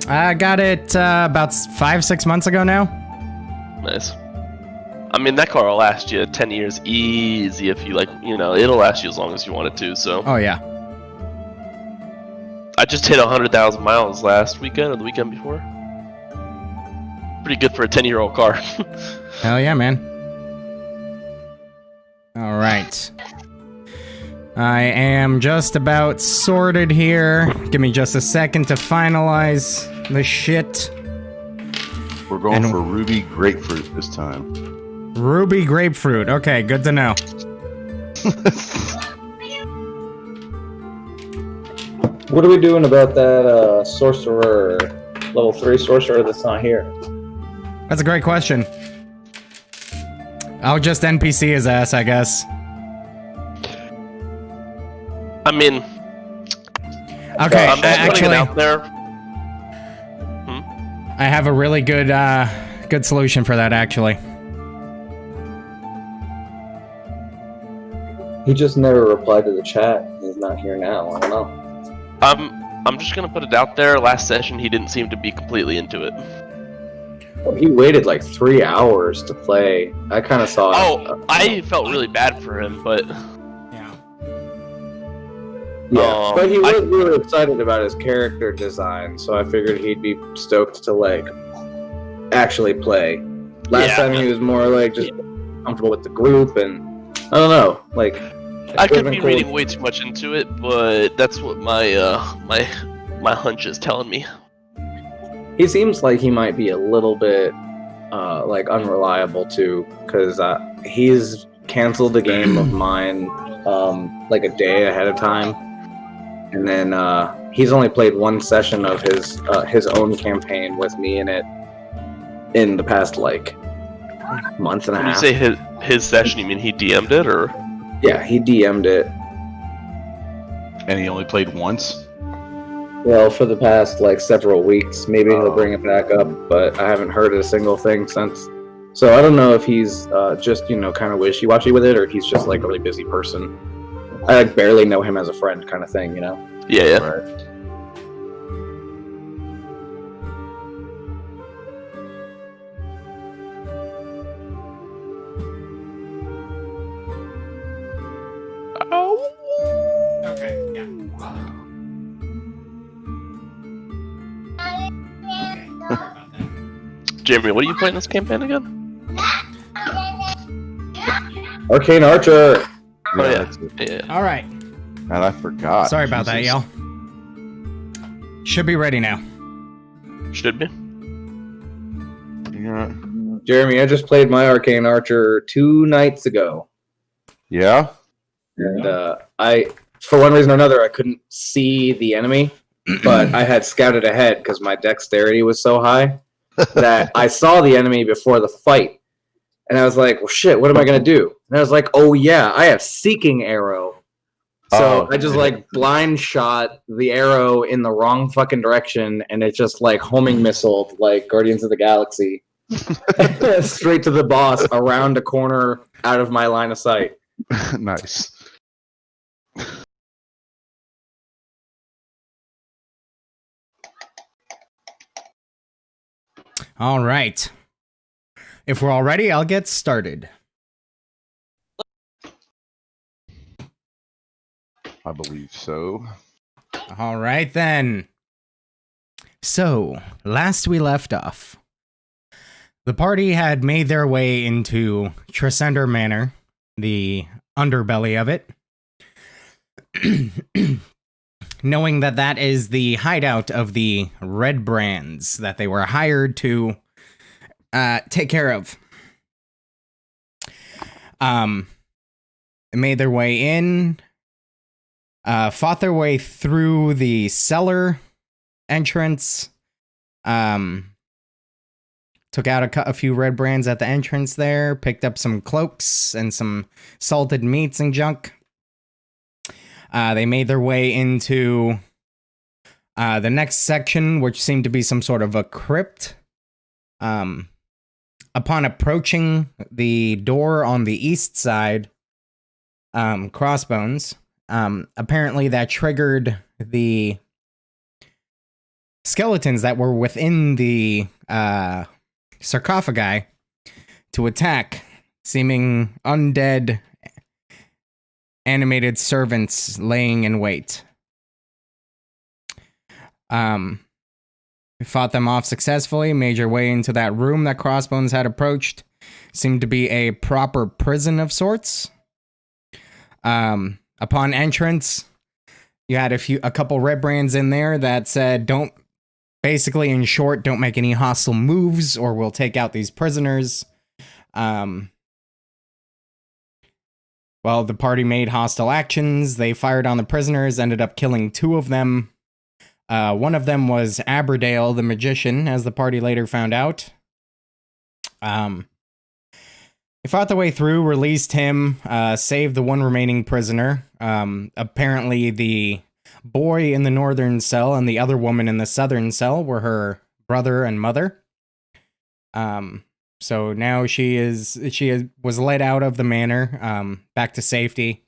I got it about 5-6 months ago now. Nice. I mean, that car will last you 10 years easy if you like, it'll last you as long as you want it to, so. Oh, yeah. I just hit 100,000 miles last weekend or the weekend before. Pretty good for a 10-year-old car. Hell yeah, man. All right. I am just about sorted here. Give me just a second to finalize the shit. We're going for Ruby Grapefruit this time. Ruby Grapefruit. Okay, good to know. What are we doing about that sorcerer, level 3 sorcerer that's not here? That's a great question. I'll just NPC his ass, I guess. I mean, okay, I'm just putting it out there. I have a really good good solution for that, actually. He just never replied to the chat. He's not here now. I don't know. I'm just gonna put it out there. Last session, he didn't seem to be completely into it. Well, he waited like 3 hours to play. I kind of saw. Oh, I felt really bad for him, but. Yeah, but he was really excited about his character design, so I figured he'd be stoked to like actually play. Last time he was more like just comfortable with the group, and I don't know, like I could be reading way too much into it, but that's what my my hunch is telling me. He seems like he might be a little bit like unreliable too, because he's canceled a game of mine like a day ahead of time. And then he's only played one session of his own campaign with me in it in the past like month and a half. When you say his session, you mean he DM'd it, or? Yeah, he DM'd it. And he only played once? Well, for the past like several weeks. Maybe he'll bring it back up, but I haven't heard a single thing since. So I don't know if he's just kind of wishy-washy with it, or if he's just like a really busy person. I like barely know him as a friend, kind of thing, Yeah. Right. Okay, yeah. Jeremy, what are you playing this campaign again? Arcane Archer. Yeah. All right. And I forgot. Sorry about that, y'all. Should be ready now. Should be. Yeah. Jeremy, I just played my Arcane Archer 2 nights ago. Yeah? And I, for one reason or another, I couldn't see the enemy, but I had scouted ahead because my dexterity was so high that I saw the enemy before the fight. And I was like, well, shit, what am I going to do? And I was like, oh, yeah, I have Seeking Arrow. So I just, like, blind shot the arrow in the wrong fucking direction, and it just, like, homing missiled, like Guardians of the Galaxy, straight to the boss, around a corner, out of my line of sight. Nice. All right. If we're all ready, I'll get started. I believe so. All right, then. So, last we left off, the party had made their way into Tresender Manor, the underbelly of it, knowing that that is the hideout of the Redbrands that they were hired to take care of. Made their way in, fought their way through the cellar entrance, took out a few Redbrands at the entrance there, picked up some cloaks and some salted meats and junk. They made their way into the next section, which seemed to be some sort of a crypt. Upon approaching the door on the east side, Crossbones, apparently that triggered the skeletons that were within the sarcophagi to attack seeming undead animated servants laying in wait. We fought them off successfully, made your way into that room that Crossbones had approached. Seemed to be a proper prison of sorts. Upon entrance, you had a couple Redbrands in there that said, basically in short, don't make any hostile moves or we'll take out these prisoners. Well, the party made hostile actions. They fired on the prisoners, ended up killing 2 of them. One of them was Aberdale, the magician, as the party later found out. They fought their way through, released him, saved the one remaining prisoner. Apparently, the boy in the northern cell and the other woman in the southern cell were her brother and mother. So now she was led out of the manor, back to safety,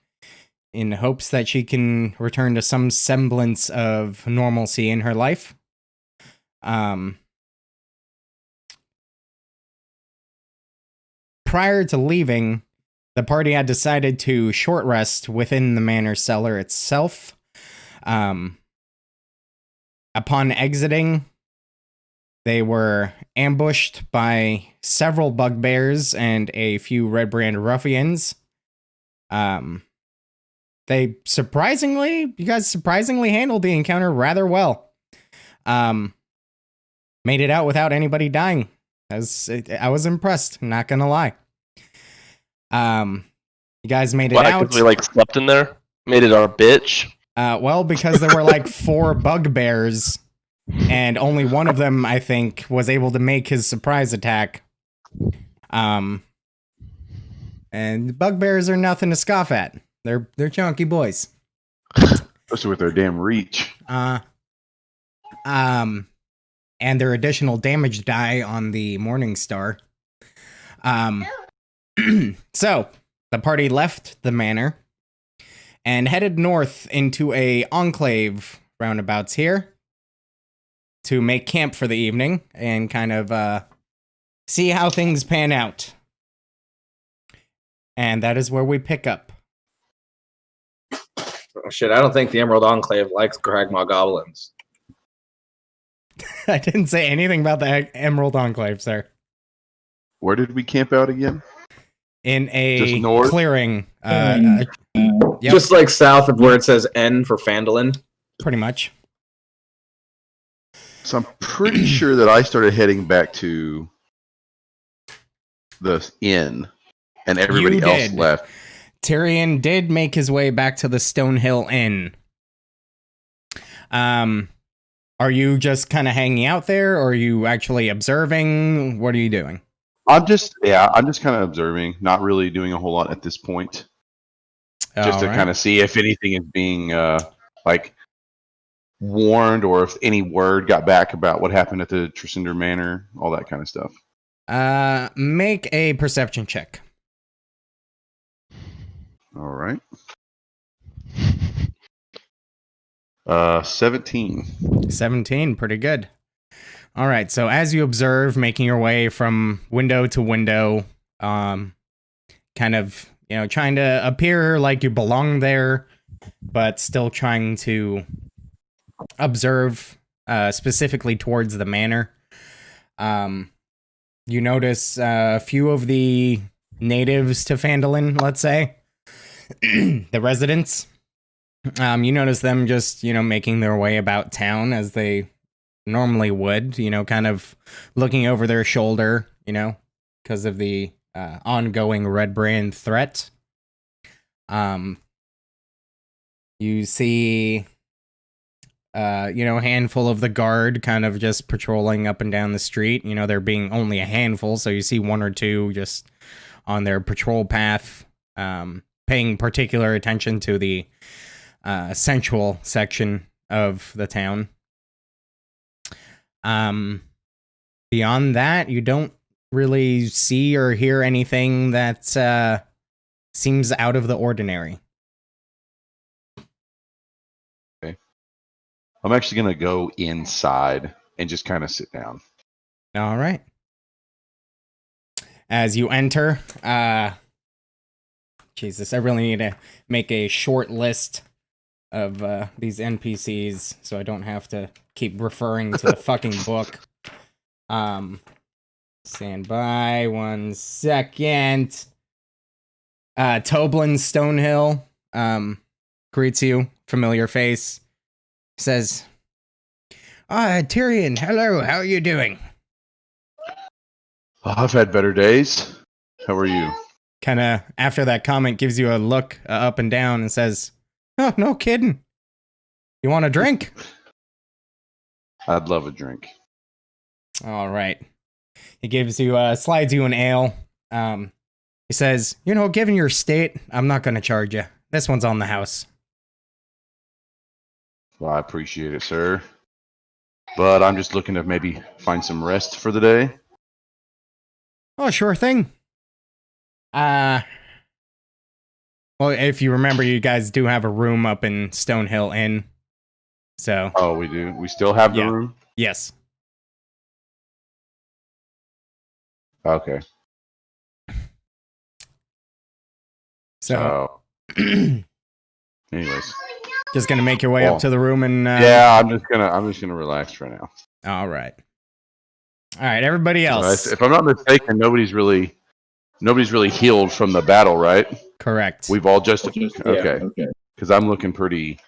in hopes that she can return to some semblance of normalcy in her life. Prior to leaving, the party had decided to short rest within the manor cellar itself. Upon exiting, they were ambushed by several bugbears and a few Redbrand ruffians. You guys surprisingly handled the encounter rather well. Made it out without anybody dying. I was impressed, not gonna lie. You guys made it out. Because we slept in there? Made it our bitch? Well, because there were 4 bugbears, and only one of them, I think, was able to make his surprise attack. And bugbears are nothing to scoff at. They're chunky boys. Especially with their damn reach. And their additional damage die on the Morning Star. So, the party left the manor and headed north into a enclave roundabouts here to make camp for the evening and kind of see how things pan out. And that is where we pick up. Oh, shit, I don't think the Emerald Enclave likes Gragmaw goblins. I didn't say anything about the Emerald Enclave, sir. Where did we camp out again? In a Just north? clearing. Yep, Just south of where it says N for Phandalin. pretty much. So I'm pretty sure that I started heading back to the inn, and everybody You else did. left. Tyrion did make his way back to the Stonehill Inn. Are you just kind of hanging out there, or are you actually observing? What are you doing? I'm just kind of observing, not really doing a whole lot at this point. Just to kind of see if anything is being warned, or if any word got back about what happened at the Tricinder Manor, all that kind of stuff. Make a perception check. All right. 17. 17, pretty good. All right, so as you observe, making your way from window to window, kind of, trying to appear like you belong there, but still trying to observe specifically towards the manor. You notice a few of the natives to Phandalin, let's say, the residents. You notice them just, making their way about town as they normally would, kind of looking over their shoulder, because of the ongoing Redbrand threat. You see, a handful of the guard kind of just patrolling up and down the street. There being only a handful, so you see 1 or 2 just on their patrol path, paying particular attention to the central section of the town. Beyond that, you don't really see or hear anything that seems out of the ordinary. Okay. I'm actually gonna go inside and just kind of sit down. All right. As you enter, Jesus, I really need to make a short list of these NPCs so I don't have to keep referring to the fucking book. Stand by 1 second. Toblin Stonehill greets you, familiar face. Says, Tyrion, hello, how are you doing? Oh, I've had better days. How are you? Kind of, after that comment, gives you a look up and down and says, oh, no kidding. You want a drink? I'd love a drink. All right. He gives you, slides you an ale. He says, given your state, I'm not going to charge you. This one's on the house. Well, I appreciate it, sir. But I'm just looking to maybe find some rest for the day. Oh, sure thing. Well, if you remember, you guys do have a room up in Stonehill Inn. So. Oh, we do? We still have the room? Yes. Okay. So. Anyways. Just gonna make your way up to the room and. Yeah, I'm just gonna relax for now. All right. All right, everybody else. If I'm not mistaken, nobody's really healed from the battle, right? Correct. We've all just okay. Because I'm looking pretty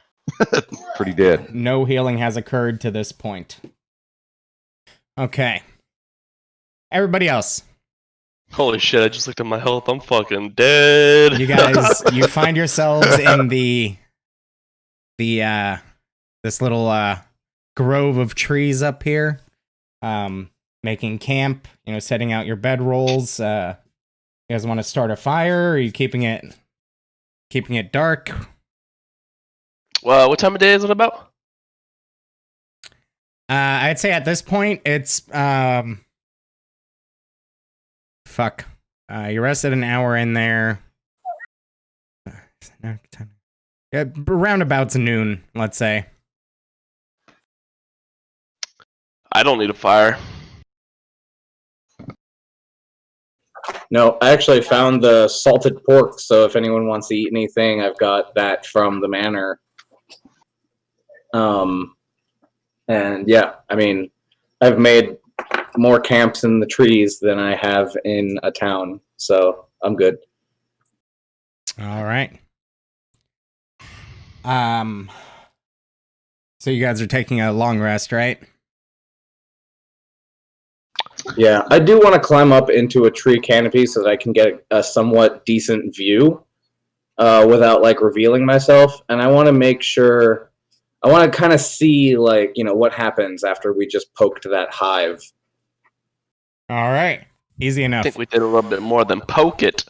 dead. No healing has occurred to this point. Okay. Everybody else. Holy shit, I just looked at my health. I'm fucking dead. You guys, you find yourselves in this little grove of trees up here. Making camp, setting out your bedrolls. You guys want to start a fire? Or are you keeping it dark? Well, what time of day is it about? I'd say at this point it's fuck. You rested an hour in there. Yeah, roundabouts noon, let's say. I don't need a fire. No, I actually found the salted pork, so if anyone wants to eat anything, I've got that from the manor. And yeah, I mean, I've made more camps in the trees than I have in a town, so I'm good. All right. So you guys are taking a long rest, right? Yeah, I do want to climb up into a tree canopy so that I can get a somewhat decent view without revealing myself, and I want to make sure. I want to kind of see what happens after we just poked that hive. All right, easy enough. I think we did a little bit more than poke it.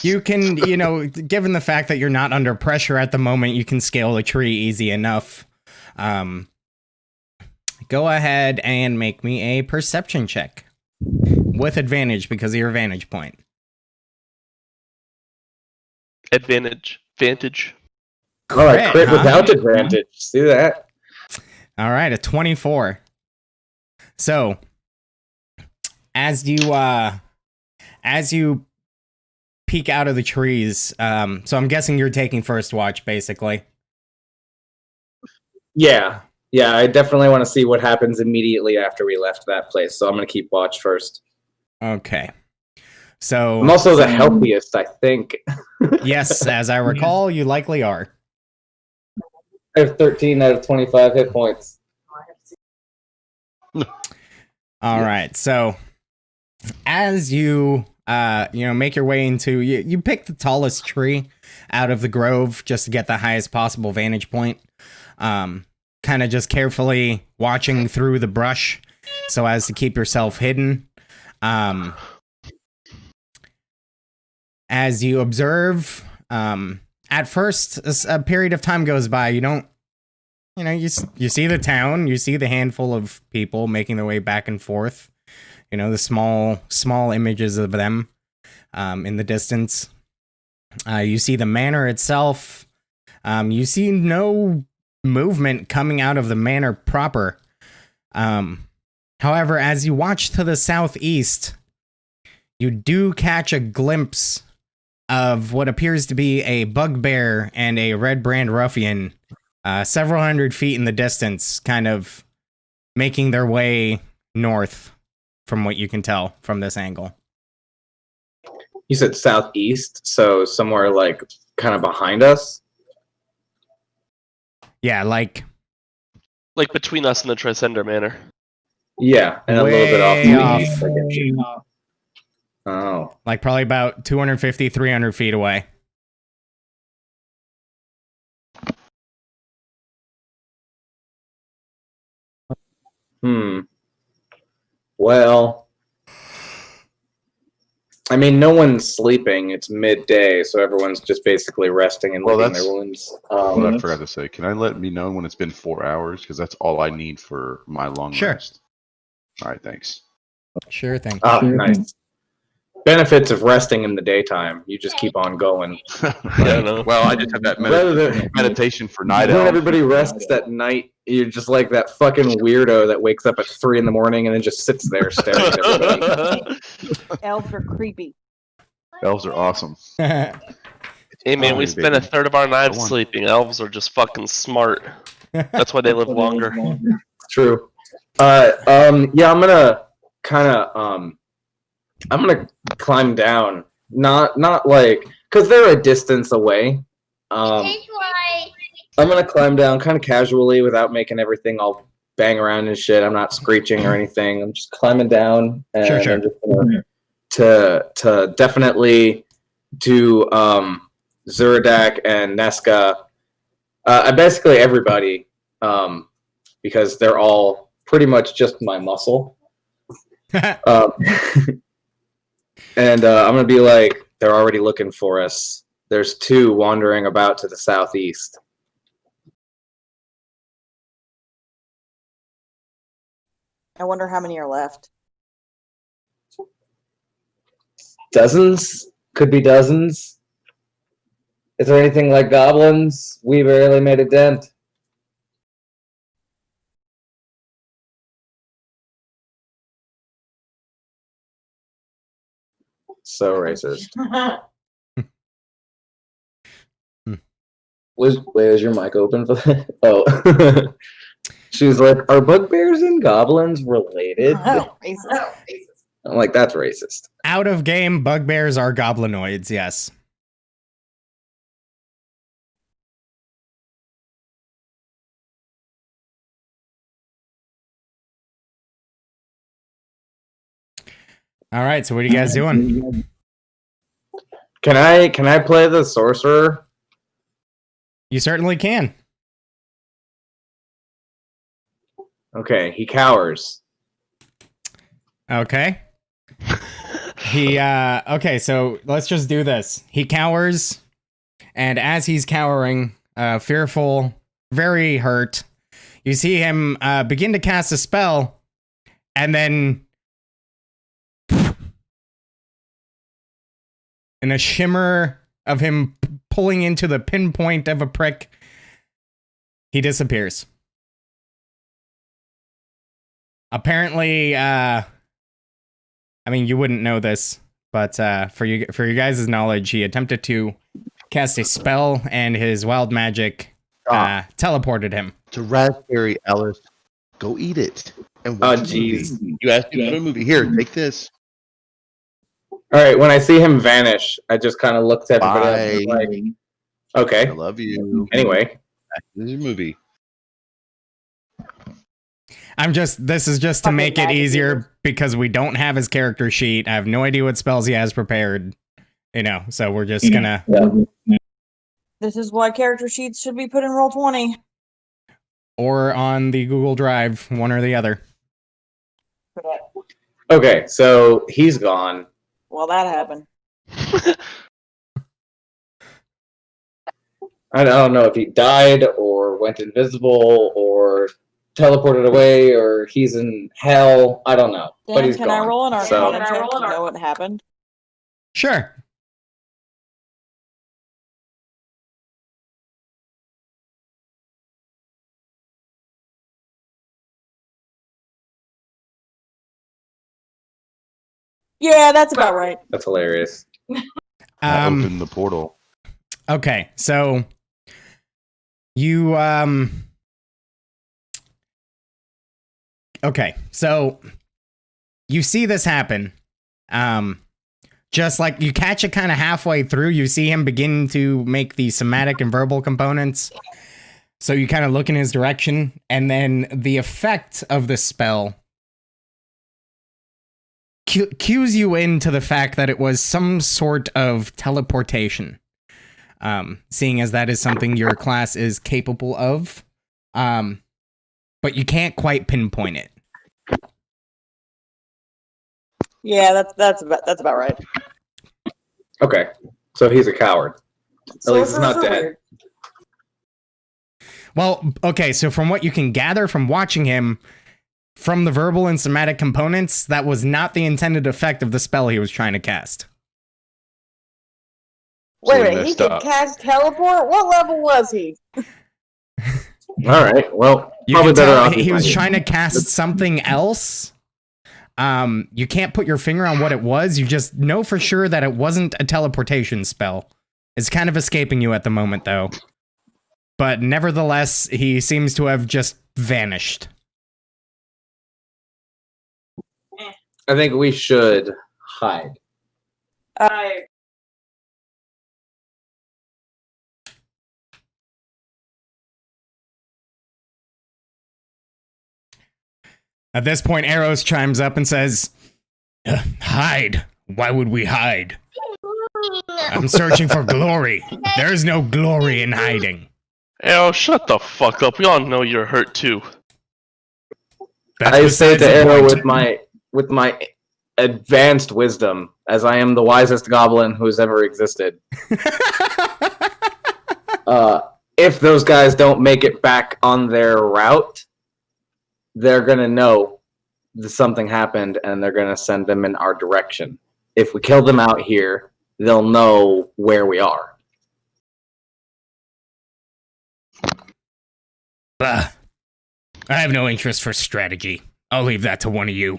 You can, given the fact that you're not under pressure at the moment, you can scale the tree easy enough. Go ahead and make me a perception check with advantage because of your vantage point. Advantage. All right, crit without advantage. See that? All right, a 24. So, as you peek out of the trees, so I'm guessing you're taking first watch, basically. Yeah, I definitely want to see what happens immediately after we left that place, so I'm going to keep watch first. Okay. So I'm also the healthiest, I think. Yes, as I recall, you likely are. I have 13 out of 25 hit points. All right, so as you make your way into you pick the tallest tree out of the grove just to get the highest possible vantage point. Kind of just carefully watching through the brush so as to keep yourself hidden. As you observe, at first a period of time goes by. You see the town, you see the handful of people making their way back and forth. The small images of them in the distance. You see the manor itself. You see no movement coming out of the manor proper. However, as you watch to the southeast, you do catch a glimpse of what appears to be a bugbear and a Redbrand ruffian, several hundred feet in the distance, kind of making their way north, from what you can tell from this angle. You said southeast, so somewhere like kind of behind us? Yeah, like between us and the Trisender Manor. Yeah, and a little bit off way to the off. east. I get you. Oh. like probably about 250, 300 feet away. Well, I mean, no one's sleeping. It's midday, so everyone's just basically resting and Well, licking their that's wounds. what I forgot to say. Can I let me know when it's been 4 hours? Because that's all I need for my long Sure. rest. All right, thanks. Sure thing. Oh, nice. Benefits of resting in the daytime. You just keep on going. Yeah, no. Well, I just have that Rather than meditation for night when owls. everybody rests at night, you're just like that fucking weirdo that wakes up at 3 in the morning and then just sits there staring at everybody. Elves are creepy. Elves are awesome. Hey man, we Oh, spend baby. a third of our nights Go on. sleeping. Elves are just fucking smart. That's why they live longer. True. Yeah, I'm gonna kind of I'm gonna climb down. Not like because they're a distance away. I'm gonna climb down kind of casually without making everything all bang around and shit. I'm not screeching or anything. I'm just climbing down and Sure. I'm just gonna, to definitely do Zuradak and Nesca. Basically everybody because they're all pretty much just my muscle. And I'm gonna be like, they're already looking for us. There's 2 wandering about to the southeast. I wonder how many are left. Dozens? Could be dozens. Is there anything like goblins? We barely made a dent. So racist. Was your mic open for that? Oh. She's like, are bugbears and goblins related? Racist. I'm like, that's racist. Out of game, bugbears are goblinoids, yes. All right, so what are you guys doing? Can I play the sorcerer? You certainly can. Okay, he cowers. Okay. Okay, so let's just do this. He cowers, and as he's cowering, fearful, very hurt, you see him begin to cast a spell, and then in a shimmer of him pulling into the pinpoint of a prick, he disappears. Apparently, I mean, you wouldn't know this, but for you guys' knowledge, he attempted to cast a spell, and his wild magic teleported him. To raspberry, Alice. Go eat it. And Oh, watch a jeez. movie. You asked me to put a movie. Here, take this. All right, when I see him vanish, I just kind of looked at everybody else Bye. and like, okay. I love you. Anyway, This is your movie. This is just to Fucking make it magazine. easier because we don't have his character sheet. I have no idea what spells he has prepared, so we're just gonna. This is why character sheets should be put in Roll20. Or on the Google Drive, one or the other. okay, so he's gone. Well, that happened. I don't know if he died or went invisible or teleported away or he's in hell. I don't know, but Dan, he's can gone. I roll an So- Arcana check to know what happened? Sure. Yeah, that's about right. That's hilarious. I opened the portal. Okay, so you okay, so you see this happen. Just like you catch it kind of halfway through, you see him begin to make the somatic and verbal components. So you kind of look in his direction, and then the effect of the spell cues you into the fact that it was some sort of teleportation. Seeing as that is something your class is capable of. But you can't quite pinpoint it. Yeah, that's about right. Okay, so he's a coward. At least he's not dead. Weird. Well, okay, so from what you can gather from watching him, from the verbal and somatic components, that was not the intended effect of the spell he was trying to cast. Wait a we minute, he messed could up. cast teleport? What level was he? All right, well, You probably can better tell off. he was trying to cast something else. You can't put your finger on what it was. You just know for sure that it wasn't a teleportation spell. It's kind of escaping you at the moment, though. But nevertheless, he seems to have just vanished. I think we should hide. At this point, Arrows chimes up and says, hide. Why would we hide? I'm searching for glory. There's no glory in hiding. Arrow, shut the fuck up. We all know you're hurt too. That's I say besides to the Arrow point. with my advanced wisdom, as I am the wisest goblin who's ever existed. If those guys don't make it back on their route, they're gonna know that something happened, and they're gonna send them in our direction. If we kill them out here, they'll know where we are. Bah. I have no interest for strategy. I'll leave that to one of you.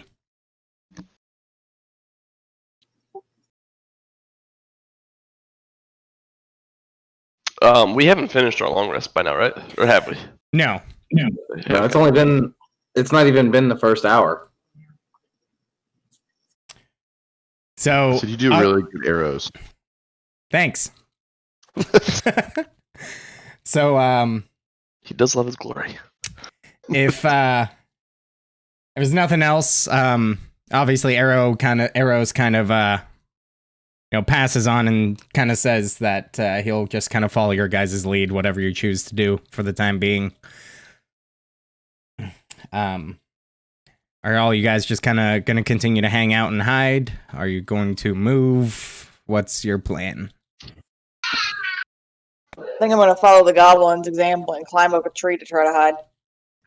We haven't finished our long rest by now, right? Or have we? No. No, it's not even been the first hour. So, So you do really good arrows. thanks. So, He does love his glory. if there's nothing else, obviously Arrows kind of passes on and kind of says that he'll just kind of follow your guys' lead, whatever you choose to do for the time being. Are all you guys just kind of gonna continue to hang out and hide? Are you going to move? What's your plan? I think I'm going to follow the goblin's example and climb up a tree to try to hide.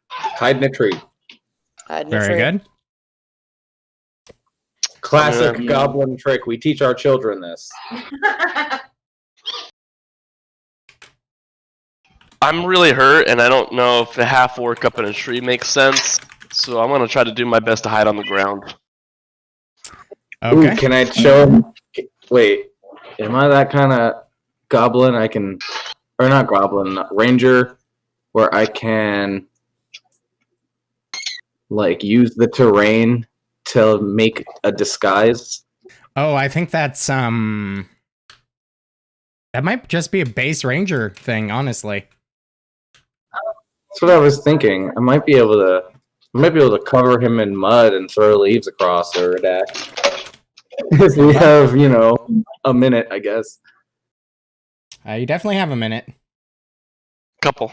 Hide in a tree. Hide in a Very tree. good. Classic goblin trick. We teach our children this. I'm really hurt, and I don't know if a half orc up in a tree makes sense. So I'm gonna try to do my best to hide on the ground. Okay. Ooh, can I show him? Wait, am I that kind of goblin? I can, or not goblin, ranger, where I can like use the terrain to make a disguise. Oh, I think that's that might just be a base ranger thing, honestly. That's what I was thinking. I might be able to cover him in mud and throw leaves across or a dash. If we have, a minute, I guess. You definitely have a minute. Couple.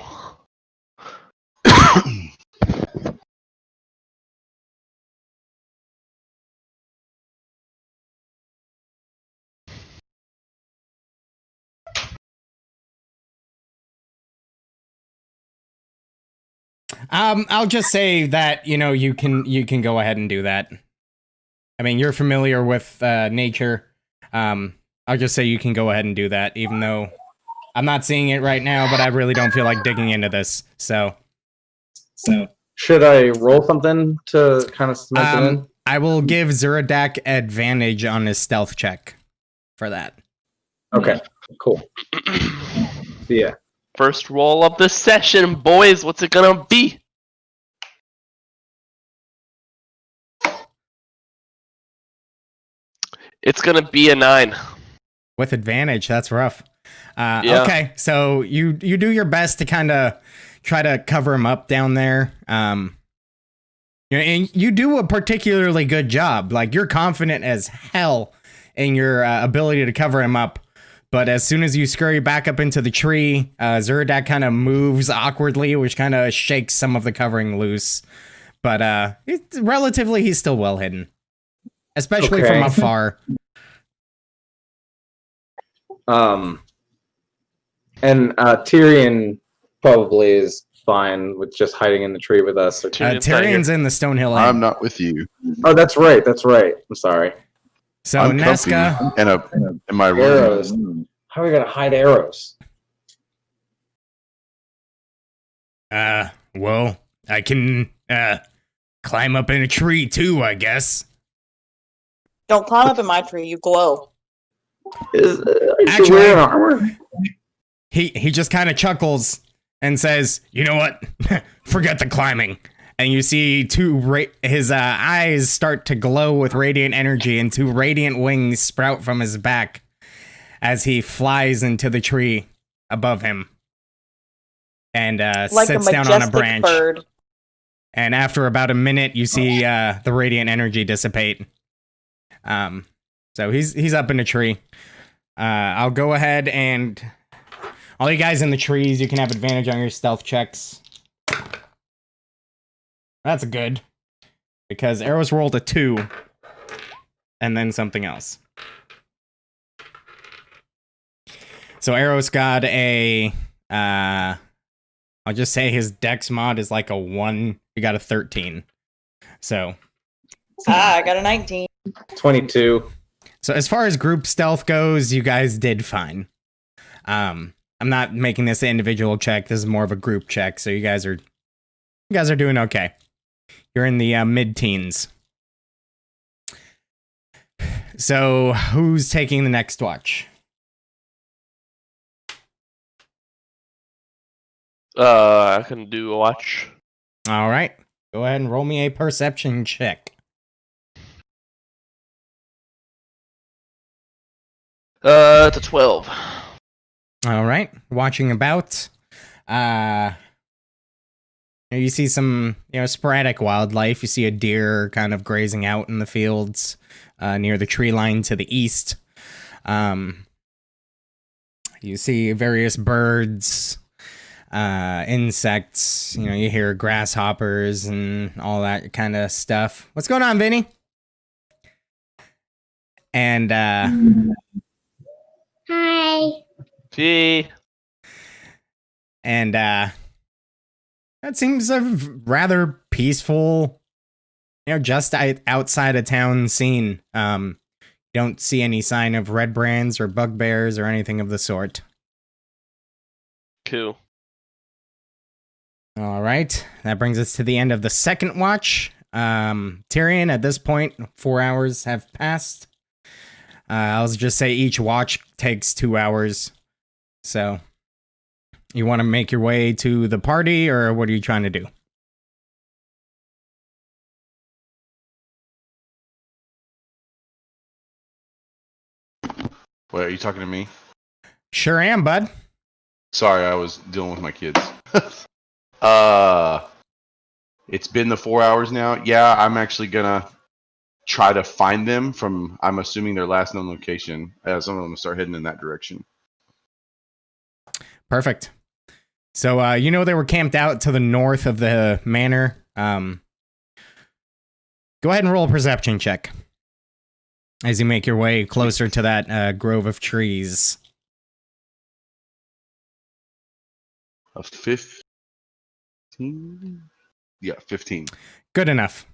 I'll just say that you can go ahead and do that. I mean, you're familiar with nature. I'll just say you can go ahead and do that, even though I'm not seeing it right now. But I really don't feel like digging into this. So should I roll something to kind of cement it in? I will give Zuradak advantage on his stealth check for that. Okay, cool. See ya. First roll of the session, boys. What's it gonna be? It's gonna be a 9. With advantage, that's rough. Yeah. Okay, so you do your best to kind of try to cover him up down there. And you do a particularly good job. Like, you're confident as hell in your ability to cover him up. But as soon as you scurry back up into the tree, Zuradak kind of moves awkwardly, which kind of shakes some of the covering loose. But he's still well hidden, especially from afar. And Tyrion probably is fine with just hiding in the tree with us. Tyrion's in the Stonehill Inn. I'm not with you. Oh, that's right. I'm sorry. So I'm Nazca in my Arrows. room. How are we gonna hide arrows? Well, I can climb up in a tree too, I guess. Don't climb up in my tree. You glow. Actually, wearing armor? He just kind of chuckles and says, "You know what? Forget the climbing." And you see his eyes start to glow with radiant energy, and 2 radiant wings sprout from his back as he flies into the tree above him and Like sits a down on a majestic branch. bird. And after about a minute, you see the radiant energy dissipate. So he's up in a tree. I'll go ahead and all you guys in the trees, you can have advantage on your stealth checks. That's good. Because Arrows rolled a 2. And then something else. So Arrows got a... I'll just say his dex mod is like a 1. He got a 13. So... I got a 19. 22. So as far as group stealth goes, you guys did fine. I'm not making this an individual check. This is more of a group check. So you guys are doing okay. You're in the mid-teens. So who's taking the next watch? I can do a watch. All right. Go ahead and roll me a perception check. It's a 12. All right. Watching about. You see some, sporadic wildlife. You see a deer kind of grazing out in the fields near the tree line to the east. You see various birds, insects. You hear grasshoppers and all that kind of stuff. What's going on, Vinny? And Hi. Gee. And that seems a rather peaceful, just outside of town scene. Don't see any sign of redbrands or bugbears or anything of the sort. Cool. All right. That brings us to the end of the second watch. Tyrion, at this point, 4 hours have passed. I'll just say each watch takes 2 hours. So, you want to make your way to the party, or what are you trying to do? Wait, are you talking to me? Sure am, bud. Sorry, I was dealing with my kids. It's been the 4 hours now. Yeah, I'm actually gonna try to find them from, I'm assuming, their last known location. As I'm gonna start heading in that direction. Perfect. So, they were camped out to the north of the manor. Go ahead and roll a perception check as you make your way closer to that grove of trees. A 15? Yeah, 15. Good enough.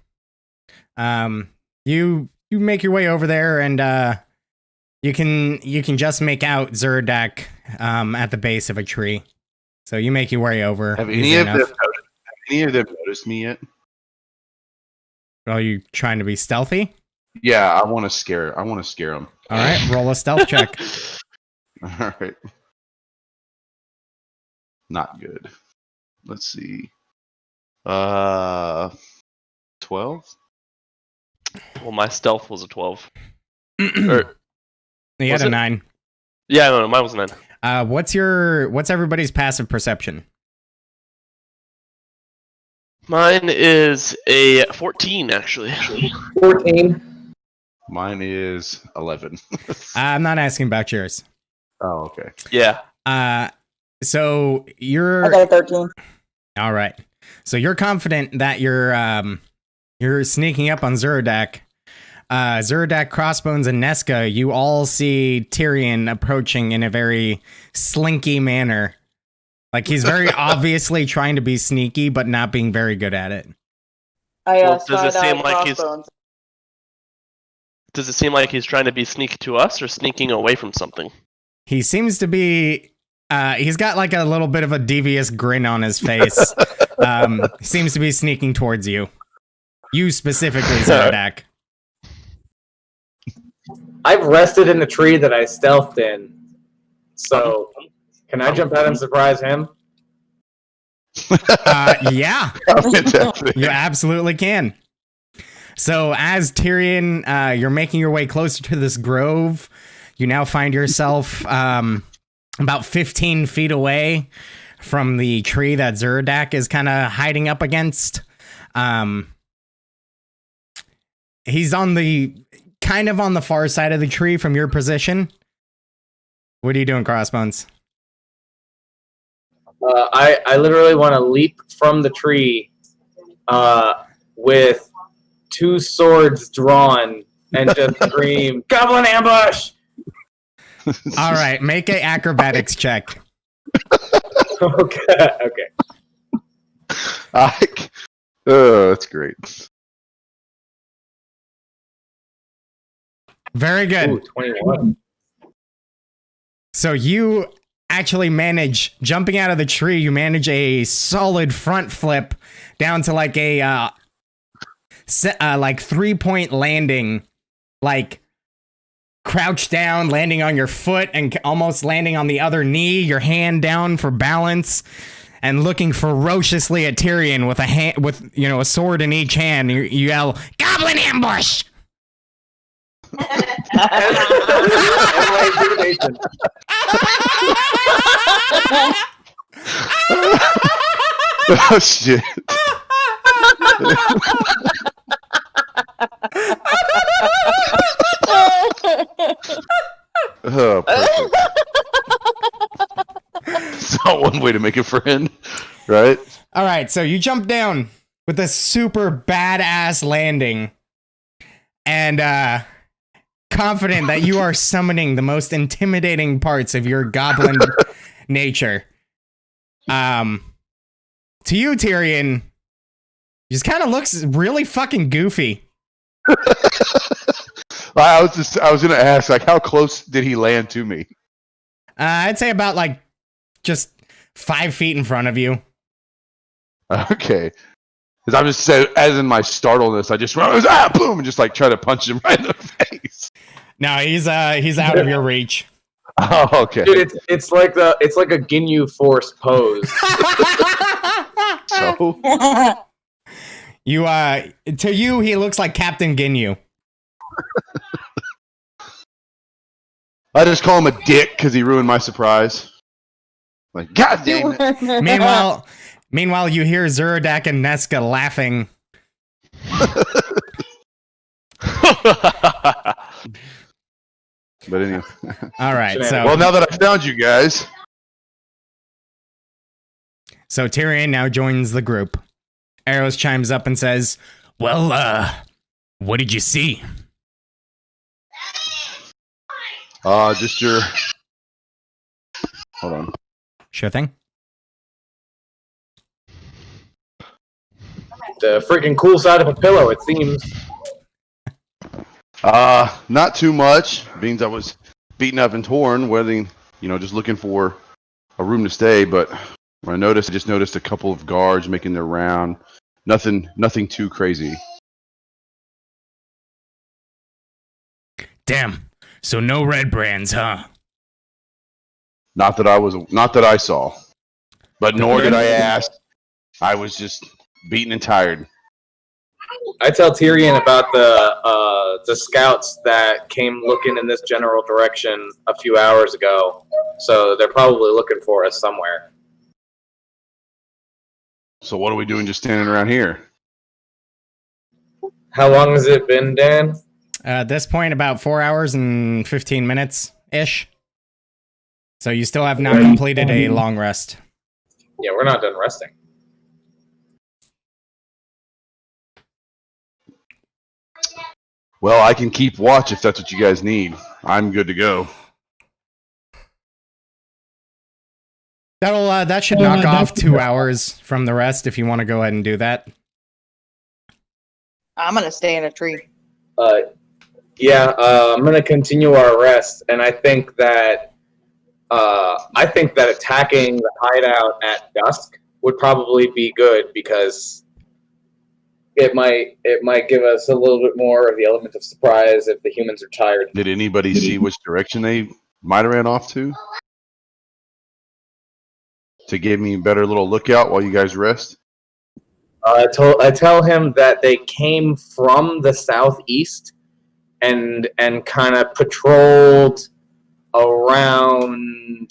You make your way over there, and you can just make out Zuradak at the base of a tree. So you make your way over. Have any of them noticed me yet? Are you trying to be stealthy? Yeah, I want to scare him. All right, roll a stealth check. All right. Not good. Let's see. 12? Well, my stealth was a 12. You had Was a it? 9. Yeah, no, mine was a 9. What's everybody's passive perception? Mine is a 14, actually. 14. Mine is 11. I'm not asking about yours. Oh, okay. Yeah. So I you're got a 13. all right. So you're confident that you're sneaking up on Zuradak. Zuradak, Crossbones, and Nesca, you all see Tyrion approaching in a very slinky manner. Like he's very obviously trying to be sneaky, but not being very good at it. I Well, does it spied seem out like he's- Crossbones. Does it seem like he's trying to be sneaky to us or sneaking away from something? He seems to be. He's got like a little bit of a devious grin on his face. Seems to be sneaking towards you. You specifically, Zuradak. I've rested in the tree that I stealthed in. So, can I jump out and surprise him? Yeah, Fantastic. you absolutely can. So as Tyrion, you're making your way closer to this grove. You now find yourself about 15 feet away from the tree that Zuradak is kind of hiding up against. He's on the kind of on the far side of the tree from your position. What are you doing, Crossbones? I literally want to leap from the tree with 2 swords drawn and just scream, "Goblin ambush!" All right, make a acrobatics check. Okay. Oh, that's great. Very good. Ooh, 21. So you actually manage, jumping out of the tree, you manage a solid front flip down to like a like 3-point landing, like crouch down, landing on your foot and almost landing on the other knee, your hand down for balance, and looking ferociously at Tyrion with a sword in each hand. You yell, "Goblin ambush!" Oh, shit. Oh, perfect. It's not one way to make a friend, right? All right, so you jump down with a super badass landing and confident that you are summoning the most intimidating parts of your goblin nature. To you, Tyrion, just kind of looks really fucking goofy. I was gonna ask, like, how close did he land to me? I'd say about like just 5 feet in front of you. Okay. Because I'm just saying, as in my startleness, I just run, boom, and just like try to punch him right in the face. No, he's out of your reach. Oh, okay. Dude, it's like a Ginyu Force pose. So, You to you he looks like Captain Ginyu. I just call him a dick because he ruined my surprise. Like, God damn it. Meanwhile, you hear Zuradak and Nesca laughing. But anyway. All right, so Well, now that I found you guys. So Tyrion now joins the group. Arrows chimes up and says, "Well, what did you see?" Just your. Hold on. Sure thing. The freaking cool side of a pillow, it seems. Not too much. Beans I was beaten up and torn, just looking for a room to stay. But when I just noticed a couple of guards making their round. Nothing too crazy. Damn. So no Redbrands, huh? Not that I saw, but nor did I ask. I was just beaten and tired. I tell Tyrion about the scouts that came looking in this general direction a few hours ago. So they're probably looking for us somewhere. So what are we doing just standing around here? How long has it been, Dan? At this point, about 4 hours and 15 minutes ish. So you still have not completed a long rest. Yeah, we're not done resting. Well, I can keep watch if that's what you guys need. I'm good to go. That should knock off 2 hours from the rest if you want to go ahead and do that. I'm gonna stay in a tree. I'm going to continue our rest, and I think that attacking the hideout at dusk would probably be good because it might give us a little bit more of the element of surprise if the humans are tired. Did anybody see which direction they might have ran off to? To give me a better little lookout while you guys rest? I tell him that they came from the southeast and kind of patrolled around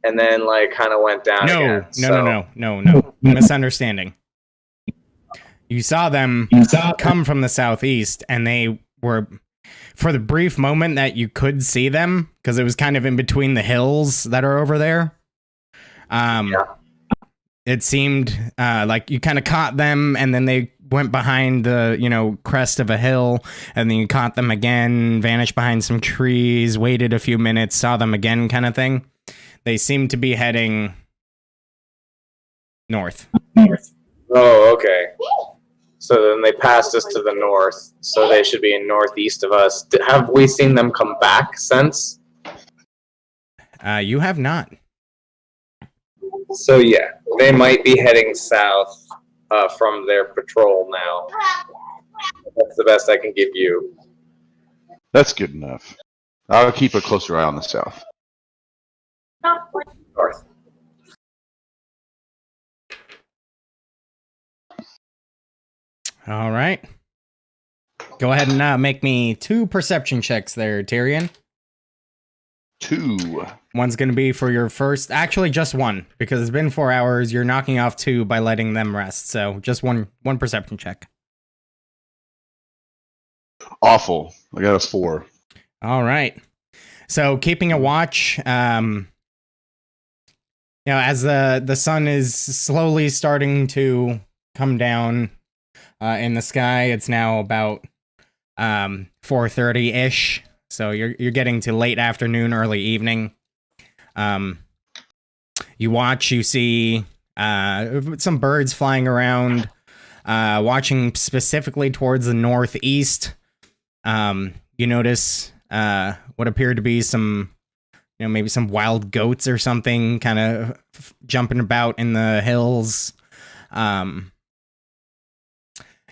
and then like kind of went down again. No. Misunderstanding. You saw them come from the southeast, and they were, for the brief moment that you could see them, because it was kind of in between the hills that are over there. It seemed like you kind of caught them, and then they went behind the, crest of a hill, and then you caught them again, vanished behind some trees, waited a few minutes, saw them again kind of thing. They seemed to be heading north. Oh, okay. So then they passed us to the north, so they should be in northeast of us. Have we seen them come back since? You have not. So yeah, they might be heading south from their patrol now. That's the best I can give you. That's good enough. I'll keep a closer eye on the south. North. All right. Go ahead and make me 2 perception checks there, Tyrion. 2. One's going to be for your first... Actually, just 1, because it's been 4 hours. You're knocking off 2 by letting them rest. So just one perception check. Awful. I got a 4. All right. So keeping a watch, as the sun is slowly starting to come down in the sky, it's now about 4:30-ish. So you're getting to late afternoon, early evening. You watch, you see some birds flying around, watching specifically towards the northeast. You notice what appear to be some, maybe some wild goats or something kind of jumping about in the hills.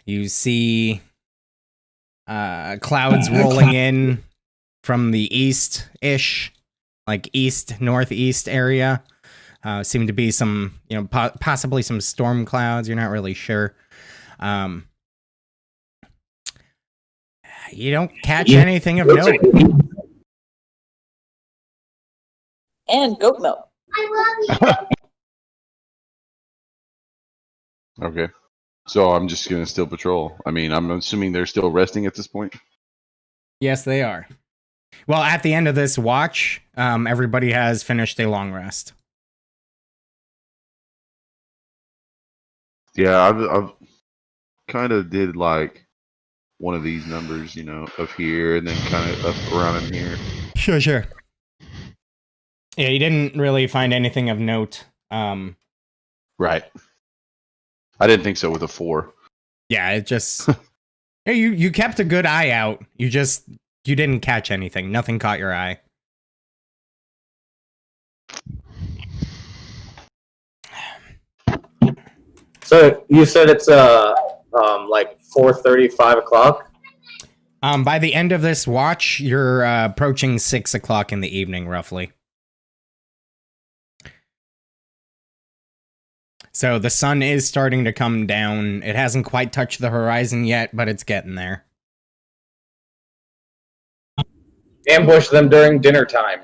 You see clouds rolling in from the east-ish, like east-northeast area. Seem to be some, possibly some storm clouds. You're not really sure. You don't catch anything of note. And goat milk. Okay. So I'm just going to still patrol. I mean, I'm assuming they're still resting at this point? Yes, they are. Well, at the end of this watch, everybody has finished a long rest. Yeah, I've kind of did like one of these numbers, up here and then kind of up around in here. Sure. Yeah, you didn't really find anything of note. Right. I didn't think so with a 4. Yeah, it just... you kept a good eye out. You didn't catch anything. Nothing caught your eye. So you said it's like 4:30, 5 o'clock? By the end of this watch, you're approaching 6 o'clock in the evening, roughly. So the sun is starting to come down. It hasn't quite touched the horizon yet, but it's getting there. Ambush them during dinner time.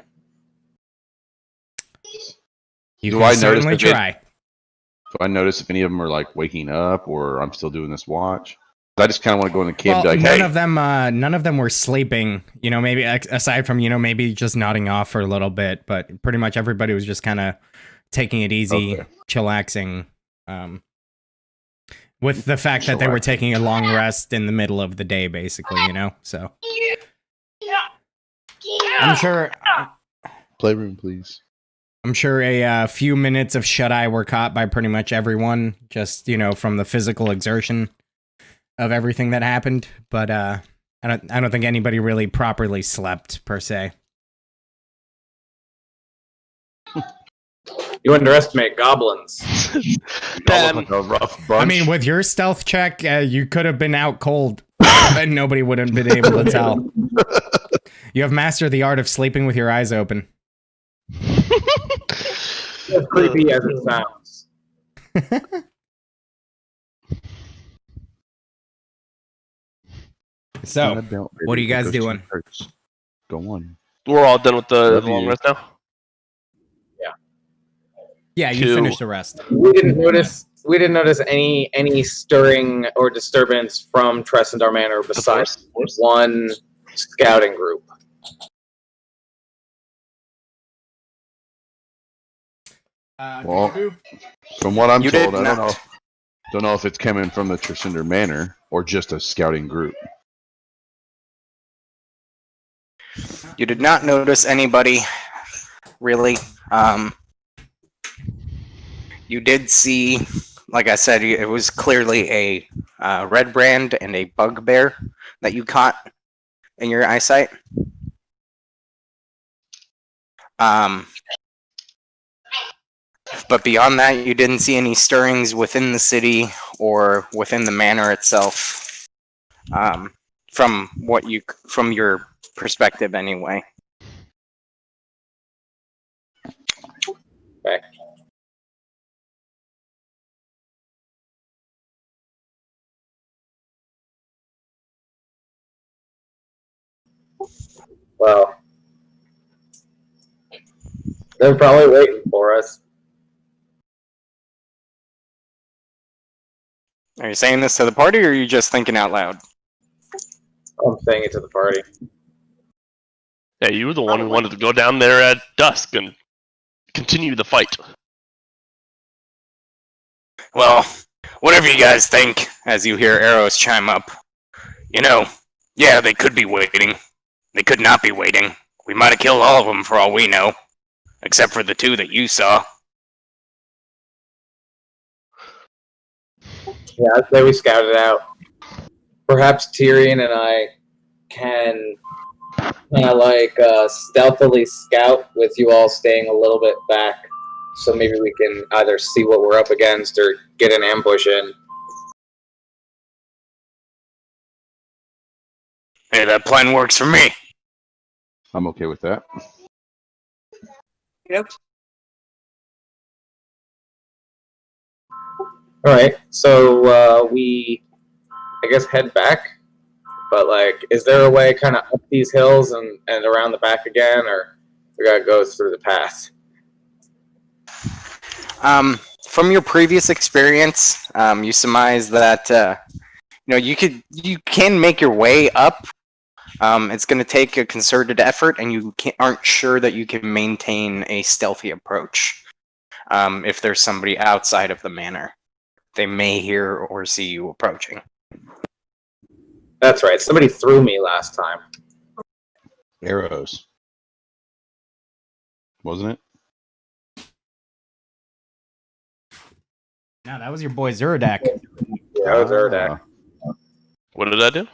You Do can I notice certainly if it- try. Do I notice if any of them are like waking up, or I'm still doing this watch? I just kind of want to go in the camp Well, and be like, none of them were sleeping. You know, maybe aside from maybe just nodding off for a little bit, but pretty much everybody was just kind of taking it easy, Okay. chillaxing. With the fact that they were taking a long rest in the middle of the day, basically. So I'm sure. playroom, please. I'm sure a few minutes of shut-eye were caught by pretty much everyone, just, from the physical exertion of everything that happened. But I don't think anybody really properly slept, per se. You underestimate goblins. Ben. Like a rough bunch. I mean, with your stealth check, you could have been out cold, and nobody would have been able to tell. You have mastered the art of sleeping with your eyes open. As creepy as it sounds. So, what are you guys doing? Go on. We're all done with the Love long you. rest now? Yeah, you Two. finished the rest. We didn't notice any stirring or disturbance from Tressendar Manor besides one scouting group. Well, from what I'm You told, did I not. don't know if it's coming from the Tressender Manor or just a scouting group. You did not notice anybody, really. You did see, like I said, it was clearly a Redbrand and a bugbear that you caught in your eyesight. But beyond that, you didn't see any stirrings within the city or within the manor itself. From your perspective, anyway. Okay. Well, they're probably waiting for us. Are you saying this to the party, or are you just thinking out loud? I'm saying it to the party. Yeah, you were the one who wanted to go down there at dusk and continue the fight. Well, whatever you guys think, as you hear arrows chime up. Yeah, they could be waiting. They could not be waiting. We might have killed all of them for all we know. Except for the two that you saw. Yeah, I'd say we scout it out. Perhaps Tyrion and I can kind of stealthily scout with you all staying a little bit back, so maybe we can either see what we're up against or get an ambush in. Hey, that plan works for me. I'm okay with that. Yep. All right, so we, I guess, head back. But is there a way kind of up these hills and around the back again, or we gotta go through the path? From your previous experience, you surmise that you can make your way up. It's going to take a concerted effort, and you aren't sure that you can maintain a stealthy approach. If there's somebody outside of the manor, they may hear or see you approaching. That's right. Somebody threw me last time. Arrows. Wasn't it? No, that was your boy Zuradak. Yeah, I was Erdak. What did I do?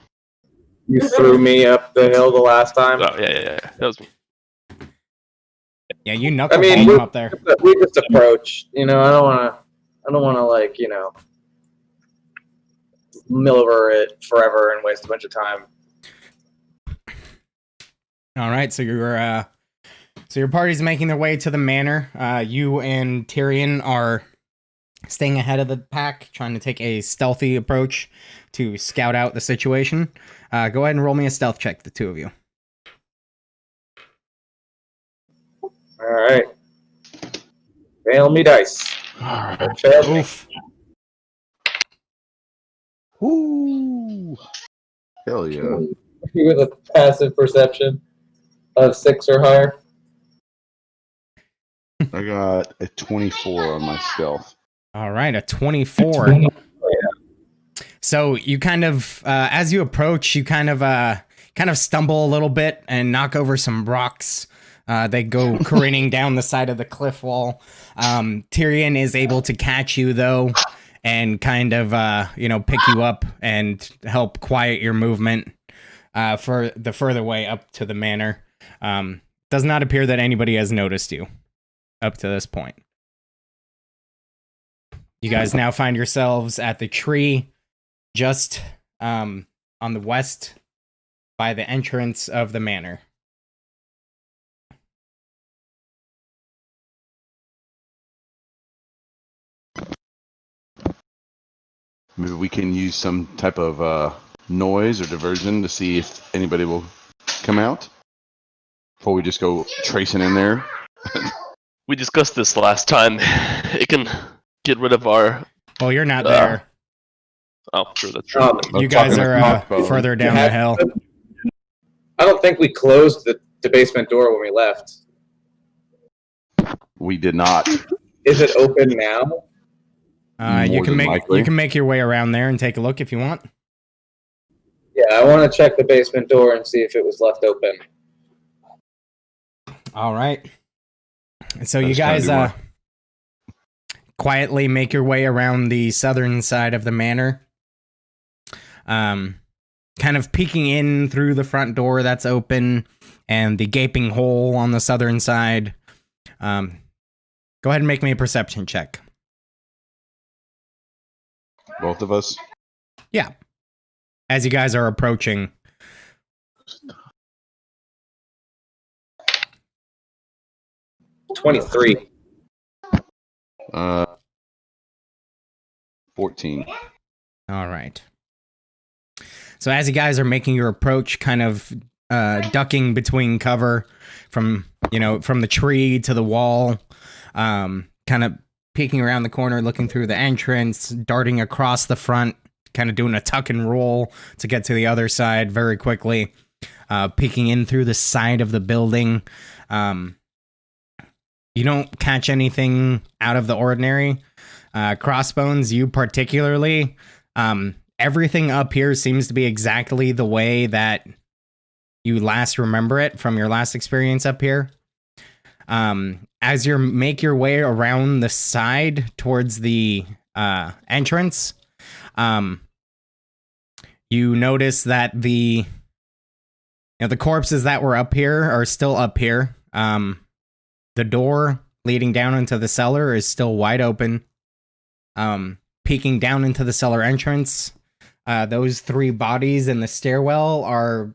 You threw me up the hill the last time. Oh, yeah. That was me. Yeah, you knuckleballed I mean, him up there. We just approach. I don't want to mill over it forever and waste a bunch of time. All right, so your party's making their way to the manor. You and Tyrion are staying ahead of the pack, trying to take a stealthy approach to scout out the situation. Go ahead and roll me a stealth check, the two of you. All right. Fail me dice. Alright. Fail me. Oof. Woo! Hell yeah. With a passive perception of 6 or higher. I got a 24 on my stealth. All right, a 24. So you kind of, as you approach, you kind of stumble a little bit and knock over some rocks. They go careening down the side of the cliff wall. Tyrion is able to catch you though, and kind of, pick you up and help quiet your movement for the further way up to the manor. Does not appear that anybody has noticed you up to this point. You guys now find yourselves at the tree just on the west by the entrance of the manor. Maybe we can use some type of noise or diversion to see if anybody will come out before we just go tracing in there. We discussed this last time. It can get rid of our. Well, you're not there. Oh, sure, that's true. You guys are further down the hill. I don't think we closed the basement door when we left. We did not. Is it open now? You More than likely. can make your way around there and take a look if you want. Yeah, I want to check the basement door and see if it was left open. All right. So you That's gotta guys do more. quietly make your way around the southern side of the manor. Kind of peeking in through the front door that's open and the gaping hole on the southern side. Go ahead and make me a perception check. Both of us. Yeah. As you guys are approaching. 23. 14. All right. So as you guys are making your approach, kind of ducking between cover from the tree to the wall, kind of peeking around the corner, looking through the entrance, darting across the front, kind of doing a tuck and roll to get to the other side very quickly, peeking in through the side of the building. You don't catch anything out of the ordinary. Crossbones, you particularly. Everything up here seems to be exactly the way that you last remember it from your last experience up here. As you make your way around the side towards the entrance, you notice that the corpses that were up here are still up here. The door leading down into the cellar is still wide open. Peeking down into the cellar entrance, those 3 bodies in the stairwell are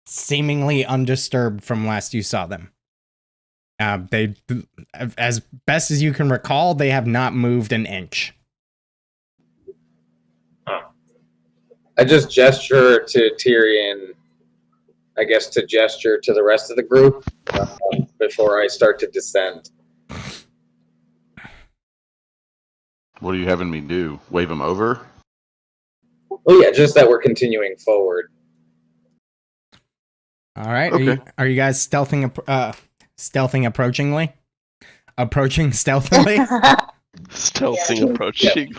seemingly undisturbed from last you saw them. They, as best as you can recall, they have not moved an inch. I just gesture to Tyrion, I guess, to gesture to the rest of the group before I start to descend. What are you having me do? Wave them over? Oh yeah, just that we're continuing forward. All right. Okay. Are you guys stealthing approachingly? Approaching stealthily? Stealthing approaching.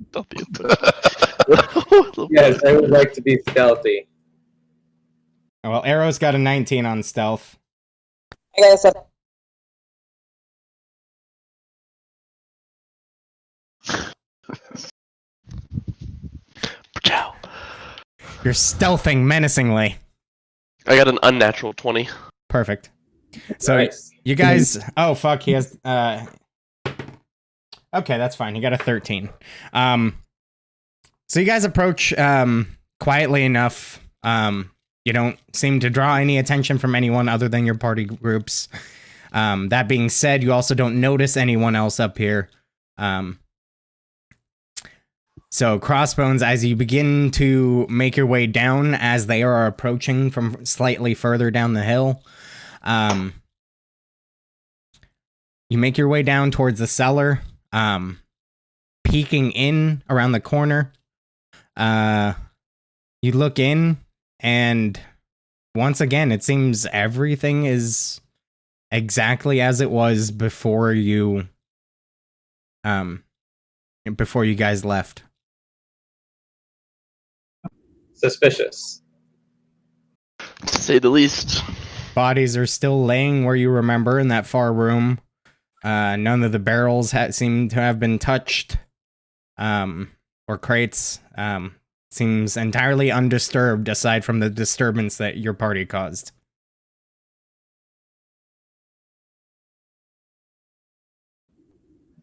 Stealthy approach. Yes, I would like to be stealthy. Well, Arrow's got a 19 on stealth. I got a 7. Ciao. You're stealthing menacingly. I got an unnatural 20. Perfect. So Nice. you guys, oh fuck, he has okay, that's fine. He got a 13. So you guys approach quietly enough. You don't seem to draw any attention from anyone other than your party groups. That being said, you also don't notice anyone else up here. So Crossbones, as you begin to make your way down, as they are approaching from slightly further down the hill, you make your way down towards the cellar, peeking in around the corner. You look in, and once again, it seems everything is exactly as it was before you guys left. Suspicious. To say the least. Bodies are still laying where you remember in that far room. None of the barrels seem to have been touched, or crates. Seems entirely undisturbed, aside from the disturbance that your party caused.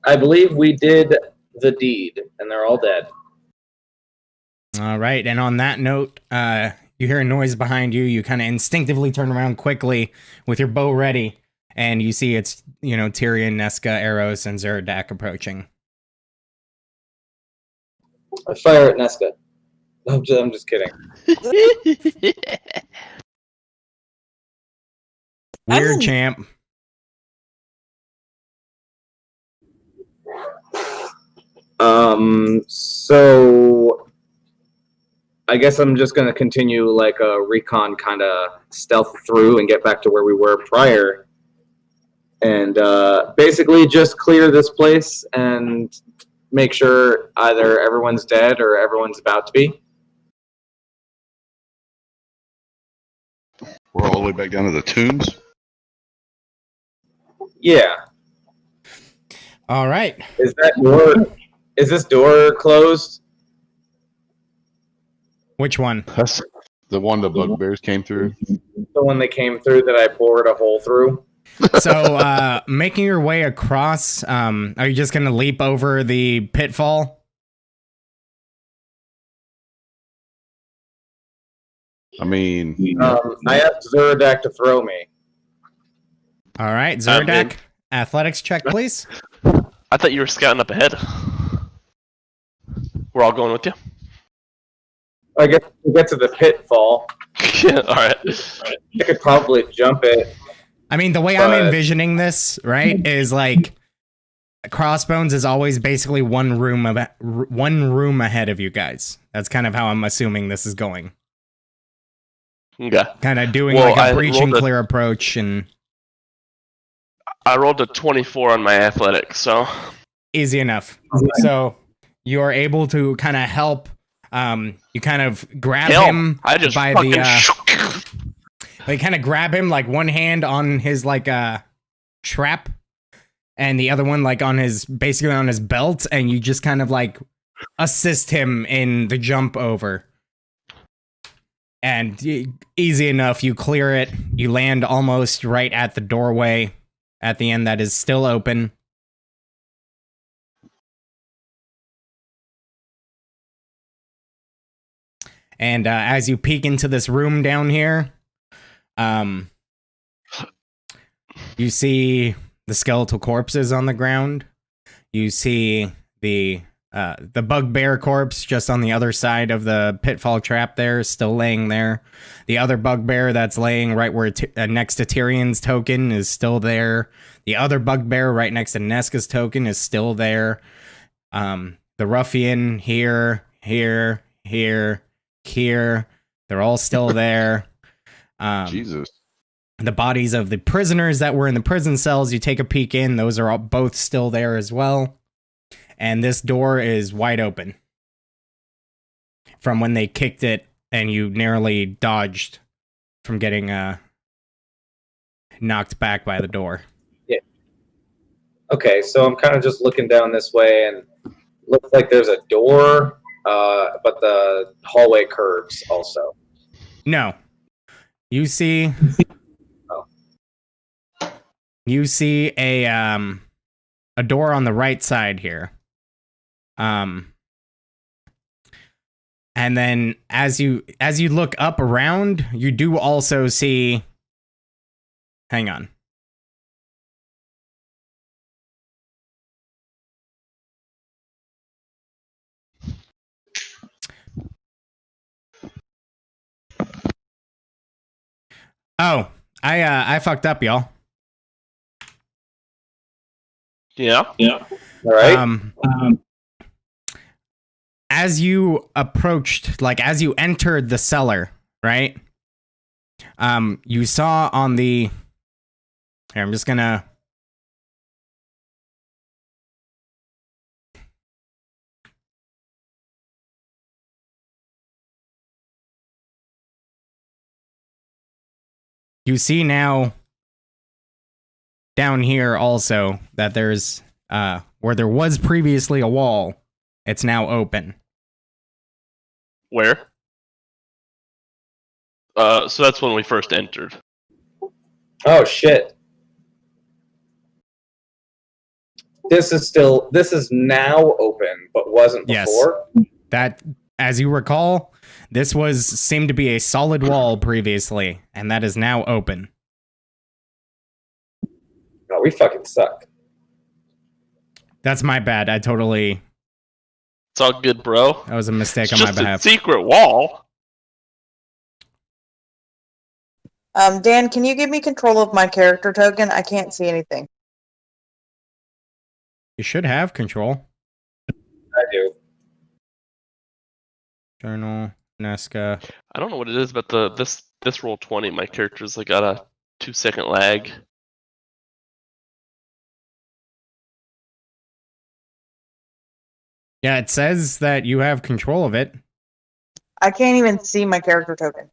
I believe we did the deed, and they're all dead. All right, and on that note, you hear a noise behind you. You kind of instinctively turn around quickly with your bow ready, and you see it's, Tyrion, Nesca, Eros, and Zeradak approaching. I fire at Nesca. I'm just kidding. Weird champ. So I guess I'm just gonna continue like a recon kind of stealth through and get back to where we were prior, and basically just clear this place and make sure either everyone's dead or everyone's about to be. We're all the way back down to the tombs. Yeah. All right. Is this door closed? Which one? That's the one the bugbears came through. The one that came through that I bored a hole through? So, making your way across, are you just going to leap over the pitfall? I mean, I asked Zeradak to throw me. All right, Zeradak, athletics check, please. I thought you were scouting up ahead. We're all going with you? I guess to get to the pitfall, Yeah, alright. I could probably jump it. I mean, the way I'm envisioning this, right, is like Crossbones is always basically one room ahead of you guys. That's kind of how I'm assuming this is going. Okay. Kind of doing Well, like I a breach and rolled clear approach, and I rolled a 24 on my athletics, so easy enough. So you are able to kind of help. You kind of grab him I just by fucking the. You kind of grab him, like one hand on his like trap, and the other one like on his basically on his belt, and you just kind of like assist him in the jump over. And easy enough, you clear it. You land almost right at the doorway at the end that is still open. And as you peek into this room down here, you see the skeletal corpses on the ground. You see the bugbear corpse just on the other side of the pitfall trap there, still laying there. The other bugbear that's laying right where next to Tyrion's token is still there. The other bugbear right next to Nesca's token is still there. The ruffian here, they're all still there. Jesus. The bodies of the prisoners that were in the prison cells, you take a peek in, those are all both still there as well. And this door is wide open from when they kicked it and you narrowly dodged from getting knocked back by the door. Yeah. Okay, so I'm kind of just looking down this way, and looks like there's a door, but the hallway curves also. No. You see... You see a door on the right side here. And then as you look up around, you do also see. Hang on. Oh, I fucked up, y'all. Yeah. All right. As you approached, like as you entered the cellar, right? You saw on the. Here, I'm just gonna. You see now down here also that there's where there was previously a wall, it's now open. Where? So that's when we first entered. Oh shit. This is now open, but wasn't Yes. before. That, as you recall, this seemed to be a solid wall previously, and that is now open. No, we fucking suck. That's my bad. It's all good, bro. That was a mistake It's on my just a behalf. secret wall. Dan, can you give me control of my character token? I can't see anything. You should have control. I do. Journal, Nesca. I don't know what it is, but this roll 20, my character's like got a 2-second lag. Yeah, it says that you have control of it. I can't even see my character token.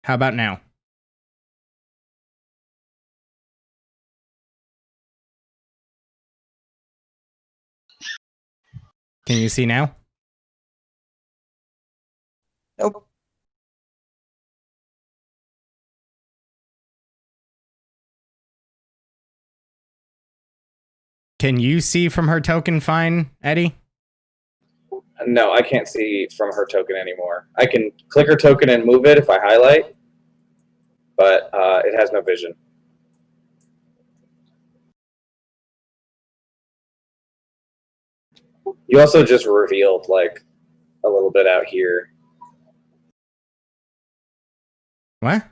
How about now? Can you see now? Nope. Can you see from her token fine, Eddie? No, I can't see from her token anymore. I can click her token and move it if I highlight, but it has no vision. You also just revealed like a little bit out here. What?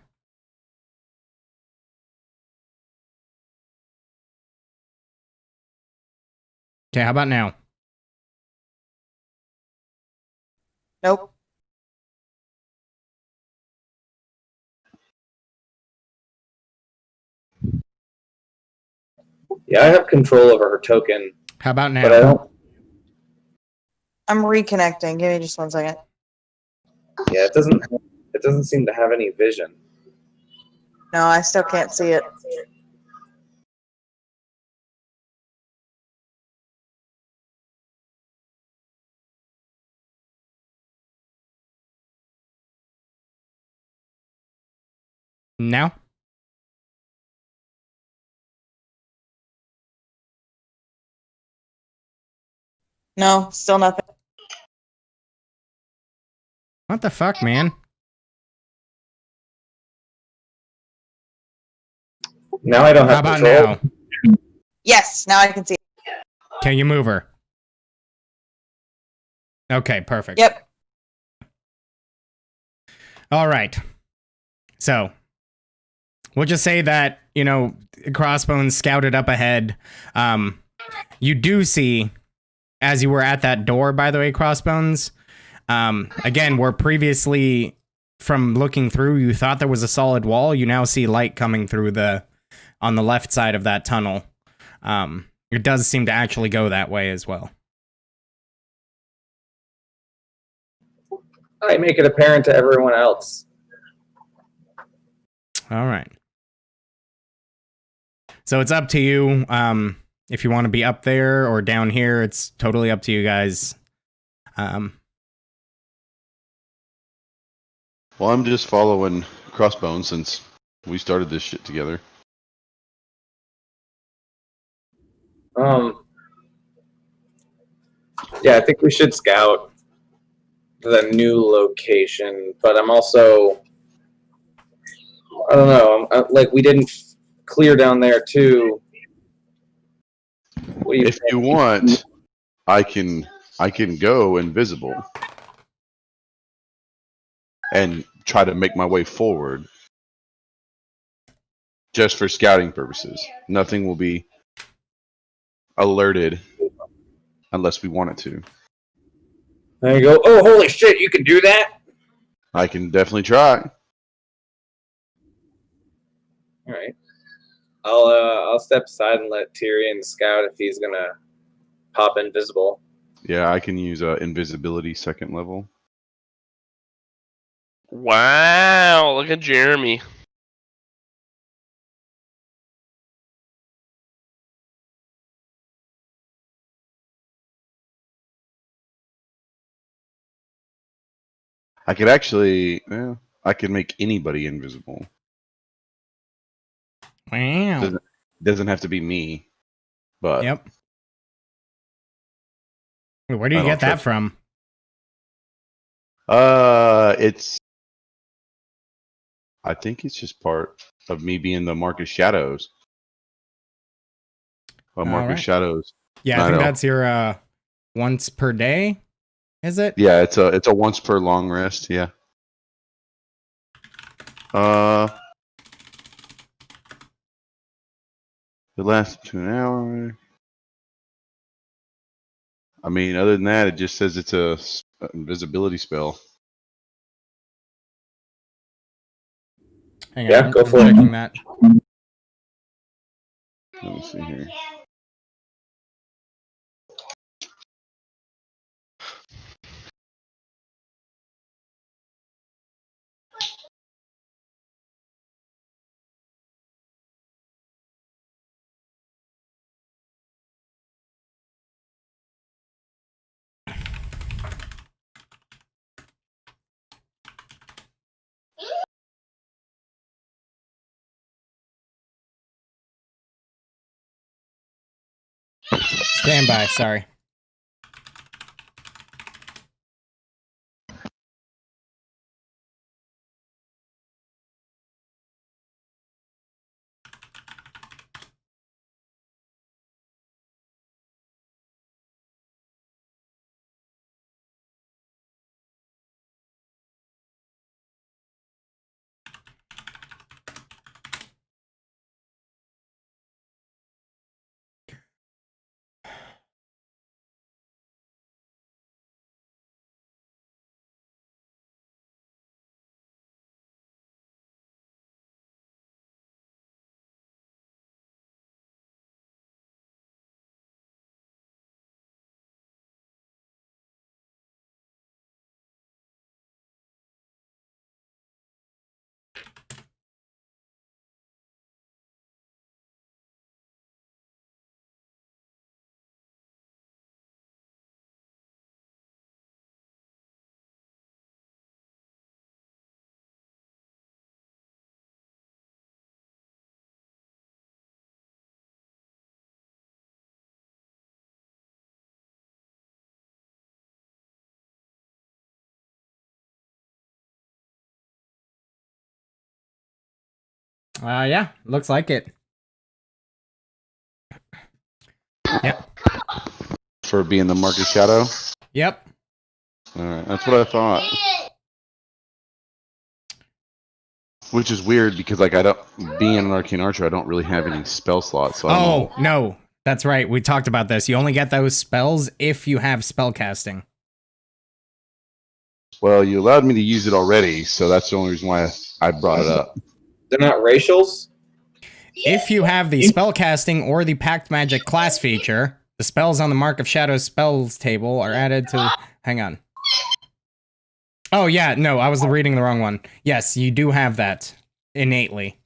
Okay, how about now? Nope. Yeah, I have control over her token, How about now? but I don't. I'm reconnecting. Give me just 1 second. Yeah, it doesn't seem to have any vision. No, I still can't see it. Now? No, still nothing. What the fuck, man? Now I don't How have about control. now? Yes, now I can see it. Can you move her? Okay, perfect. Yep. All right. So, we'll just say that, Crossbones scouted up ahead. You do see, as you were at that door, by the way, Crossbones, again, where previously, from looking through, you thought there was a solid wall, you now see light coming through on the left side of that tunnel. It does seem to actually go that way as well. I make it apparent to everyone else. All right. So it's up to you. If you want to be up there or down here, it's totally up to you guys. Well, I'm just following Crossbones since we started this shit together. Yeah, I think we should scout the new location, but I'm also, I don't know, like we didn't clear down there too. What do you If you want, I can go invisible and try to make my way forward just for scouting purposes. Nothing will be alerted unless we want it to. There you go. Oh, holy shit! You can do that. I can definitely try. All right. I'll step aside and let Tyrion scout if he's gonna pop invisible. Yeah, I can use invisibility second level. Wow, look at Jeremy. I could actually, I could make anybody invisible. Wow. Doesn't have to be me, but Yep. Where do I you don't get that trust- from? I think it's just part of me being the Marcus Shadows. Marcus Alright. Shadows. Yeah, I I think know. that's your once per day. Is it? Yeah, it's a once per long rest. Yeah. It lasts up to an hour. I mean, other than that, it just says it's a invisibility spell. Hang Yeah, on, go I'm for it. checking that. Let me see here. Stand by. Sorry. Yeah, looks like it. Yep. For being the Marcus Shadow. Yep. All right, that's what I thought. Which is weird because, like, being an arcane archer, I don't really have any spell slots. So I don't know. No, that's right. We talked about this. You only get those spells if you have spell casting. Well, you allowed me to use it already, so that's the only reason why I brought it up. They're not racials. If you have the spell casting or the Pact Magic class feature, the spells on the Mark of Shadows spells table are added to. Hang on. Oh yeah, no, I was reading the wrong one. Yes, you do have that innately.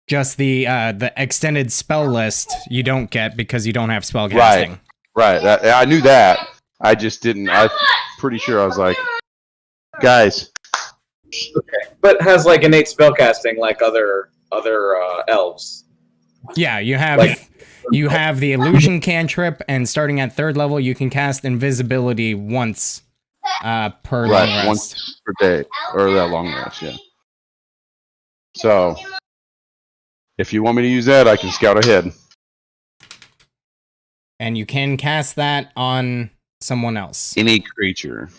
Just the extended spell list you don't get because you don't have spell casting. Right. I knew that. I just didn't. I'm pretty sure I was like, guys. Okay, but has like innate spellcasting like other elves. Yeah, you have Like You have the illusion cantrip, and starting at 3rd level, you can cast invisibility once per long Right, rest. once per day, or that long rest, yeah. So, if you want me to use that, I can scout ahead. And you can cast that on someone else. Any creature.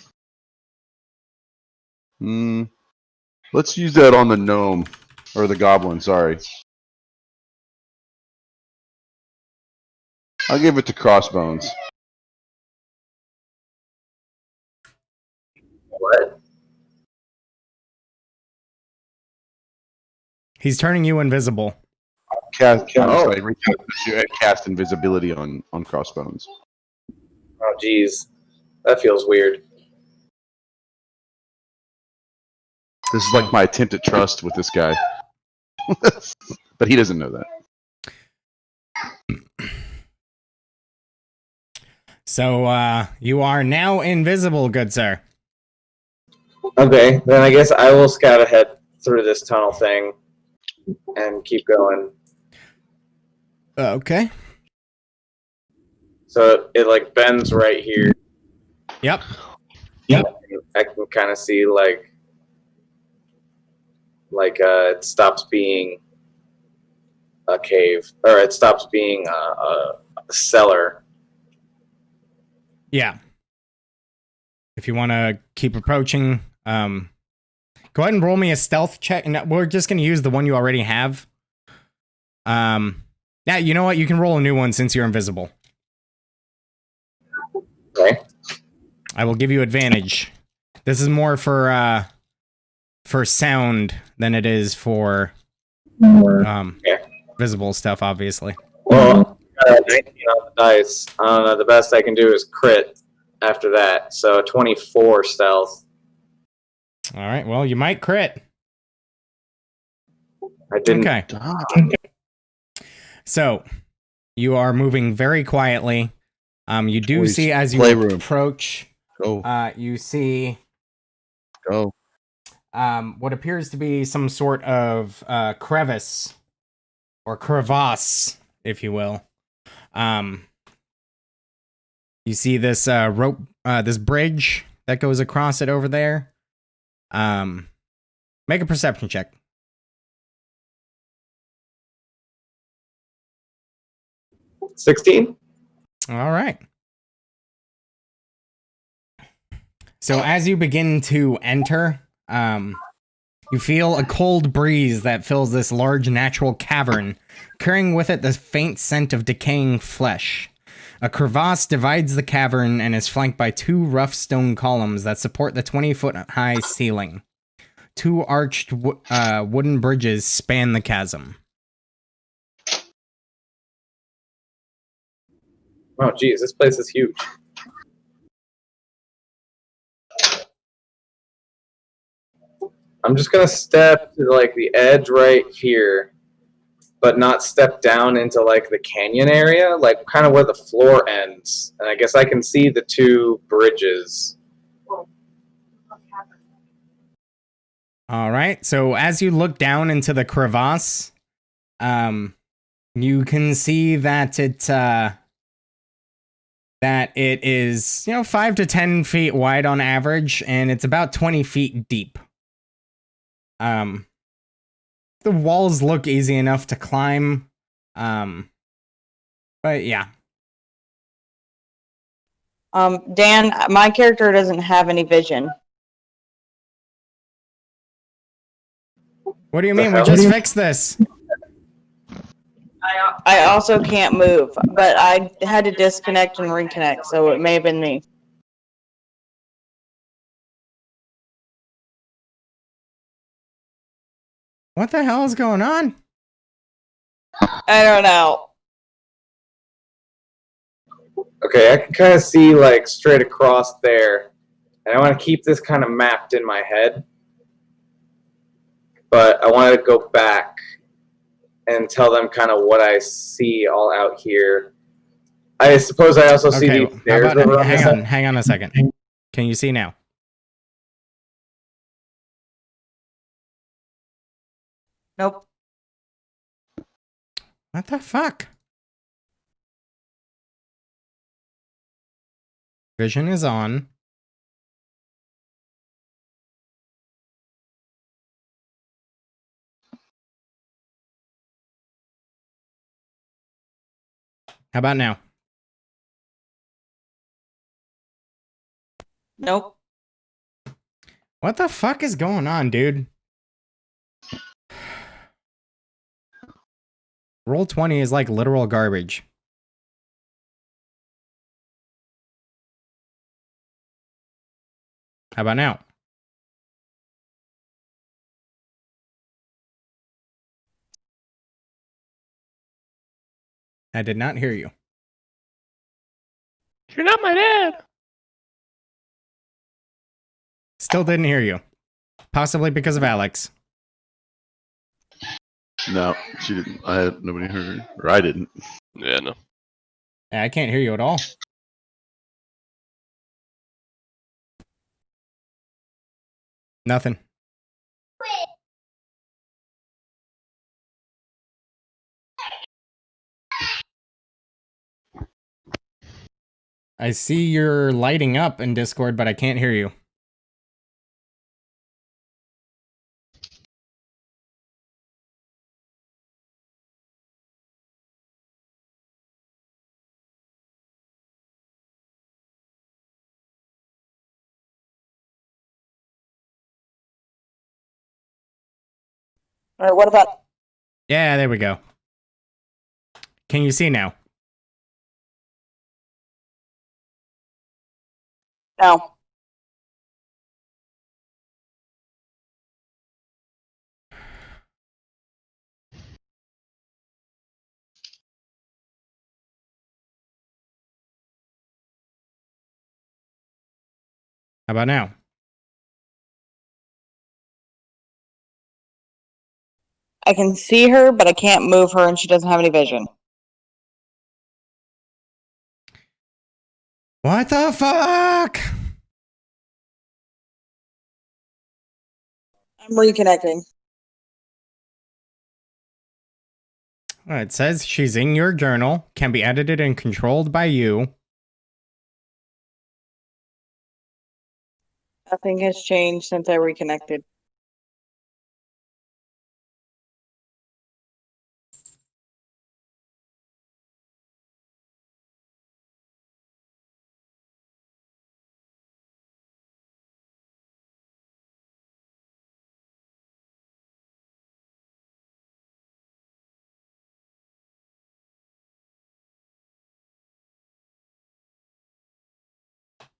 Let's use that on the gnome, or the goblin, sorry. I'll give it to Crossbones. What? He's turning you invisible. Cast Oh. invisibility on Crossbones. Oh, geez. That feels weird. This is like my attempt at trust with this guy. But he doesn't know that. So, you are now invisible, good sir. Okay, then I guess I will scout ahead through this tunnel thing and keep going. Okay. So it like bends right here. Yep. I can kind of see like it stops being a cave, or it stops being a cellar. Yeah. If you want to keep approaching, go ahead and roll me a stealth check. And we're just going to use the one you already have. Yeah, you know what? You can roll a new one since you're invisible. Okay. I will give you advantage. This is more for sound than it is for visible stuff, obviously. Well, 19 on the dice. I don't know. The best I can do is crit after that. So 24 stealth. All right. Well, you might crit. I didn't. Okay. So you are moving very quietly. You do Toys, see as you playroom. approach. Go. You see Go. what appears to be some sort of crevice or crevasse, if you will. You see this rope, this bridge that goes across it over there. Make a perception check. 16? All right. So as you begin to enter, you feel a cold breeze that fills this large natural cavern, carrying with it the faint scent of decaying flesh. A crevasse divides the cavern and is flanked by 2 rough stone columns that support the 20-foot-high ceiling. 2 arched wooden bridges span the chasm. Oh, geez, this place is huge. I'm just gonna step to like the edge right here, but not step down into like the canyon area, like kind of where the floor ends. And I guess I can see the 2 bridges. All right. So as you look down into the crevasse, you can see that it is, 5 to 10 feet wide on average, and it's about 20 feet deep. The walls look easy enough to climb. But yeah. Dan, my character doesn't have any vision. What do you mean? We just fixed this. I also can't move, but I had to disconnect and reconnect, so it may have been me. What the hell is going on? I don't know. Okay, I can kind of see like straight across there, and I want to keep this kind of mapped in my head. But I want to go back and tell them kind of what I see all out here. I suppose I also see Okay, these stairs over on this side. hang on a second. Can you see now? Nope. What the fuck? Vision is on. How about now? Nope. What the fuck is going on, dude? Roll 20 is like literal garbage. How about now? I did not hear you. You're not my dad. Still didn't hear you. Possibly because of Alex. No, she didn't. Nobody heard her, or I didn't. Yeah, no. I can't hear you at all. Nothing. I see you're lighting up in Discord, but I can't hear you. All right, what about Yeah, there we go. Can you see now? now? How about now? I can see her, but I can't move her, and she doesn't have any vision. What the fuck? I'm reconnecting. It says she's in your journal, can be edited and controlled by you. Nothing has changed since I reconnected.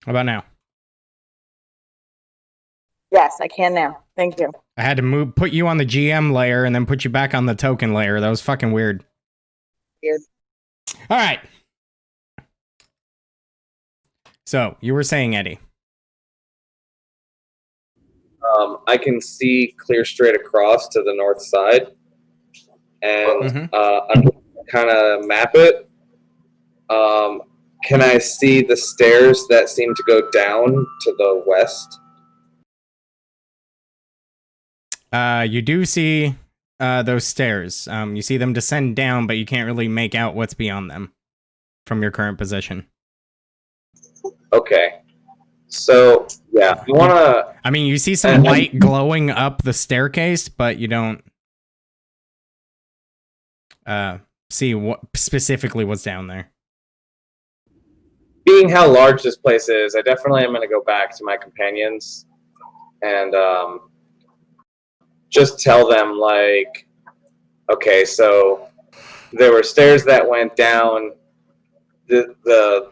How about now? Yes, I can now. Thank you. I had to put you on the GM layer and then put you back on the token layer. That was fucking weird. Weird. All right. So, you were saying, Eddie. I can see clear straight across to the north side, and I can kind of map it. Can I see the stairs that seem to go down to the west? You do see those stairs. You see them descend down, but you can't really make out what's beyond them from your current position. Okay. So, yeah, you want to... I mean, you see some light glowing up the staircase, but you don't see what specifically what's down there. Being how large this place is, I definitely am going to go back to my companions and just tell them, like, okay, so there were stairs that went down. The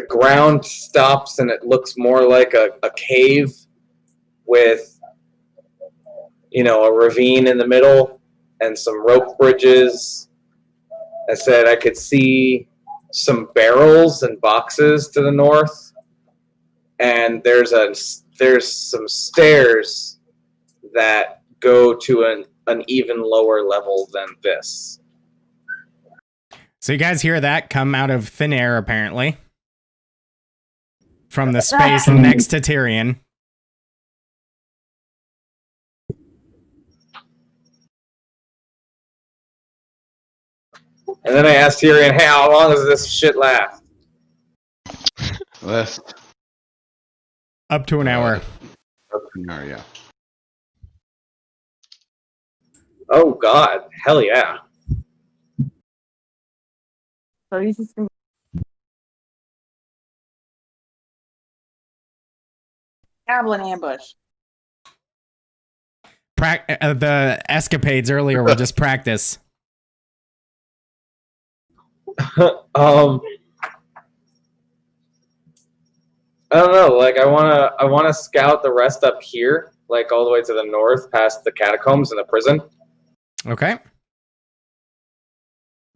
ground stops and it looks more like a cave with, you know, a ravine in the middle and some rope bridges. I said I could see some barrels and boxes to the north, and there's some stairs that go to an even lower level than this. So you guys hear that come out of thin air, apparently, from the space next to Tyrion. And then I asked Tyrion, hey, how long does this shit last? That's Up to an hour. yeah. Oh God, hell yeah! So he's just gonna goblin ambush. The escapades earlier were just practice. I don't know. Like, I wanna scout the rest up here, like all the way to the north, past the catacombs and the prison. Okay.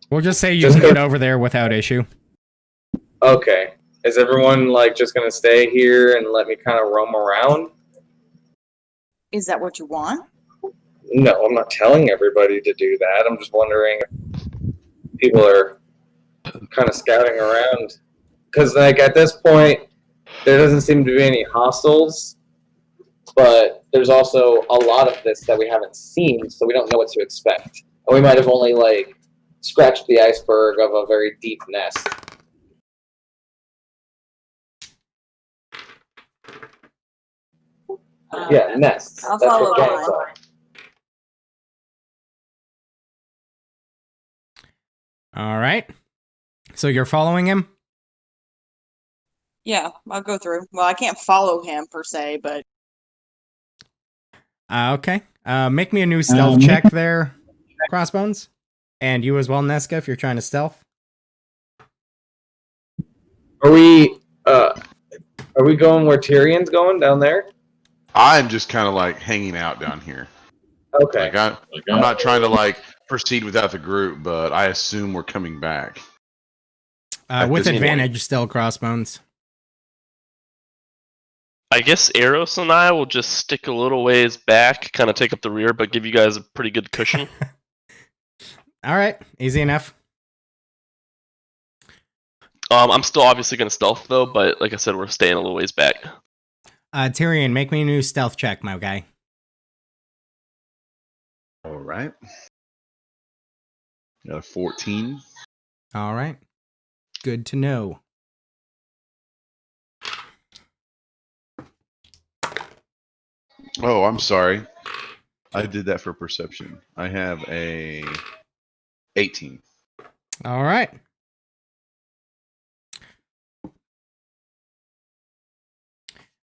We'll just say you Just can get go- over there without issue. Okay. Is everyone like just gonna stay here and let me kind of roam around? Is that what you want? No, I'm not telling everybody to do that. I'm just wondering if people are kind of scouting around. Because, like, at this point, there doesn't seem to be any hostiles, but there's also a lot of this that we haven't seen, so we don't know what to expect. And we might have only, like, scratched the iceberg of a very deep nest. Yeah, nests. I'll That's follow what giants mine. are. All right. So you're following him? Yeah, I'll go through. Well, I can't follow him per se, but Okay. Make me a new stealth check there, Crossbones. And you as well, Nesca, if you're trying to stealth. Are we going where Tyrion's going down there? I'm just kind of like hanging out down here. Okay. I'm not trying to like proceed without the group, but I assume we're coming back. At With this point. advantage still, Crossbones. I guess Eros and I will just stick a little ways back, kind of take up the rear, but give you guys a pretty good cushion. All right. Easy enough. I'm still obviously going to stealth, though, but like I said, we're staying a little ways back. Tyrion, make me a new stealth check, my guy. All right. Got a 14. All right. Good to know. Oh, I'm sorry. I did that for perception. I have a 18. All right.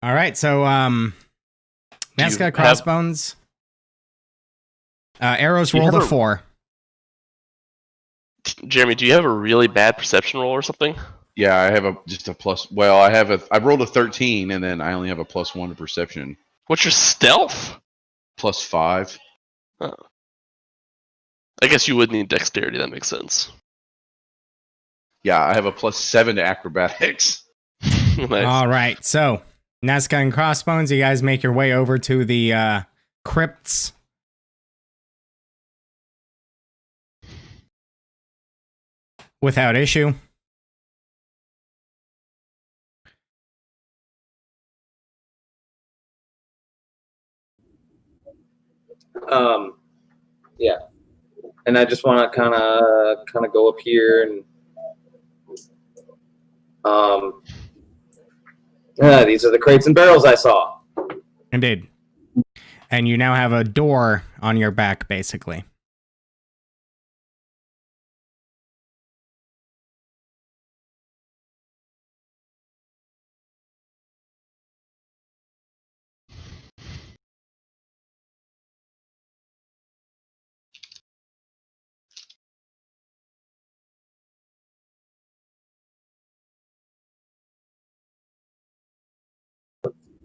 All right. So, Nesca, have- Crossbones. Arrows Do you rolled a have a- 4. Jeremy, do you have a really bad perception roll or something? Yeah, I have just a plus. Well, I rolled a 13, and then I only have a +1 to perception. What's your stealth? +5. Oh. I guess you would need dexterity. That makes sense. Yeah, I have a +7 to acrobatics. Nice. All right. So, Nesca and Crossbones, you guys make your way over to the crypts. Without issue. Yeah, and I just want to kind of go up here and these are the crates and barrels I saw. Indeed. And you now have a door on your back, basically.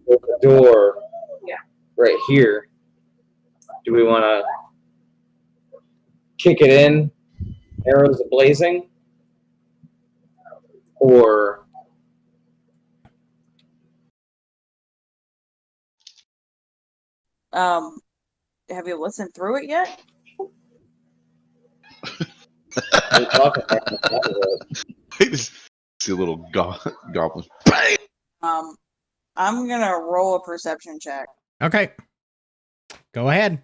With the door right here. Do we want to kick it in, arrows blazing, or have you listened through it yet? we're talking about the See a little goblin. I'm gonna roll a perception check. Okay. Go ahead.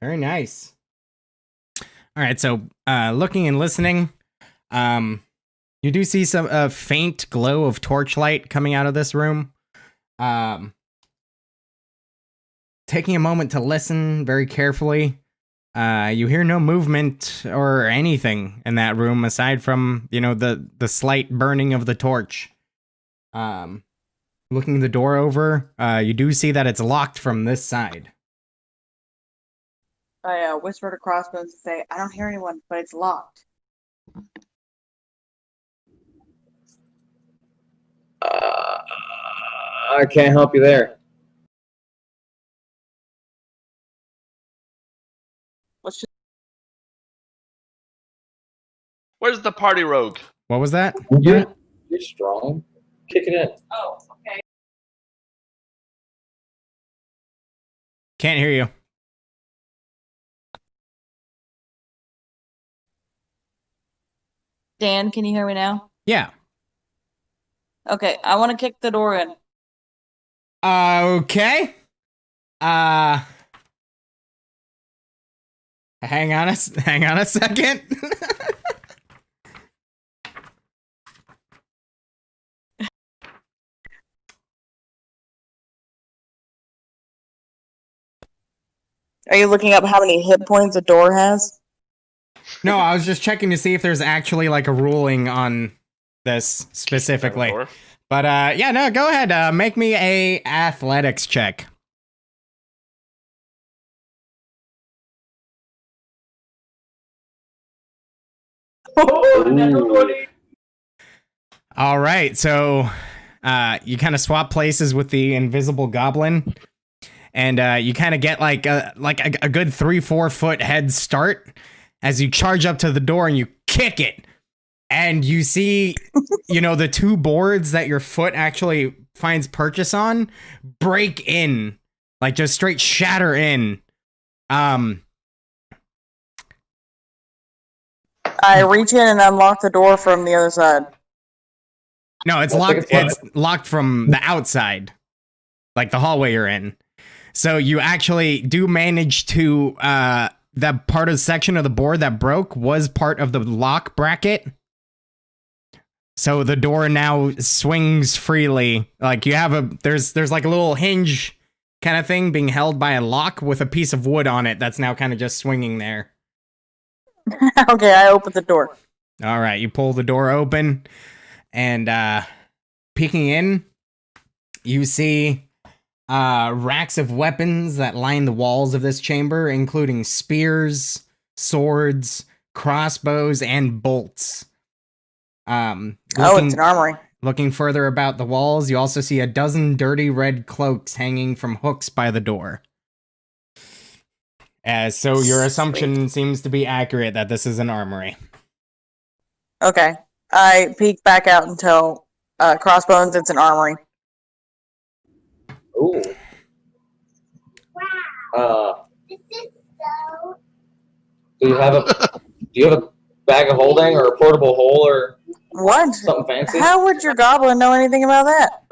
Very nice. All right, so looking and listening, you do see some faint glow of torchlight coming out of this room. Taking a moment to listen very carefully, you hear no movement or anything in that room aside from, the slight burning of the torch. Looking the door over, you do see that it's locked from this side. I whisper to Crossbones and say, I don't hear anyone, but it's locked. I can't help you there. Let's just. Where's the party rogue? What was that? You're strong. Kick it in. Oh, okay. Can't hear you. Dan, can you hear me now? Yeah. Okay, I want to kick the door in. Okay. Hang on a second. Are you looking up how many hit points a door has? No, I was just checking to see if there's actually like a ruling on this specifically. Door? But yeah, no, go ahead. Make me a athletics check. All right, so you kind of swap places with the invisible goblin, and you kind of get like a good 3-4 foot head start as you charge up to the door and you kick it, and you see, the two boards that your foot actually finds purchase on break in, like just straight shatter in. I reach in and unlock the door from the other side. No, it's locked. It's locked from the outside, like the hallway you're in. So you actually do manage to that part of the section of the board that broke was part of the lock bracket. So the door now swings freely. Like you have there's like a little hinge kind of thing being held by a lock with a piece of wood on it that's now kind of just swinging there. Okay, I open the door. All right, you pull the door open, and peeking in, you see racks of weapons that line the walls of this chamber, including spears, swords, crossbows, and bolts. It's an armory. Looking further about the walls, you also see a dozen dirty red cloaks hanging from hooks by the door. So your assumption seems to be accurate that this is an armory. Okay. I peek back out and tell Crossbones it's an armory. Ooh. This is so. Do you have a bag of holding or a portable hole or What? something fancy? How would your goblin know anything about that?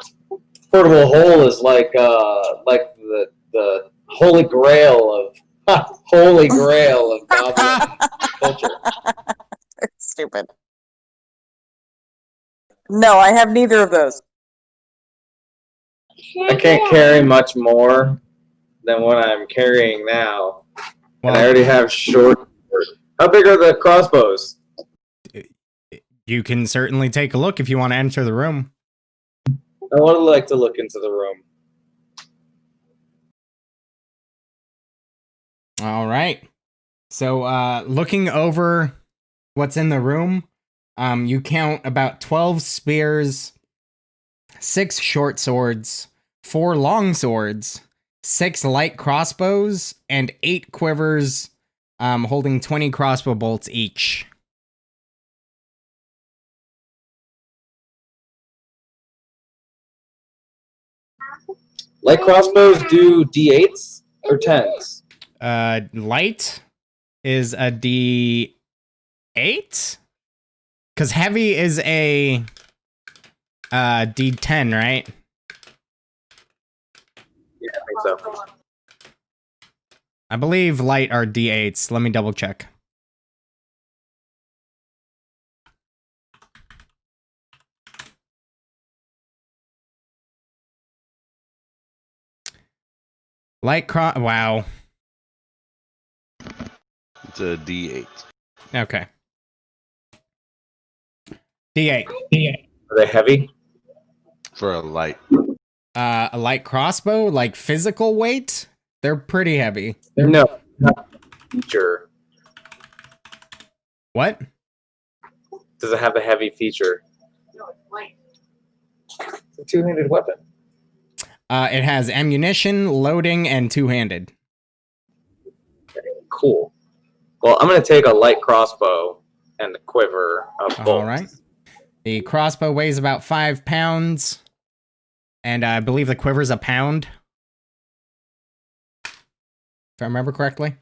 Portable hole is like the holy grail of goblin culture. Stupid. No, I have neither of those. I can't carry much more than what I'm carrying now, and I already have short. How big are the crossbows? You can certainly take a look if you want to enter the room. I would like to look into the room. All right. So, looking over what's in the room, you count about 12 spears, 6 short swords, 4 long swords, 6 light crossbows, and 8 quivers, holding 20 crossbow bolts each. Light crossbows do D8s or 10s? Light is a D8? Because heavy is a D10, right? Yeah, I think so. I believe light are D8s. Let me double check. Wow. It's a D8. Okay. D8. Are they heavy? For a light. A light crossbow, like physical weight, they're pretty heavy. No, not feature. What? Does it have a heavy feature? It's a two-handed weapon. It has ammunition, loading, and two-handed. Cool. Well, I'm going to take a light crossbow and the quiver of bolts. All right. The crossbow weighs about 5 pounds, and I believe the quiver's a pound. If I remember correctly.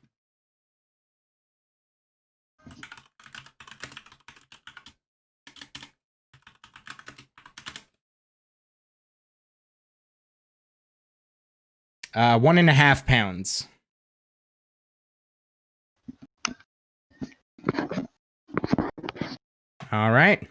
Uh, 1.5 pounds. All right.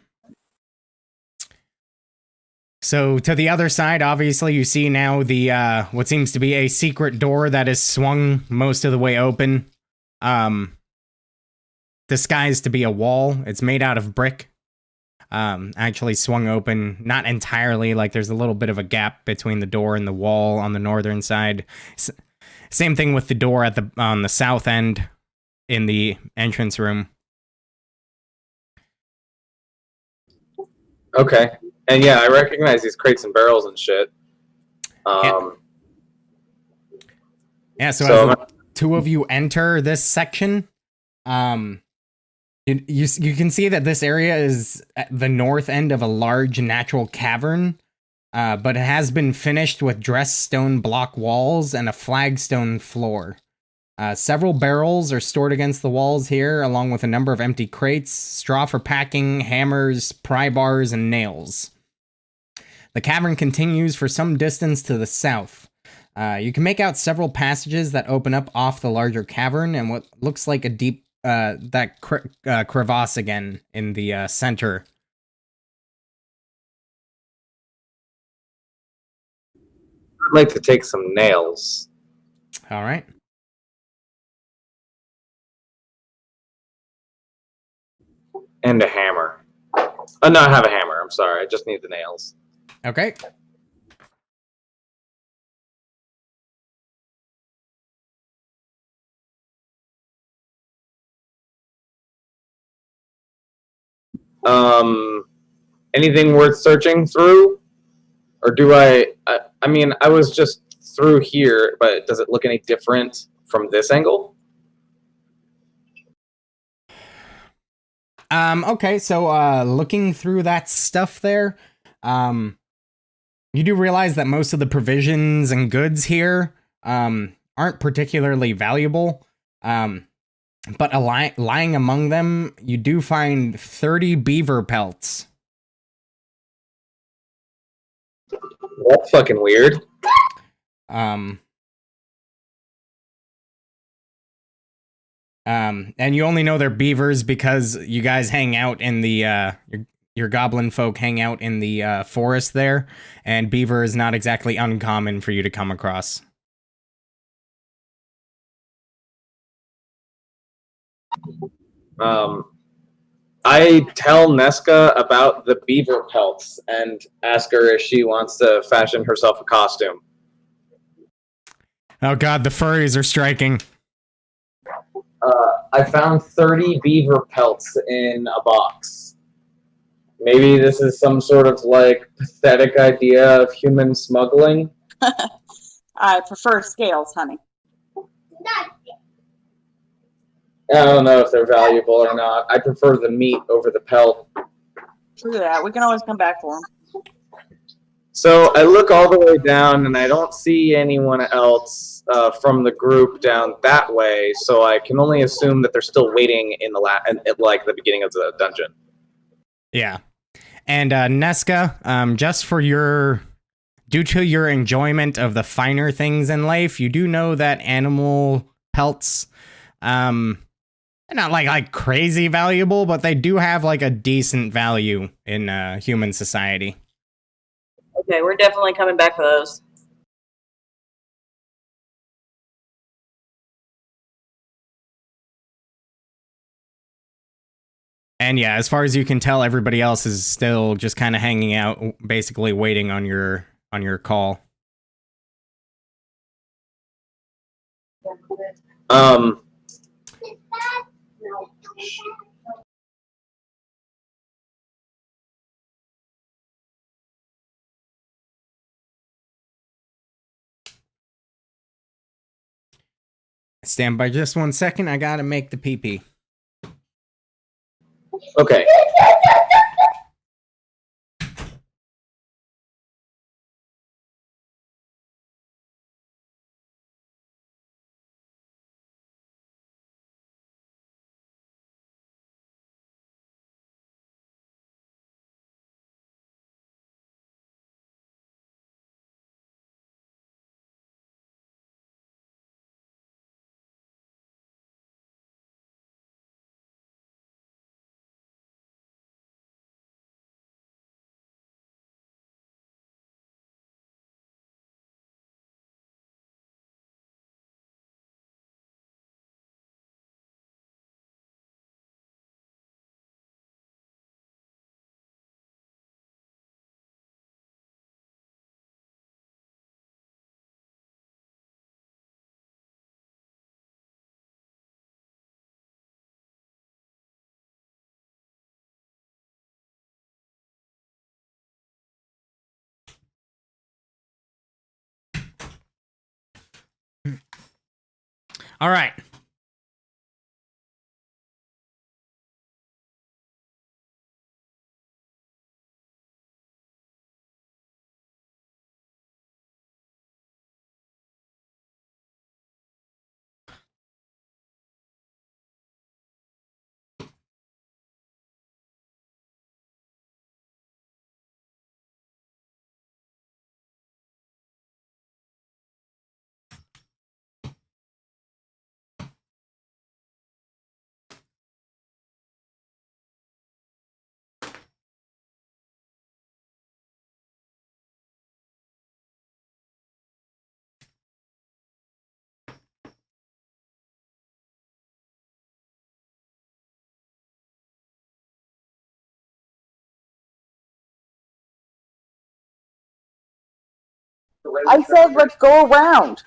So to the other side, obviously, you see now the what seems to be a secret door that is swung most of the way open, disguised to be a wall. It's made out of brick. Actually swung open, not entirely. Like there's a little bit of a gap between the door and the wall on the northern side. Same thing with the door at on the south end in the entrance room. Okay. And yeah, I recognize these crates and barrels and shit. Yeah, so as the two of you enter this section, you can see that this area is at the north end of a large natural cavern, but it has been finished with dressed stone block walls and a flagstone floor. Several barrels are stored against the walls here, along with a number of empty crates, straw for packing, hammers, pry bars, and nails. The cavern continues for some distance to the south. You can make out several passages that open up off the larger cavern and what looks like a deep crevasse again in the center. I'd like to take some nails. All right. And a hammer. Not have a hammer, I'm sorry. I just need the nails. Okay. Anything worth searching through? Or do I mean, I was just through here, but does it look any different from this angle? Okay, so looking through that stuff there, you do realize that most of the provisions and goods here aren't particularly valuable. But lying among them, you do find 30 beaver pelts. That's fucking weird. And you only know they're beavers because you guys hang out in the your goblin folk hang out in the forest there, and beaver is not exactly uncommon for you to come across. I tell Nesca about the beaver pelts and ask her if she wants to fashion herself a costume. Oh god, the furries are striking. I found 30 beaver pelts in a box. Maybe this is some sort of like pathetic idea of human smuggling. I prefer scales, honey. I don't know if they're valuable or not. I prefer the meat over the pelt. True that. We can always come back for them. So I look all the way down and I don't see anyone else from the group down that way. So I can only assume that they're still waiting in at like the beginning of the dungeon. Yeah. And Nesca, just for due to your enjoyment of the finer things in life, you do know that animal pelts. Not like crazy valuable, but they do have like a decent value in human society. Okay, we're definitely coming back for those. And yeah, as far as you can tell, everybody else is still just kind of hanging out, basically waiting on your call. Stand by just 1 second. I gotta make the pee-pee. Okay. All right. I said let's go around.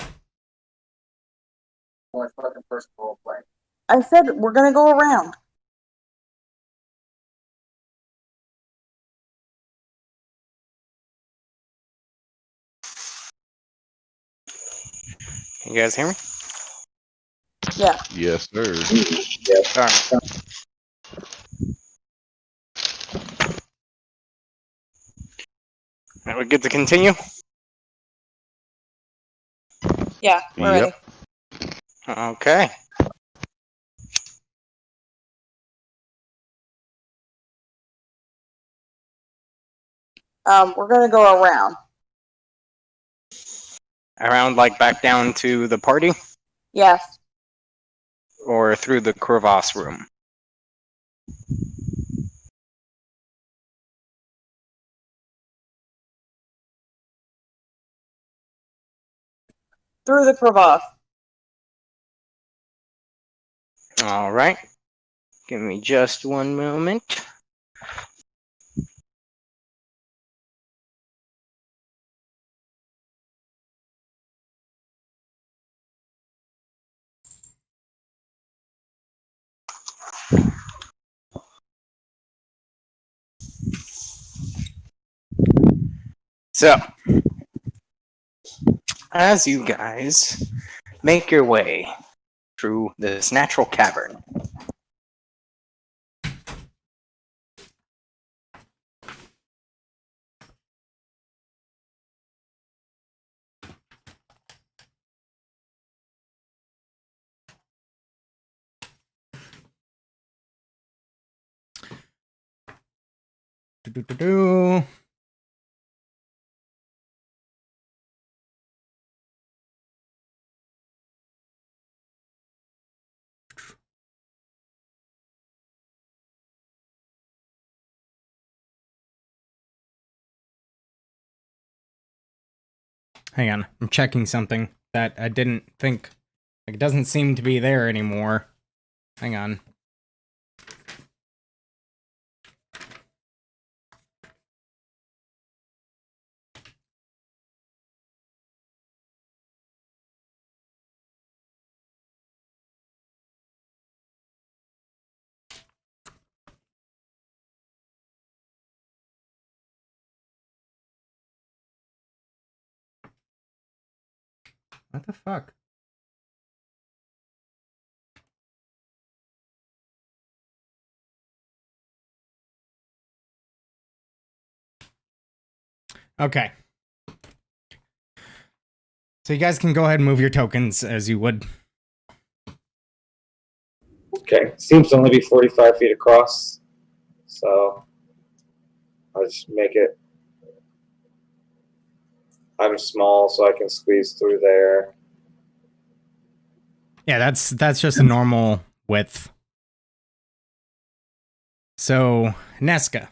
I said we're gonna go around. You guys hear me? Yeah. Yes, sir. All right. Are we good to continue? Yeah, we're ready. Okay. We're gonna go around. Around, like, back down to the party? Yes. Or through the crevasse room? Through the crevasse. All right. Give me just 1 moment. So, as you guys make your way through this natural cavern, Do-do-do-do. Hang on, I'm checking something that I didn't think. Like, it doesn't seem to be there anymore. Hang on. What the fuck? Okay. So you guys can go ahead and move your tokens as you would. Okay. Seems to only be 45 feet across. So I'll just make it. I'm small, so I can squeeze through there. Yeah, that's just a normal width. So, Nesca,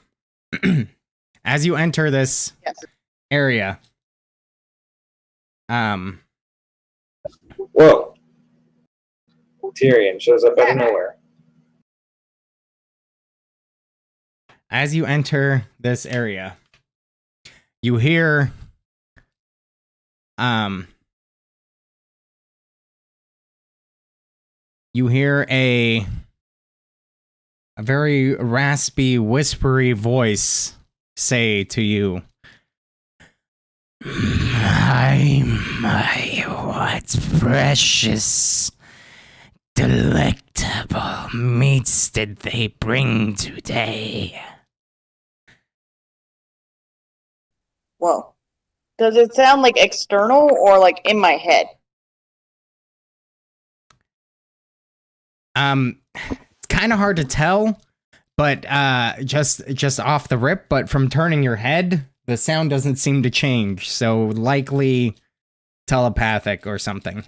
as you enter this Yes. area, Whoa. Tyrion shows up out of nowhere. as you enter this area, you hear a very raspy, whispery voice say to you, what precious, delectable meats did they bring today? Whoa. Does it sound like external or like in my head? It's kind of hard to tell, but just off the rip, but from turning your head, the sound doesn't seem to change, so likely telepathic or something.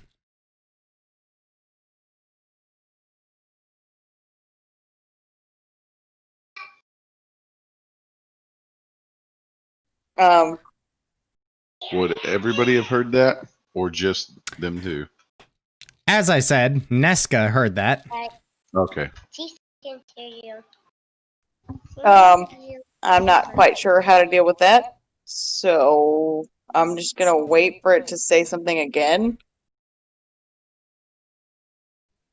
Would everybody have heard that, or just them two? As I said, Nesca heard that. Okay. She can hear you. I'm not quite sure how to deal with that, so I'm just gonna wait for it to say something again.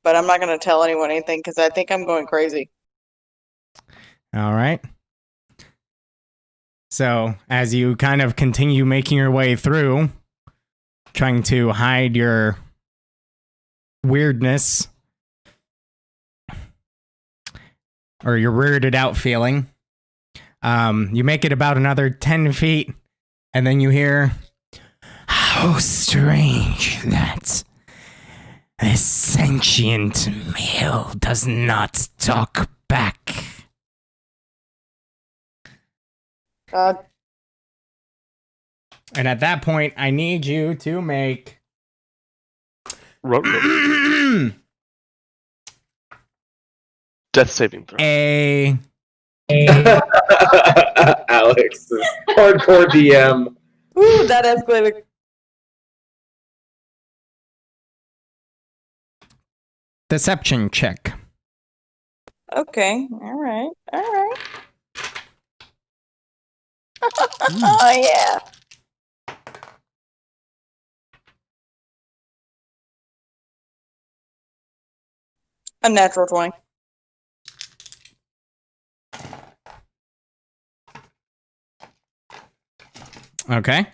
But I'm not gonna tell anyone anything because I think I'm going crazy. All right. So, as you kind of continue making your way through, trying to hide your weirdness, or your weirded out feeling, you make it about another 10 feet, and then you hear, how strange that this sentient male does not talk back. And at that point, I need you to make Death saving throw. a Alex is hardcore DM. Ooh, that escalated. deception check. Okay, all right. Oh yeah. A natural 20. Okay.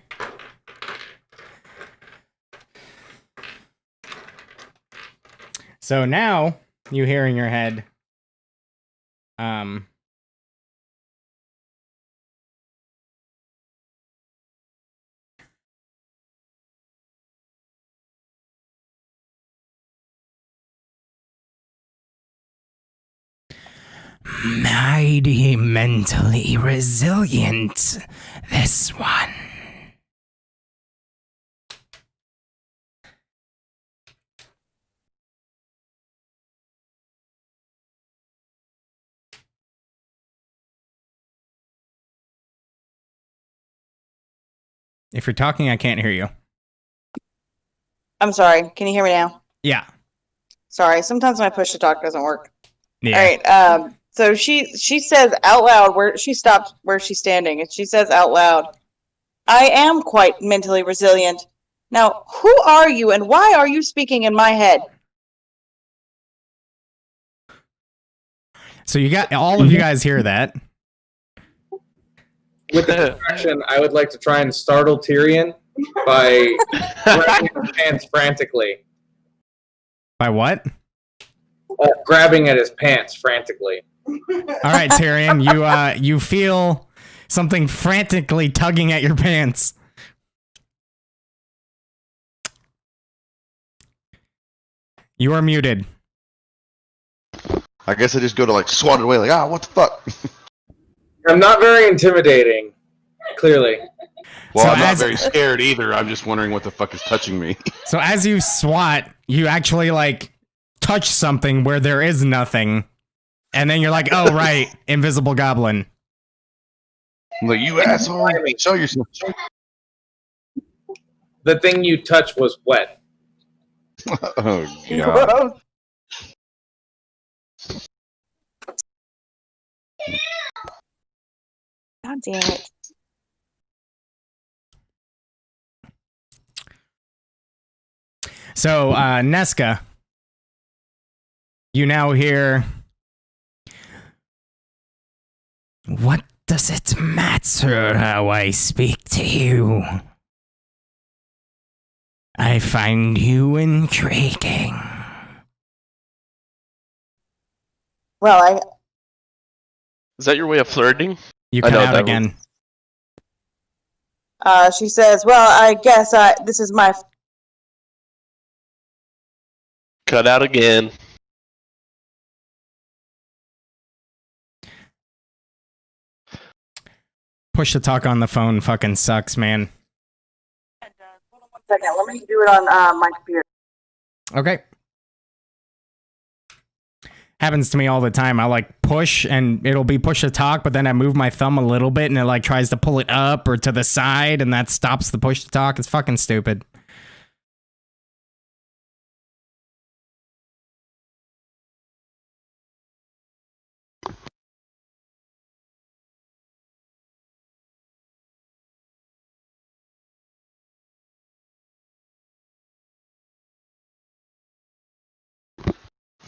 So now you hear in your head, mighty mentally resilient, this one. If you're talking, I can't hear you. I'm sorry. Can you hear me now? Yeah. Sorry. Sometimes my push to talk doesn't work. Yeah. All right. So she says out loud where she stops where she's standing, and she says out loud, "I am quite mentally resilient. Now, who are you, and why are you speaking in my head?" So you got all of you guys hear that. With the distraction, I would like to try and startle Tyrion by grabbing his pants frantically. By what? Grabbing at his pants frantically. All right, Tyrion, you feel something frantically tugging at your pants. You are muted. I guess I just go to like swat it away, like, what the fuck? I'm not very intimidating, clearly. Well, So I'm not as- very scared either. I'm just wondering what the fuck is touching me. So as you swat, you actually like touch something where there is nothing. And then you're like, oh right, invisible goblin. I'm like, you asshole, show yourself. The thing you touched was wet. Oh god. God damn it. So, Nesca, you now hear, "What does it matter how I speak to you? I find you intriguing." Well, Is that your way of flirting? You I cut know out that again. she says, "Well, I guess this is my." Cut out again. Push to talk on the phone fucking sucks, man. Hold on 1 second. Let me do it on my computer. Okay. Happens to me all the time. I like push and it'll be push to talk, but then I move my thumb a little bit and it like tries to pull it up or to the side and that stops the push to talk. It's fucking stupid.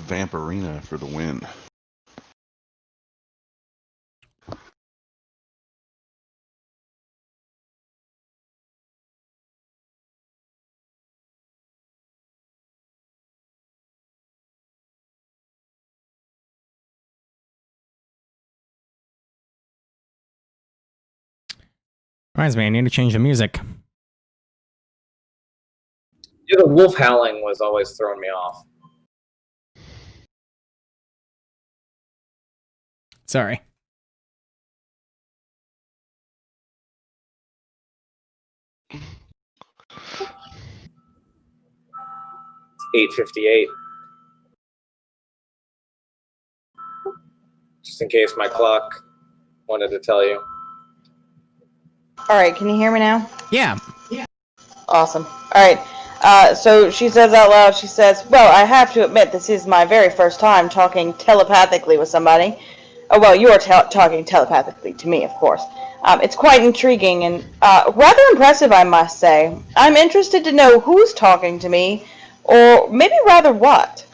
Vampirina for the win. Reminds me, I need to change the music. Yeah, the wolf howling was always throwing me off. Sorry. It's 8:58. Just in case my clock wanted to tell you. All right, can you hear me now? Yeah. Awesome. All right. So she says out loud, she says, "Well, I have to admit this is my very first time talking telepathically with somebody. Oh, well, you are talking telepathically to me, of course. It's quite intriguing and rather impressive, I must say. I'm interested to know who's talking to me, or maybe rather what."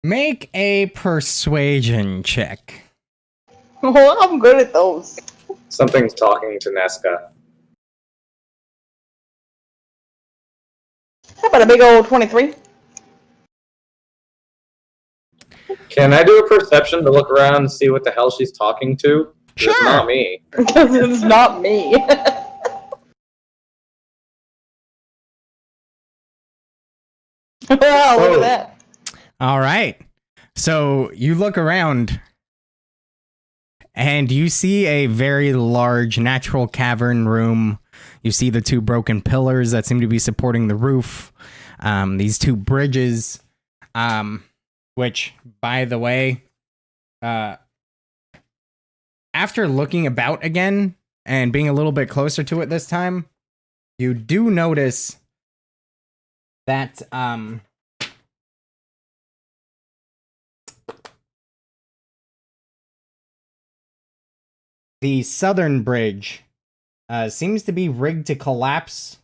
Make a persuasion check. Well, I'm good at those. Something's talking to Nesca. How about a big old 23? Can I do a perception to look around and see what the hell she's talking to? Sure. It's not me. Because it's not me. Wow, look at that. All right. So you look around and you see a very large natural cavern room. You see the two broken pillars that seem to be supporting the roof. These two bridges, which, by the way, after looking about again and being a little bit closer to it this time, you do notice that the southern bridge seems to be rigged to collapse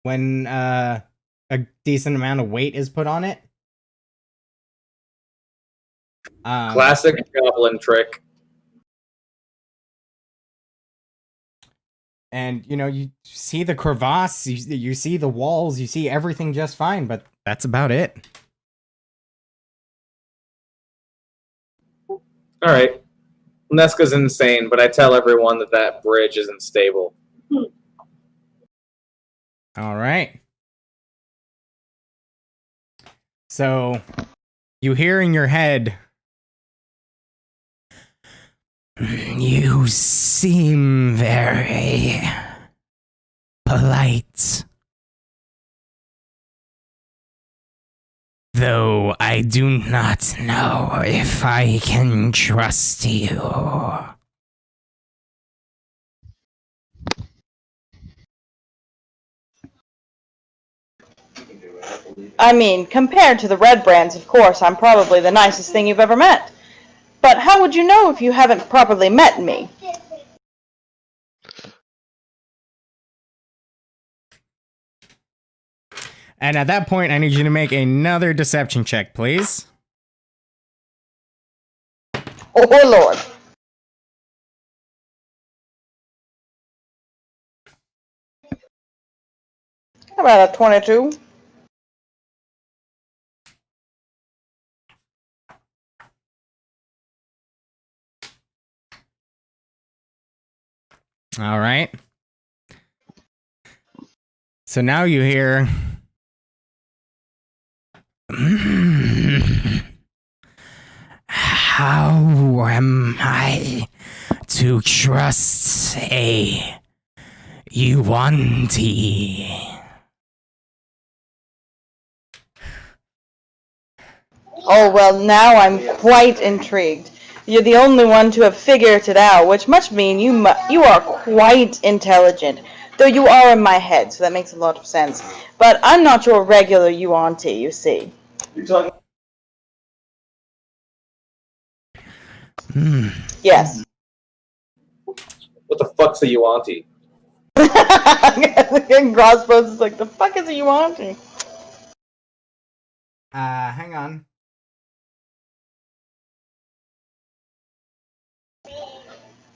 when a decent amount of weight is put on it. Classic goblin trick. And, you know, you see the crevasse, you see the walls, you see everything just fine, but that's about it. All right. Neska's insane, but I tell everyone that that bridge isn't stable. All right. So, you hear in your head, you seem very polite. Though I do not know if I can trust you. I mean, compared to the Redbrands, of course, I'm probably the nicest thing you've ever met. But how would you know if you haven't properly met me? And at that point, I need you to make another deception check, please. Oh, Lord. How about a 22? All right. So now you hear... How am I to trust a Yuan-Ti? Oh, well, now I'm quite intrigued. You're the only one to have figured it out, which must mean you are quite intelligent. Though you are in my head, so that makes a lot of sense. But I'm not your regular Yuan-Ti, you see. You're talking. Yes. What the fuck's a Yuan-Ti? Crossbones is like, the fuck is a Yuan-Ti? Hang on.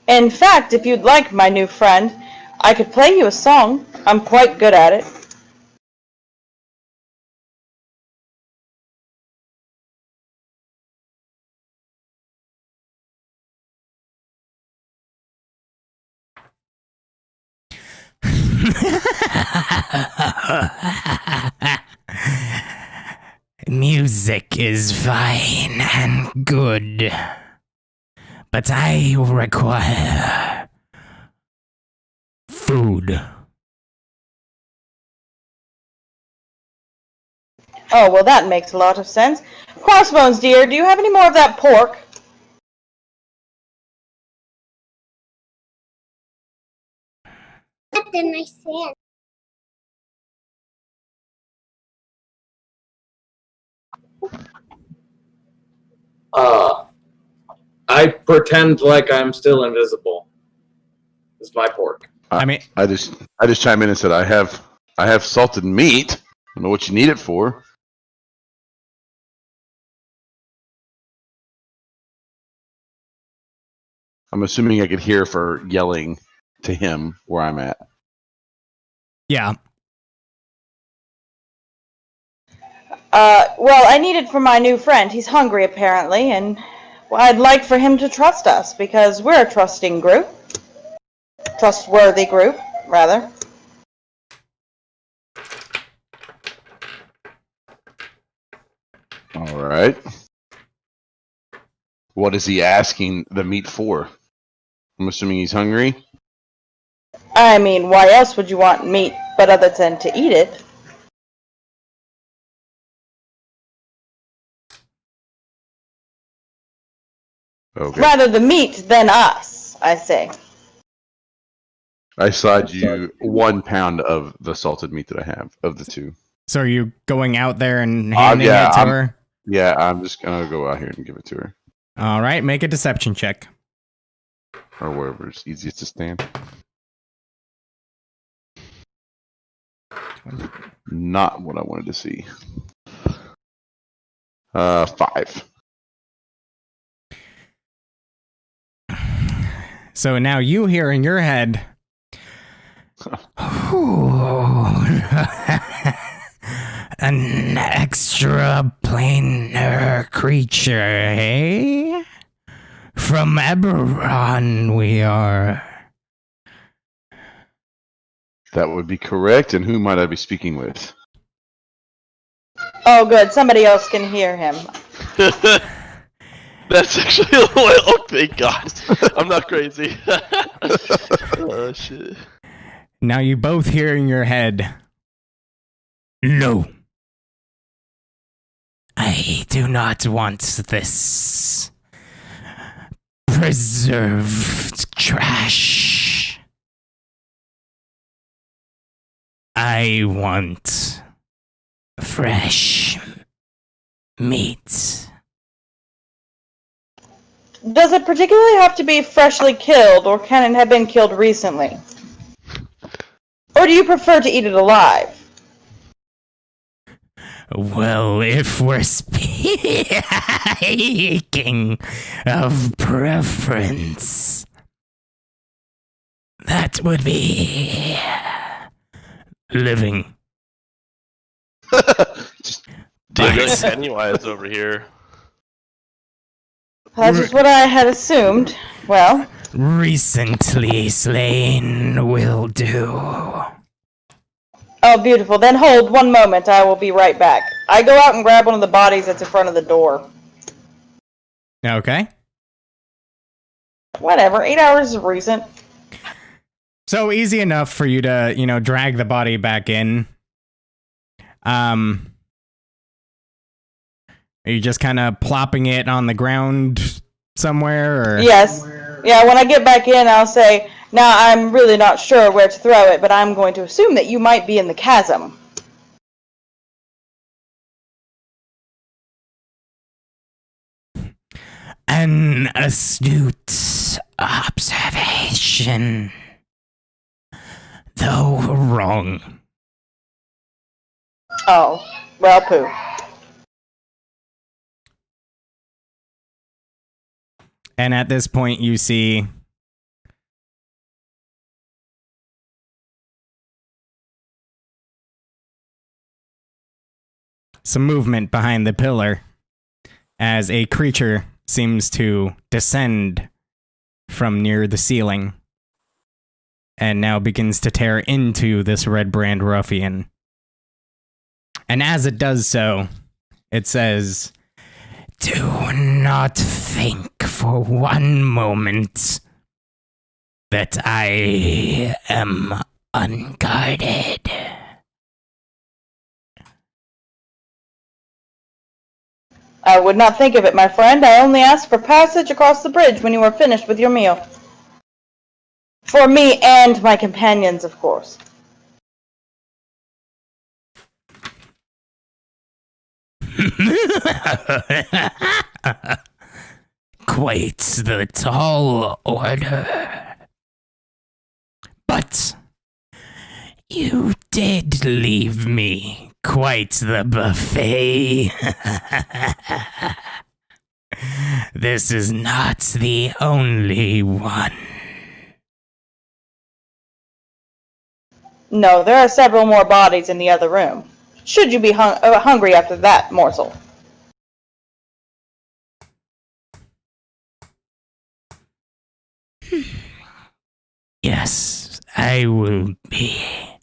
In fact, if you'd like, my new friend, I could play you a song. I'm quite good at it. Music is fine and good, but I require food. Oh, well, that makes a lot of sense. Crossbones, dear, do you have any more of that pork? What did I say? I pretend like I'm still invisible. It's my pork. I mean, I just chime in and said I have salted meat. I don't know what you need it for. I'm assuming I could hear for yelling to him where I'm at. yeah. Well, I need it for my new friend. He's hungry, apparently, and well, I'd like for him to trust us, because we're a trusting group. Trustworthy group, rather. All right. What is he asking the meat for? I'm assuming he's hungry. I mean, why else would you want meat but other than to eat it? Okay. Rather the meat than us, I say. I slide you 1 pound of the salted meat that I have of the 2. So are you going out there and handing it to her? Yeah, I'm just gonna go out here and give it to her, All right, make a deception check. or wherever's easiest to stand. Not what I wanted to see. 5. So now you hear in your head, an extra planar creature, eh? From Eberron we are. That would be correct. And who might I be speaking with? Oh, good. Somebody else can hear him. That's actually oh thank God. I'm not crazy. Oh shit. Now you both hear in your head, no. I do not want this preserved trash. I want fresh meat. Does it particularly have to be freshly killed, or can it have been killed recently? Or do you prefer to eat it alive? Well, if we're speaking of preference, that would be living. Diego Pennywise over here. That's just what I had assumed. Well, Recently slain will do. oh, beautiful. Then hold 1 moment. I will be right back. I go out and grab one of the bodies that's in front of the door. Okay. Whatever. 8 hours is recent. So easy enough for you to, drag the body back in. Are you just kind of plopping it on the ground somewhere? Or? Yes. Yeah, when I get back in, I'll say, now I'm really not sure where to throw it, but I'm going to assume that you might be in the chasm. An astute observation. Though wrong. Oh, well, poo. And at this point, you see some movement behind the pillar as a creature seems to descend from near the ceiling and now begins to tear into this Redbrand ruffian. And as it does so, it says, "Do not think for one moment that I am unguarded." I would not think of it, my friend. I only asked for passage across the bridge when you were finished with your meal. For me and my companions, of course. Quite the tall order. But you did leave me quite the buffet. This is not the only one. No, there are several more bodies in the other room. Should you be hungry after that morsel? Yes, I will be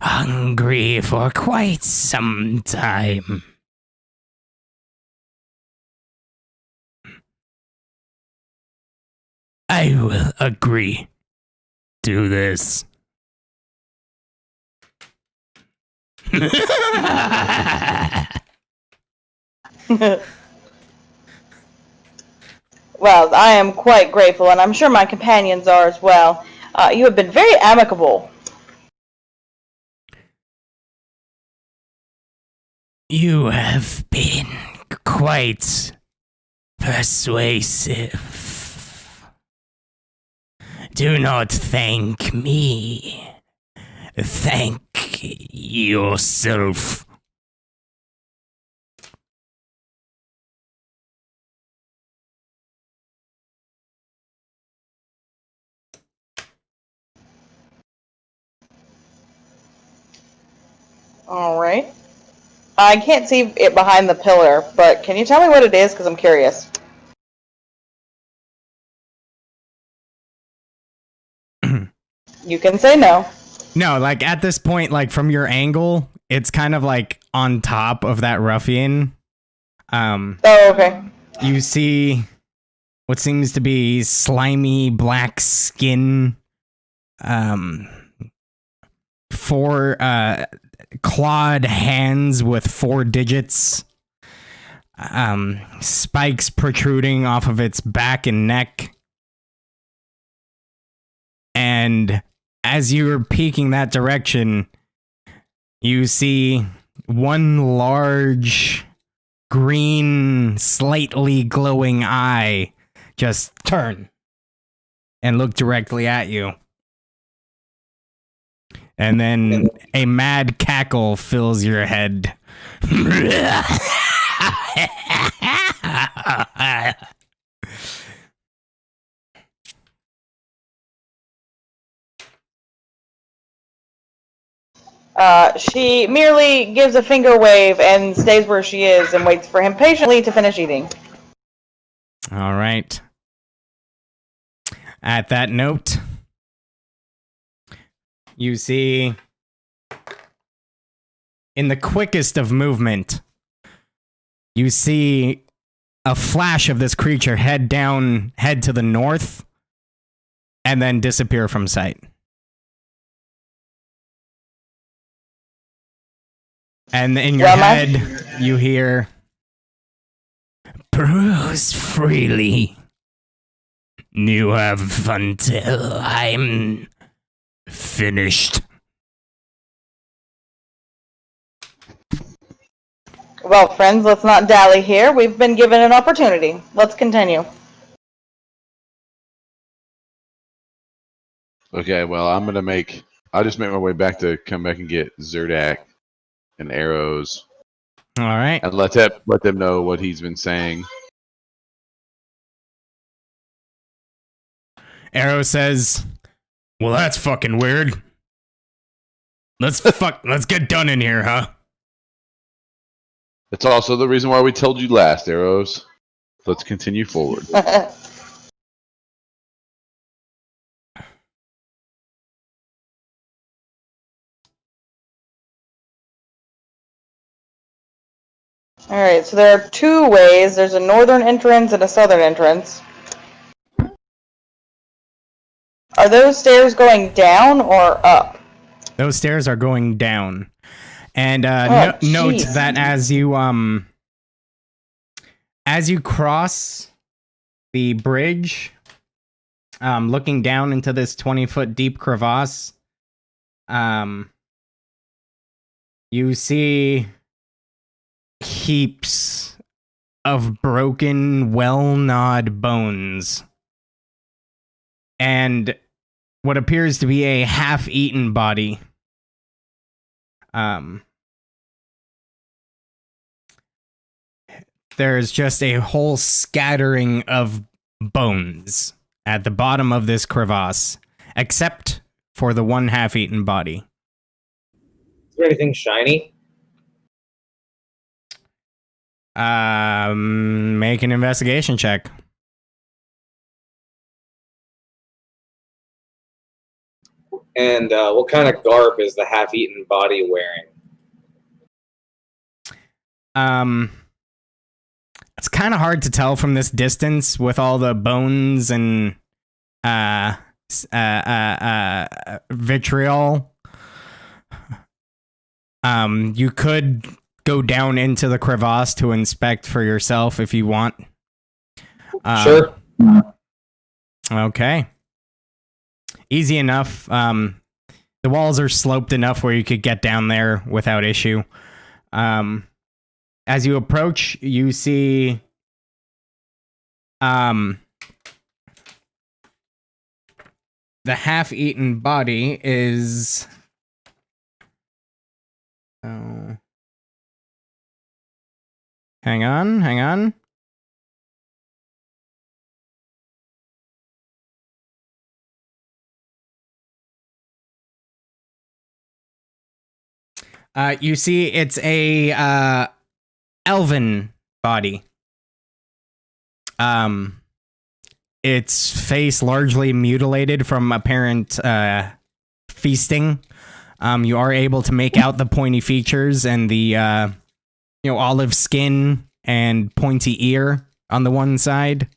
hungry for quite some time. I will agree to this. Well, I am quite grateful, and I'm sure my companions are as well. You have been very amicable. You have been quite persuasive. Do not thank me. Thank yourself. All right. I can't see it behind the pillar, but can you tell me what it is? Because I'm curious. You can say no. No, like at this point, like from your angle, it's kind of like on top of that ruffian. Oh, okay. You see what seems to be slimy black skin, four clawed hands with 4 digits, spikes protruding off of its back and neck, and as you're peeking that direction, you see one large green, slightly glowing eye just turn and look directly at you. And then a mad cackle fills your head. She merely gives a finger wave and stays where she is and waits for him patiently to finish eating. All right. At that note, you see, in the quickest of movement, you see a flash of this creature head to the north, and then disappear from sight. And in your head, you hear, "Bruise freely. You have until I'm finished." Well, friends, let's not dally here. We've been given an opportunity. Let's continue. Okay, well, I'll just make my way back to come back and get Zerdak and arrows. All right. And let them know what he's been saying. Arrow says, "Well, that's fucking weird. Let's get done in here, huh?" That's also the reason why we told you last, Arrows. Let's continue forward. Alright, so there are 2 ways. There's a northern entrance and a southern entrance. Are those stairs going down or up? Those stairs are going down. And note that as you cross the bridge, looking down into this 20-foot deep crevasse, you see heaps of broken, well-gnawed bones, and what appears to be a half-eaten body. There's just a whole scattering of bones at the bottom of this crevasse, except for the one half-eaten body. Is there anything shiny? Make an investigation check. And what kind of garb is the half-eaten body wearing? It's kind of hard to tell from this distance with all the bones and vitriol. You could go down into the crevasse to inspect for yourself if you want. Sure. Okay. easy enough. The walls are sloped enough where you could get down there without issue. As you approach, you see the half-eaten body is... Oh. Hang on. You see it's a elven body. Its face largely mutilated from apparent feasting. You are able to make out the pointy features and the olive skin and pointy ear on the one side.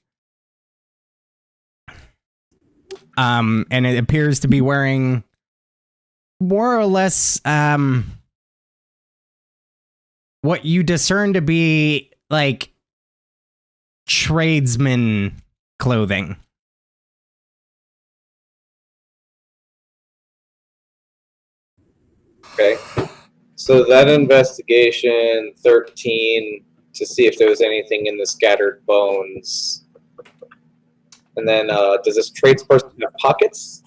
And it appears to be wearing more or less what you discern to be like tradesman clothing. Okay. So that investigation 13 to see if there was anything in the scattered bones. And then does this tradesperson have pockets?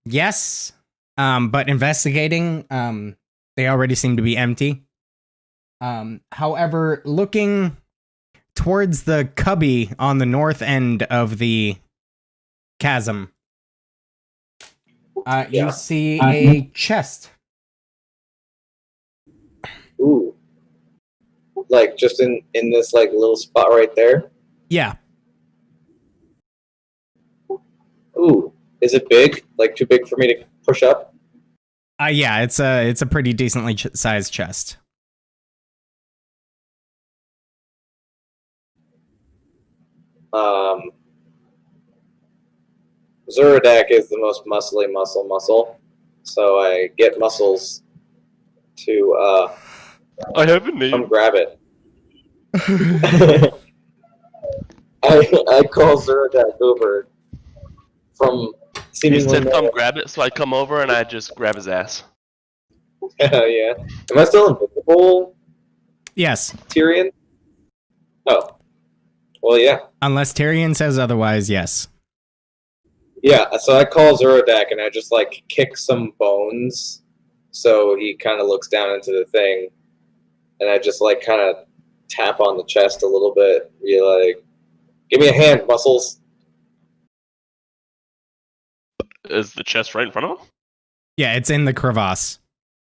Yes. But investigating, they already seem to be empty. However, looking towards the cubby on the north end of the chasm, you see a chest. Ooh. Like just in this like little spot right there? Yeah. Ooh. Is it big? Like too big for me to push up? Yeah, it's a pretty decently sized chest. Zuradak is the most muscly muscle. So I get muscles to I have a name. come grab it. I call Zuradak over from He seemingly said, "Come grab it," so I come over and I just grab his ass. yeah. Am I still invisible, Yes. Tyrion? Oh. Well, yeah. Unless Tyrion says otherwise, yes. Yeah, so I call Zuradak and I just, like, kick some bones so he kind of looks down into the thing. And I just, like, kind of tap on the chest a little bit. Be like, give me a hand, muscles. Is the chest right in front of him? Yeah, it's in the crevasse.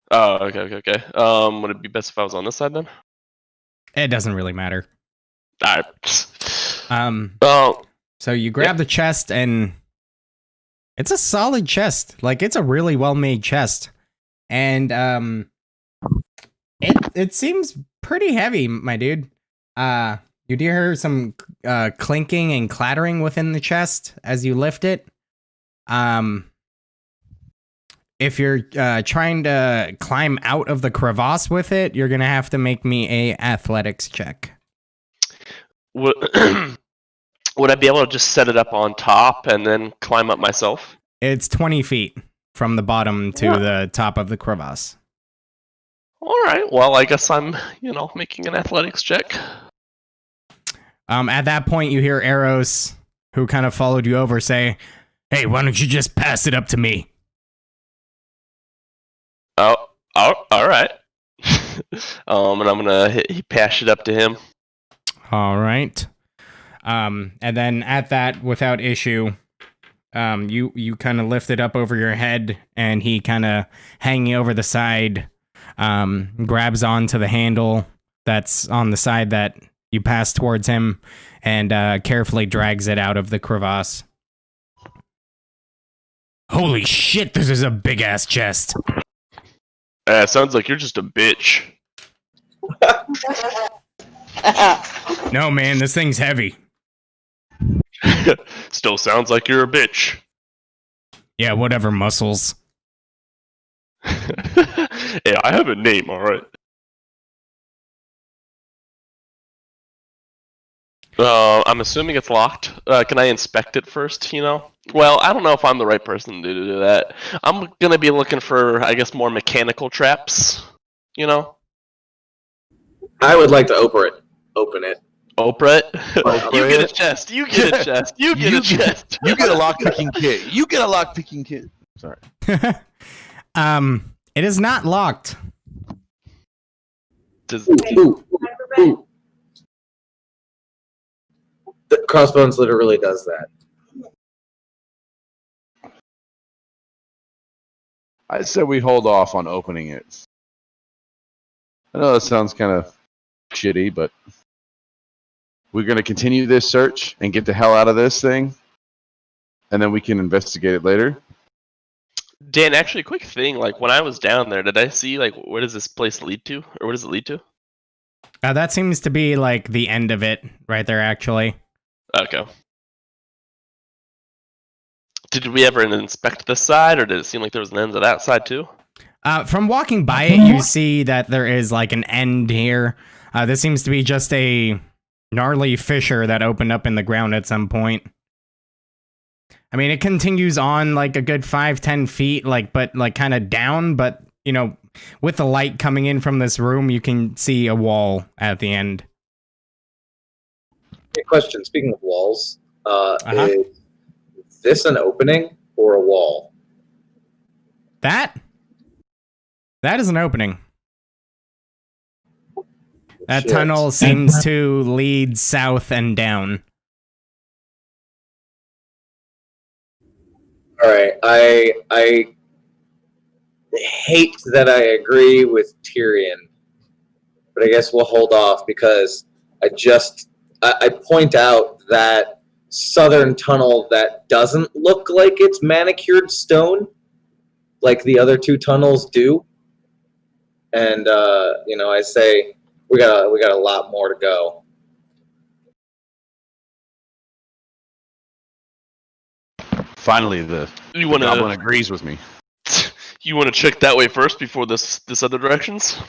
Oh, okay. Would it be best if I was on this side then? It doesn't really matter. Alright. Oh. So you grab the chest and it's a solid chest. Like, it's a really well-made chest. And it seems pretty heavy, my dude. You do hear some clinking and clattering within the chest as you lift it. If you're trying to climb out of the crevasse with it, you're gonna have to make me a athletics check. Would I be able to just set it up on top and then climb up myself? It's 20 feet from the bottom to the top of the crevasse. Alright, well, I guess I'm, making an athletics check. At that point, you hear Eros, who kind of followed you over, say, "Hey, why don't you just pass it up to me?" Oh, alright. And I'm gonna pass it up to him. All right. And then at that, without issue, you kind of lift it up over your head, and he kind of hanging over the side, grabs onto the handle that's on the side that you pass towards him, and carefully drags it out of the crevasse. Holy shit, this is a big ass chest. Sounds like you're just a bitch. No, man, this thing's heavy. Still sounds like you're a bitch. Yeah, whatever, muscles. Hey, I have a name, alright. I'm assuming it's locked. Can I inspect it first, you know? Well, I don't know if I'm the right person to do that. I'm going to be looking for, I guess, more mechanical traps, you know? I would like to open it. Open it. Oprah. Oprah You get a it. chest. You get a chest. You get a chest. You get a lockpicking kit. You get a lockpicking kit. Sorry. It is not locked. Ooh. The Crossbones literally does that. I said we hold off on opening it. I know that sounds kind of shitty, but we're going to continue this search and get the hell out of this thing, and then we can investigate it later. Dan, actually, quick thing. Like, when I was down there, did I see, like, where does this place lead to? Or what does it lead to? That seems to be like the end of it right there, actually. Okay. Did we ever inspect this side, or did it seem like there was an end to that side, too? From walking by it, you see that there is like an end here. This seems to be just a gnarly fissure that opened up in the ground at some point. I mean, it continues on like a good 5-10 feet, but kind of down. But, you know, with the light coming in from this room, you can see a wall at the end. Hey, question. Speaking of walls, is this an opening or a wall? That is an opening. That Shit. tunnel seems to lead south and down. All right. I hate that I agree with Tyrion, but I guess we'll hold off because I point out that southern tunnel that doesn't look like it's manicured stone, like the other two tunnels do, and I say we got a lot more to go. Finally, the goblin agrees with me. You want to check that way first before this other directions?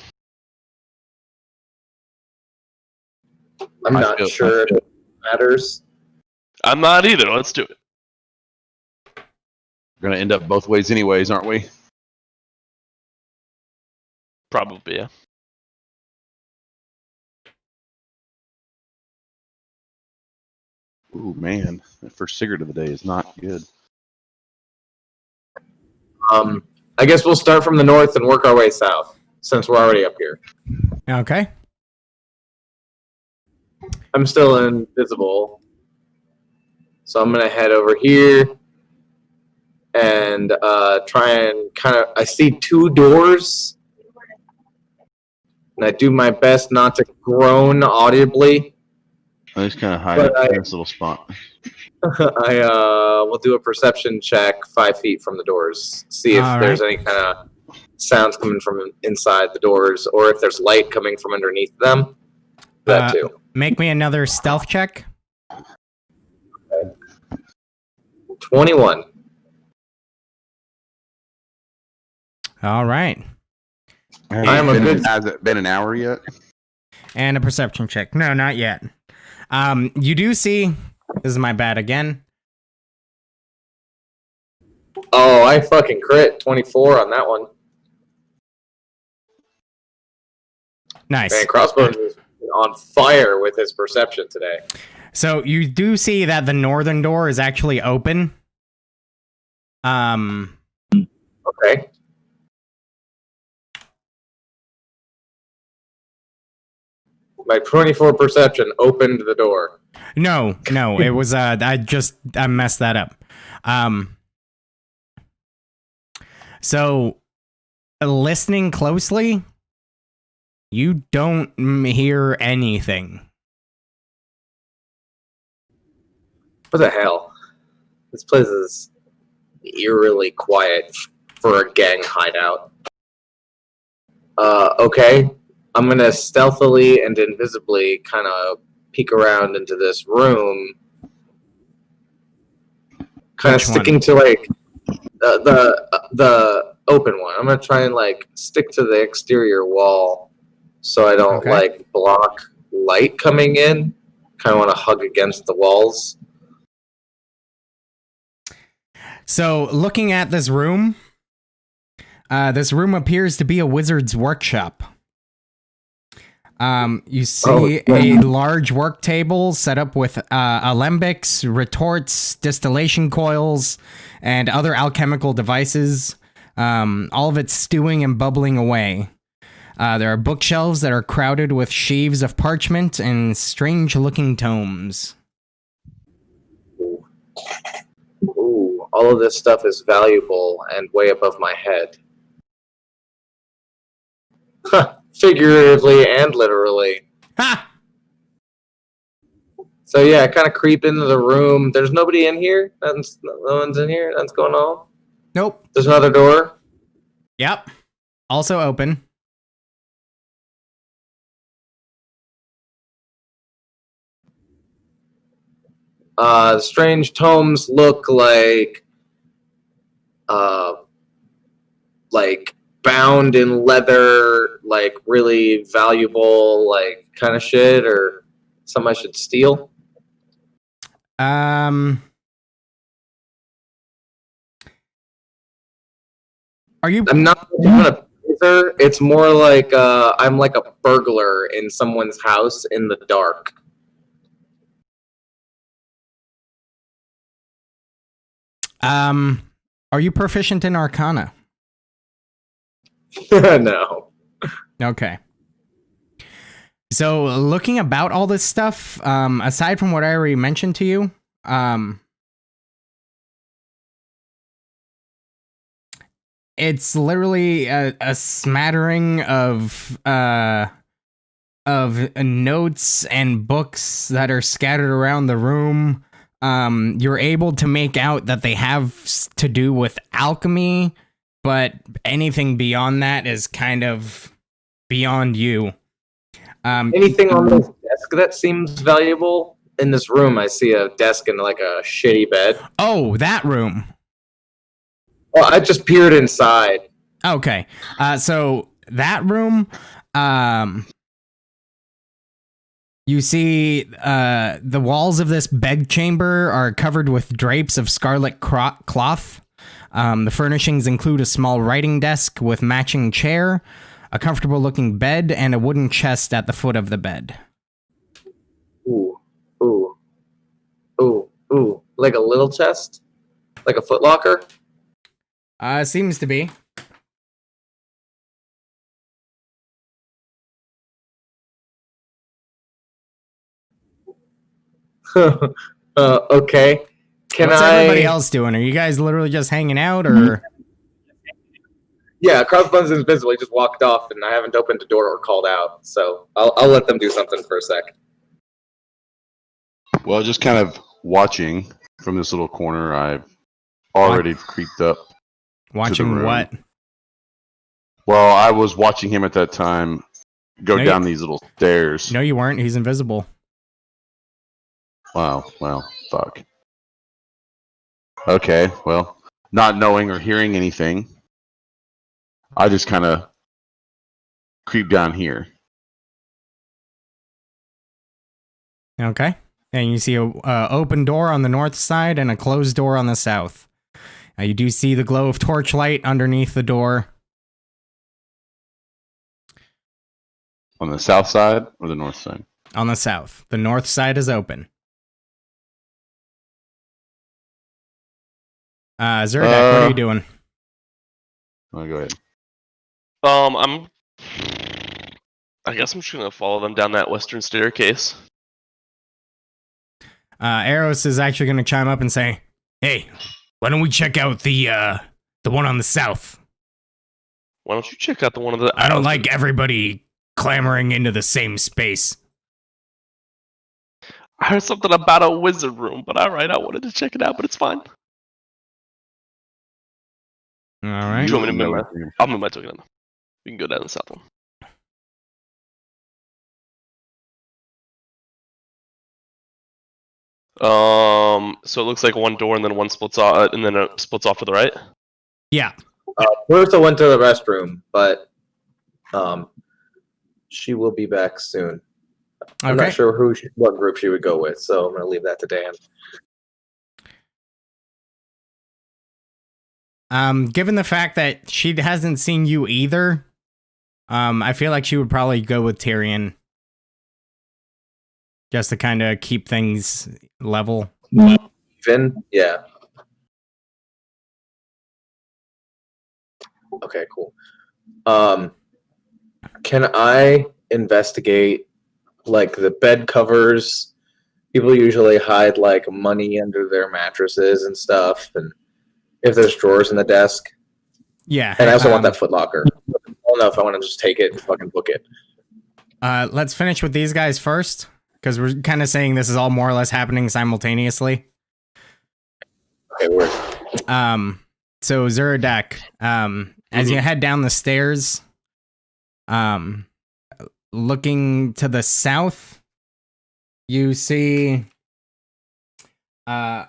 I'm not sure if it matters. I'm not either. Let's do it. We're going to end up both ways anyways, aren't we? Probably, yeah. Ooh, man. That first cigarette of the day is not good. I guess we'll start from the north and work our way south, since we're already up here. Okay. I'm still invisible, so I'm gonna head over here and try and I see two doors, and I do my best not to groan audibly. I just kind of hide in this little spot. I will do a perception check 5 feet from the doors, see if there's any kind of sounds coming from inside the doors, or if there's light coming from underneath them. That too. Make me another stealth check. 21. All right. Has it been an hour yet? And a perception check. No, not yet. You do see... This is my bad again. Oh, I fucking crit 24 on that one. Nice. Man, Crossbones is on fire with his perception today. So you do see that the northern door is actually open. Okay. My 24 perception opened the door. No, it was I messed that up. So listening closely, you don't hear anything. What the hell? This place is eerily quiet for a gang hideout. Okay. I'm gonna stealthily and invisibly kind of peek around into this room, kind of sticking to like the open one. I'm gonna try and like stick to the exterior wall so I don't like block light coming in, kind of want to hug against the walls. So, looking at this room appears to be a wizard's workshop. You see a large work table set up with alembics, retorts, distillation coils, and other alchemical devices. All of it stewing and bubbling away. There are bookshelves that are crowded with sheaves of parchment and strange-looking tomes. Ooh, all of this stuff is valuable and way above my head. Figuratively and literally. Ha! So yeah, I kind of creep into the room. There's nobody in here. No one's in here. Nothing's going on. Nope. There's another door. Yep. Also open. The strange tomes look like bound in leather, like really valuable, like kind of shit, or something I should steal. Are you? I'm not doing a prisoner. It's more like I'm like a burglar in someone's house in the dark. Are you proficient in Arcana? No. Okay. So, looking about all this stuff, aside from what I already mentioned to you, it's literally a smattering of notes and books that are scattered around the room. You're able to make out that they have to do with alchemy, but anything beyond that is kind of beyond you. Anything on this desk that seems valuable? In this room, I see a desk and like a shitty bed. Oh, that room. Oh, I just peered inside. Okay. So that room, you see the walls of this bedchamber are covered with drapes of scarlet cloth. The furnishings include a small writing desk with matching chair, a comfortable-looking bed, and a wooden chest at the foot of the bed. Ooh, ooh, ooh, ooh. Like a little chest? Like a footlocker? Seems to be. Okay. What's everybody else doing? Are you guys literally just hanging out, or? Yeah, Crossbones is invisible. He just walked off, and I haven't opened the door or called out. So I'll let them do something for a sec. Well, just kind of watching from this little corner, I've already creeped up. Watching what? Well, I was watching him at that time go No, down these little stairs. No, you weren't. He's invisible. Wow, well, fuck. Okay, well, not knowing or hearing anything, I just kind of creep down here. Okay. And you see a open door on the north side and a closed door on the south. You do see the glow of torchlight underneath the door. On the south side or the north side? On the south. The north side is open. Zerdek, what are you doing? Oh, go ahead. I guess I'm just gonna follow them down that western staircase. Eros is actually going to chime up and say, "Hey, why don't we check out the one on the south? Why don't you check out the one of the? I don't like everybody clamoring into the same space." I heard something about a wizard room, but alright, I wanted to check it out, but it's fine. All right. Do you want me to move I'll move my token in. We can go down the south one. So it looks like one door and then one splits off, and then it splits off to the right. Yeah. First, I went to the restroom, but she will be back soon. I'm Okay. not sure what group she would go with, so I'm going to leave that to Dan. Given the fact that she hasn't seen you either, I feel like she would probably go with Tyrion. Just to kind of keep things level. Finn? Yeah. Okay, cool. Can I investigate, like, the bed covers? People usually hide, like, money under their mattresses and stuff, and if there's drawers in the desk. Yeah. And I also want that footlocker. I don't know if I want to just take it and fucking book it. Let's finish with these guys first, because we're kind of saying this is all more or less happening simultaneously. Okay, word. So Zuradak, as you head down the stairs, looking to the south, you see a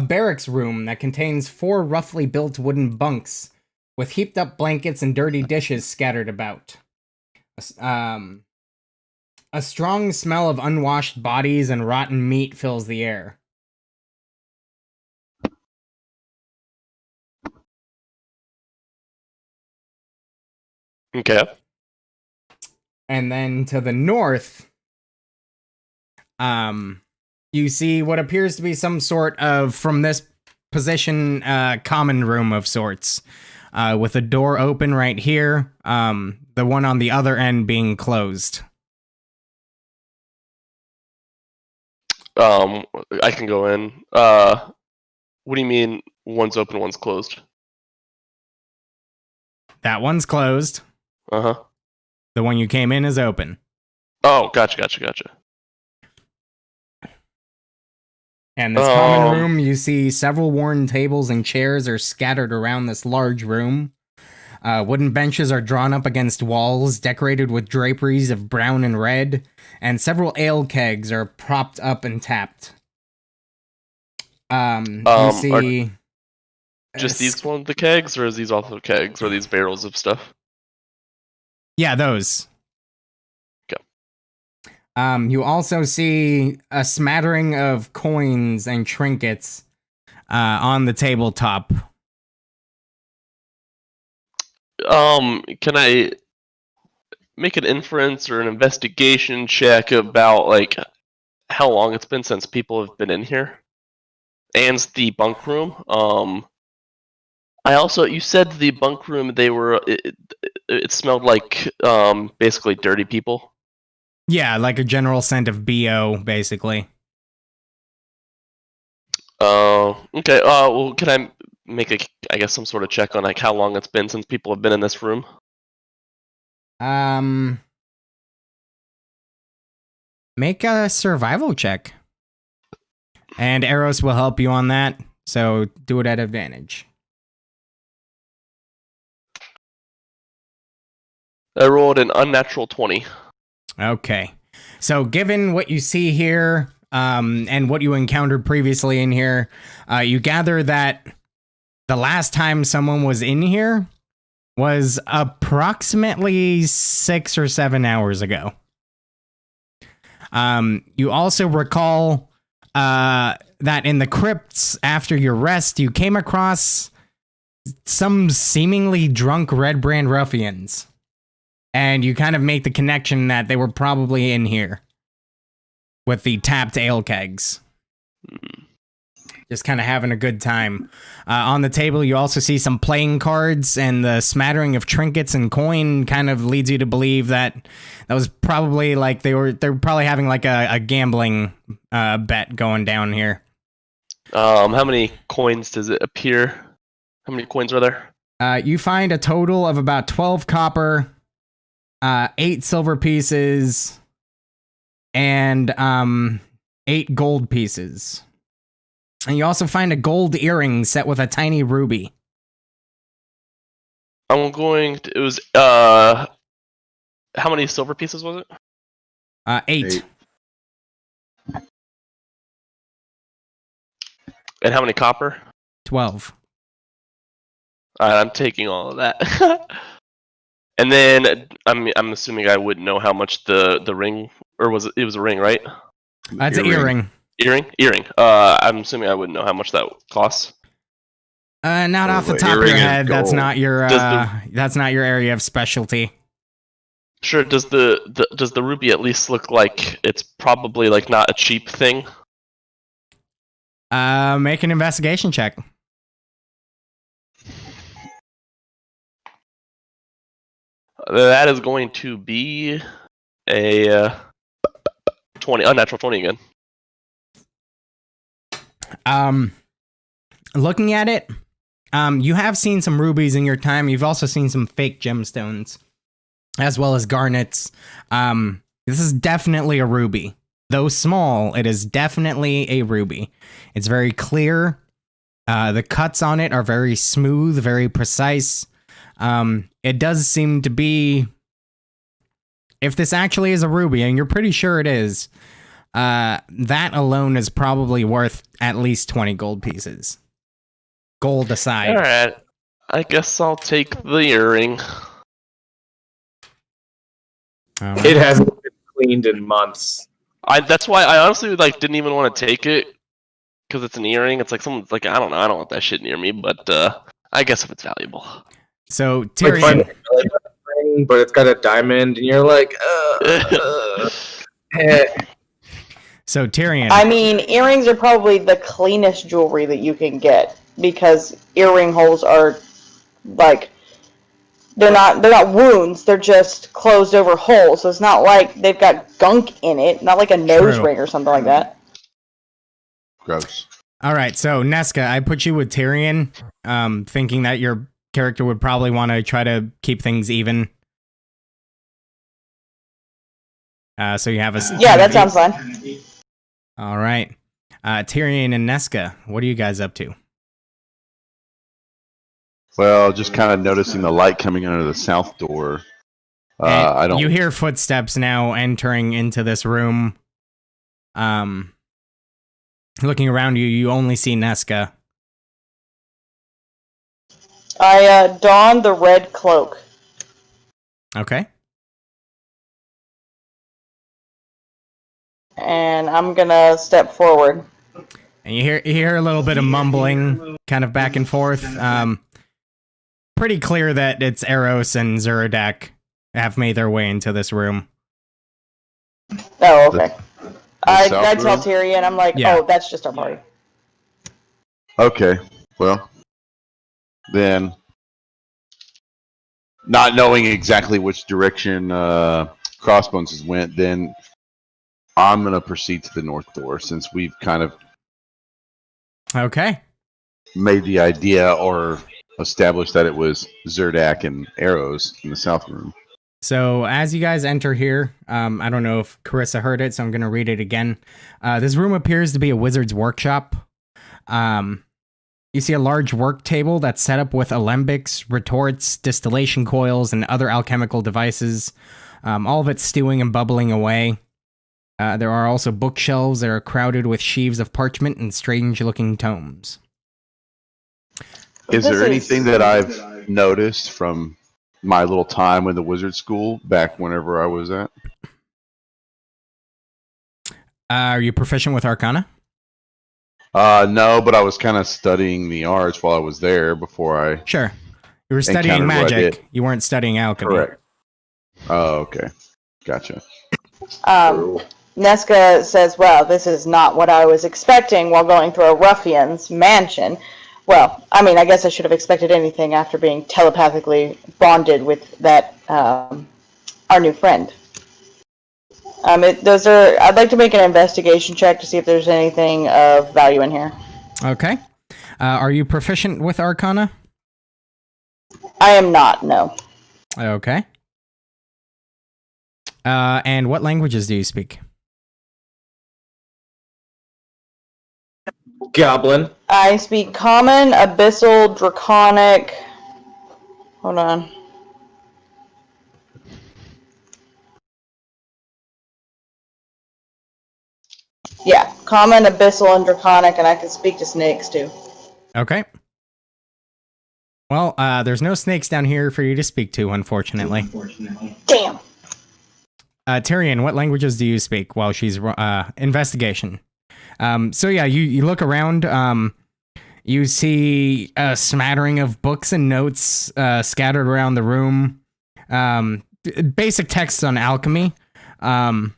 barracks room that contains 4 roughly built wooden bunks with heaped up blankets and dirty dishes scattered about. A strong smell of unwashed bodies and rotten meat fills the air. Okay. And then to the north, you see what appears to be some sort of, from this position, common room of sorts, with a door open right here, the one on the other end being closed. I can go in. What do you mean one's open, one's closed? That one's closed. Uh-huh. The one you came in is open. Oh, gotcha. And this common room, you see several worn tables and chairs are scattered around this large room. Wooden benches are drawn up against walls, decorated with draperies of brown and red, and several ale kegs are propped up and tapped. You see... Just these ones, the kegs, or is these also kegs, or these barrels of stuff? Yeah, those. Okay. You also see a smattering of coins and trinkets on the tabletop. Can I make an inference or an investigation check about, like, how long it's been since people have been in here? And the bunk room. You said the bunk room, it smelled like, basically dirty people. Yeah, like a general scent of BO, basically. Okay, well, can I make some sort of check on, like, how long it's been since people have been in this room? Make a survival check. And Eros will help you on that, so do it at advantage. I rolled an unnatural 20. Okay. So given what you see here, and what you encountered previously in here, you gather that the last time someone was in here was approximately 6 or 7 hours ago. You also recall that in the crypts after your rest, you came across some seemingly drunk Redbrand ruffians. And you kind of make the connection that they were probably in here with the tapped ale kegs. Just kind of having a good time. On the table, you also see some playing cards, and the smattering of trinkets and coin kind of leads you to believe that was probably like they're probably having like a gambling bet going down here. How many coins does it appear? How many coins are there? You find a total of about 12 copper, 8 silver pieces, and 8 gold pieces. And you also find a gold earring set with a tiny ruby. It was, how many silver pieces was it? 8. And how many copper? 12. Alright, I'm taking all of that. And then I'm assuming I wouldn't know how much the ring, or was it was a ring, right? That's an earring. Earring. I'm assuming I wouldn't know how much that costs. Not off the the top of your earring is head. That's gold. not your Does that's not your area of specialty. Sure. Does the ruby at least look like it's probably like not a cheap thing? Make an investigation check. That is going to be a 20, unnatural 20 again. Looking at it, you have seen some rubies in your time. You've also seen some fake gemstones, as well as garnets. This is definitely a ruby. Though small, it is definitely a ruby. It's very clear. The cuts on it are very smooth, very precise. It does seem to be, if this actually is a ruby, and you're pretty sure it is, that alone is probably worth at least 20 gold pieces. Gold aside. All right. I guess I'll take the earring. It hasn't been cleaned in months. That's why I honestly didn't even want to take it, because it's an earring. It's like someone's like, I don't know, I don't want that shit near me. But I guess if it's valuable. So Like Tyrion, finding a really good ring, but it's got a diamond, and you're like, so Tyrion. I mean, earrings are probably the cleanest jewelry that you can get because earring holes are like they're not wounds, they're just closed over holes. So it's not like they've got gunk in it, not like a nose True. ring or something like that. Gross. All right, so Nesca, I put you with Tyrion, thinking that your character would probably want to try to keep things even. So you have a Yeah, that sounds fine. All right, Tyrion and Nesca, what are you guys up to? Well, just kind of noticing the light coming under the south door. I don't. You hear footsteps now entering into this room. Looking around you, you only see Nesca. I don the red cloak. Okay. And I'm gonna step forward. And you hear a little bit of mumbling, kind of back and forth. Pretty clear that it's Eros and Zuradak have made their way into this room. Oh, okay. I south tell room? Tyrion, I'm like, Yeah. oh, that's just our party. Okay. Well, then, not knowing exactly which direction Crossbones has went, then I'm gonna proceed to the north door since we've kind of Okay. made the idea or established that it was Zerdak and Arrows in the south room. So as you guys enter here, I don't know if Carissa heard it, so I'm going to read it again. This room appears to be a wizard's workshop. You see a large work table that's set up with alembics, retorts, distillation coils, and other alchemical devices. All of it stewing and bubbling away. There are also bookshelves that are crowded with sheaves of parchment and strange-looking tomes. Is there anything that I've noticed from my little time in the wizard school back whenever I was at? Are you proficient with Arcana? No, but I was kind of studying the arts while I was there before I... Sure. You were studying Encountered what I magic. did. You weren't studying alchemy. Correct. Oh, okay. Gotcha. Nesca says, well, this is not what I was expecting while going through a ruffian's mansion. Well, I mean, I guess I should have expected anything after being telepathically bonded with that, our new friend. I'd like to make an investigation check to see if there's anything of value in here. Okay. Are you proficient with Arcana? I am not, no. Okay. And what languages do you speak? Goblin. I speak Common, Abyssal, Draconic. Hold on. Yeah, Common, Abyssal, and Draconic, and I can speak to snakes too. Okay. Well, there's no snakes down here for you to speak to, unfortunately. Damn. Tyrion, what languages do you speak while she's investigation? So yeah, you look around. You see a smattering of books and notes scattered around the room. Basic texts on alchemy. You're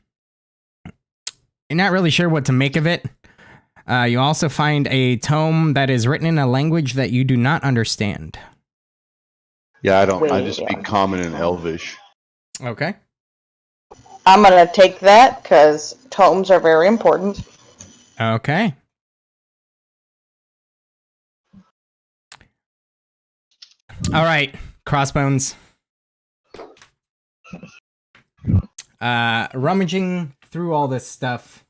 not really sure what to make of it. You also find a tome that is written in a language that you do not understand. Yeah, I don't. I just speak Common and Elvish. Okay. I'm gonna take that because tomes are very important. Okay. All right, Crossbones. Rummaging through all this stuff,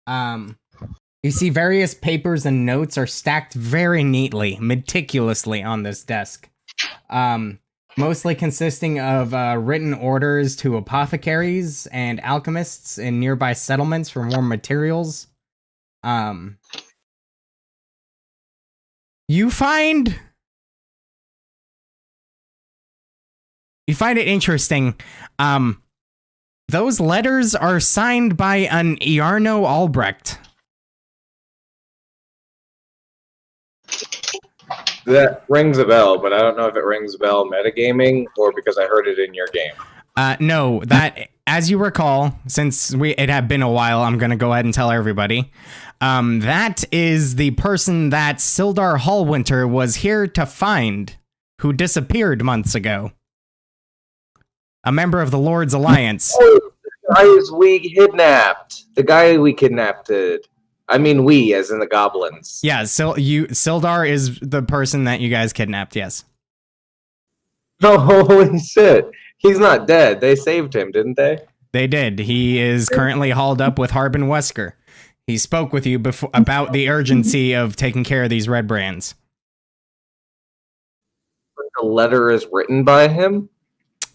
you see various papers and notes are stacked very neatly, meticulously on this desk. Mostly consisting of written orders to apothecaries and alchemists in nearby settlements for more materials. You find it interesting. Those letters are signed by an Iarno Albrecht. That rings a bell, but I don't know if it rings a bell metagaming or because I heard it in your game. No, that, as you recall, since it had been a while, I'm going to go ahead and tell everybody. That is the person that Sildar Hallwinter was here to find, who disappeared months ago. A member of the Lord's Alliance. Oh, the guy we kidnapped. The guy we kidnapped. I mean, we, as in the goblins. Yeah, Sildar is the person that you guys kidnapped, yes. Oh, holy shit. He's not dead. They saved him, didn't they? They did. He is currently hauled up with Harbin Wesker. He spoke with you about the urgency of taking care of these Redbrands. The letter is written by him?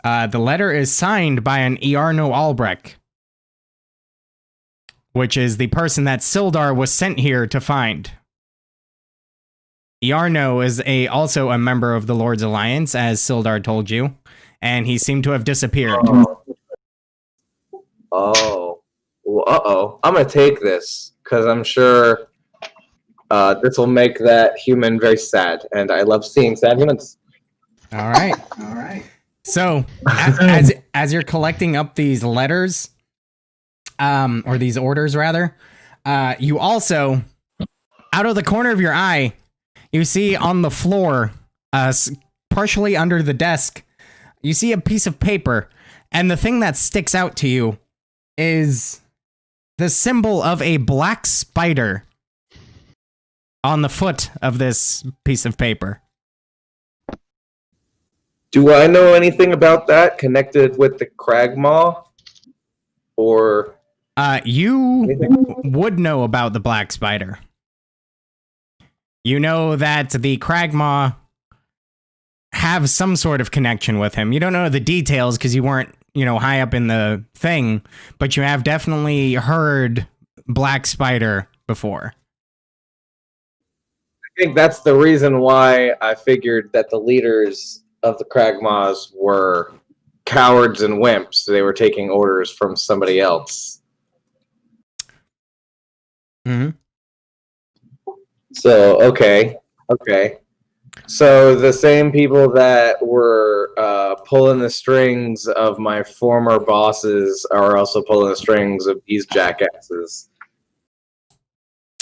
The letter is signed by an Iarno Albrecht, which is the person that Sildar was sent here to find. Iarno is also a member of the Lord's Alliance, as Sildar told you, and he seemed to have disappeared. Oh. Well, uh-oh. I'm going to take this, because I'm sure this will make that human very sad, and I love seeing sad humans. All right. So, as you're collecting up these letters, or these orders, rather, you also, out of the corner of your eye, you see on the floor, partially under the desk, you see a piece of paper, and the thing that sticks out to you is the symbol of a black spider on the foot of this piece of paper. Do I know anything about that connected with the Cragmaw? Or... You would know about the black spider. You know that the Cragmaw have some sort of connection with him. You don't know the details because you weren't, high up in the thing, but you have definitely heard black spider before. I think that's the reason why I figured that the leaders of the Cragmaws were cowards and wimps. They were taking orders from somebody else. Mm-hmm. So, okay. So the same people that were pulling the strings of my former bosses are also pulling the strings of these jackasses.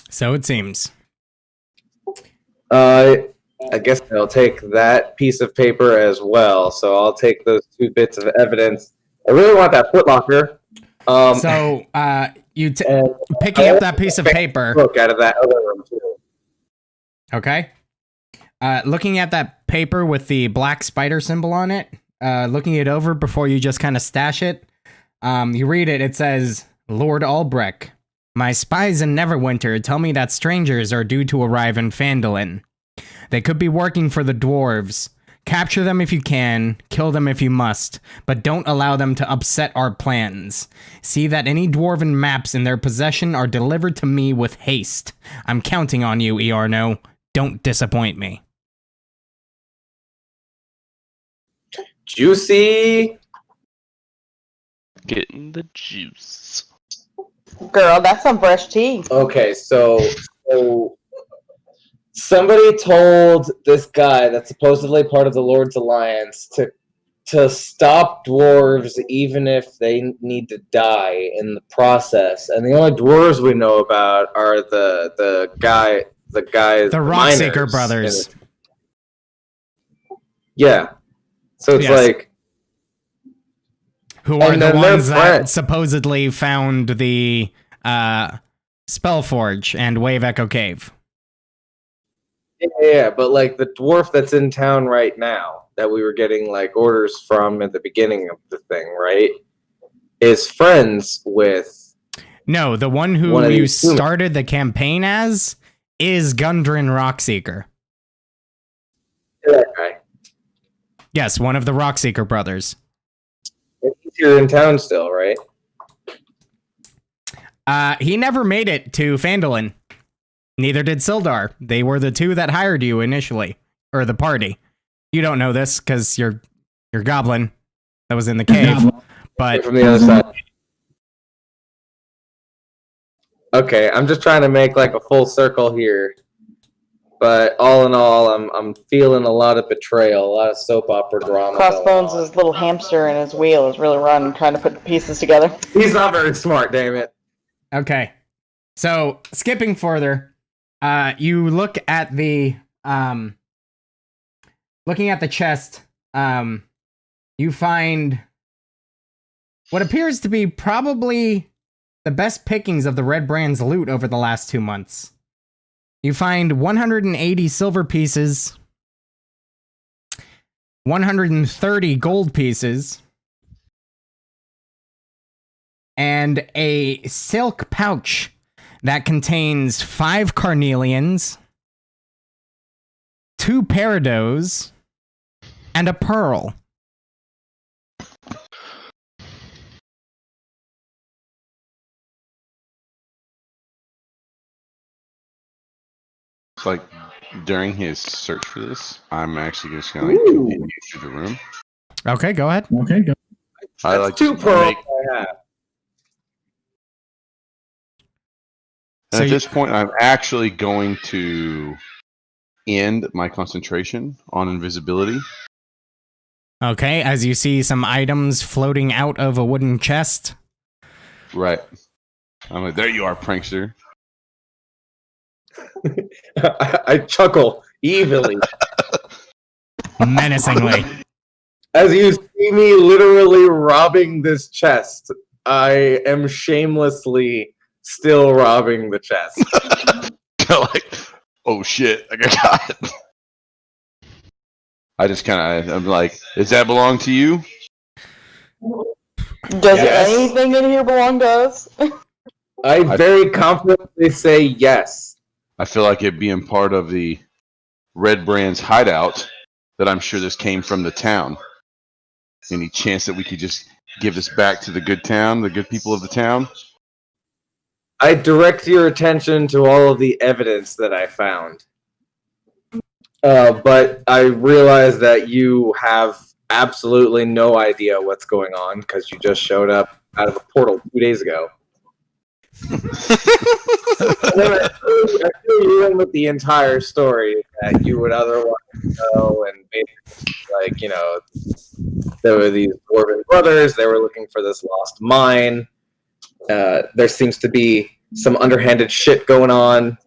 So it seems. I guess I'll take that piece of paper as well. So I'll take those 2 bits of evidence. I really want that footlocker. Picking up that piece of paper. Look out of that other room too. Okay. Looking at that paper with the black spider symbol on it, looking it over before you just kind of stash it, you read it. It says, Lord Albrecht, my spies in Neverwinter tell me that strangers are due to arrive in Phandalin. They could be working for the dwarves. Capture them if you can, kill them if you must, but don't allow them to upset our plans. See that any dwarven maps in their possession are delivered to me with haste. I'm counting on you, Iarno. Don't disappoint me. juicy. Getting the juice. Girl, that's some fresh tea. Okay, so somebody told this guy that's supposedly part of the Lord's Alliance to stop dwarves even if they need to die in the process. And the only dwarves we know about are the Rockseeker miners. brothers. Yeah. So it's Yes. like, Who are And the then they're ones that friends. supposedly found the Spellforge and Wave Echo Cave. yeah, but like the dwarf that's in town right now that we were getting like orders from at the beginning of the thing, right? Is friends with No, the one who One of you these humans. started the campaign as is Gundren Rockseeker. that guy. Yes, one of the Rockseeker brothers. He's here in town still, right? He never made it to Phandalin. Neither did Sildar. They were the two that hired you initially, or the party. You don't know this because you're goblin that was in the cave, but From the other side. Okay, I'm just trying to make like a full circle here. But all in all, I'm feeling a lot of betrayal, a lot of soap opera drama. Crossbones' going on. little hamster in his wheel is really running, trying to put the pieces together. He's not very smart, damn it. okay. So skipping further, you look at the looking at the chest. You find what appears to be probably the best pickings of the Redbrand's loot over the last 2 months. You find 180 silver pieces, 130 gold pieces, and a silk pouch that contains 5 carnelians, 2 peridot, and a pearl. It's like during his search for this, I'm actually just gonna like continue through the room. Okay, go ahead. I That's like 2 to pearls make, I have. and So at you- this point, I'm actually going to end my concentration on invisibility. Okay, as you see some items floating out of a wooden chest. Right. I'm like, there you are, prankster. I chuckle evilly Menacingly. as you see me literally robbing this chest. I am shamelessly still robbing the chest. Like, oh shit, I got caught. I just kind of, I'm like, does that belong to you? Does Yes. anything in here belong to us? I very confidently say yes. I feel like it being part of the Redbrand's hideout, that I'm sure this came from the town. Any chance that we could just give this back to the good town, the good people of the town? I direct your attention to all of the evidence that I found. But I realize that you have absolutely no idea what's going on because you just showed up out of a portal 2 days ago. And then I fill you in with the entire story that you would otherwise know, and basically, like, you know, there were these dwarven brothers, they were looking for this lost mine. There seems to be some underhanded shit going on.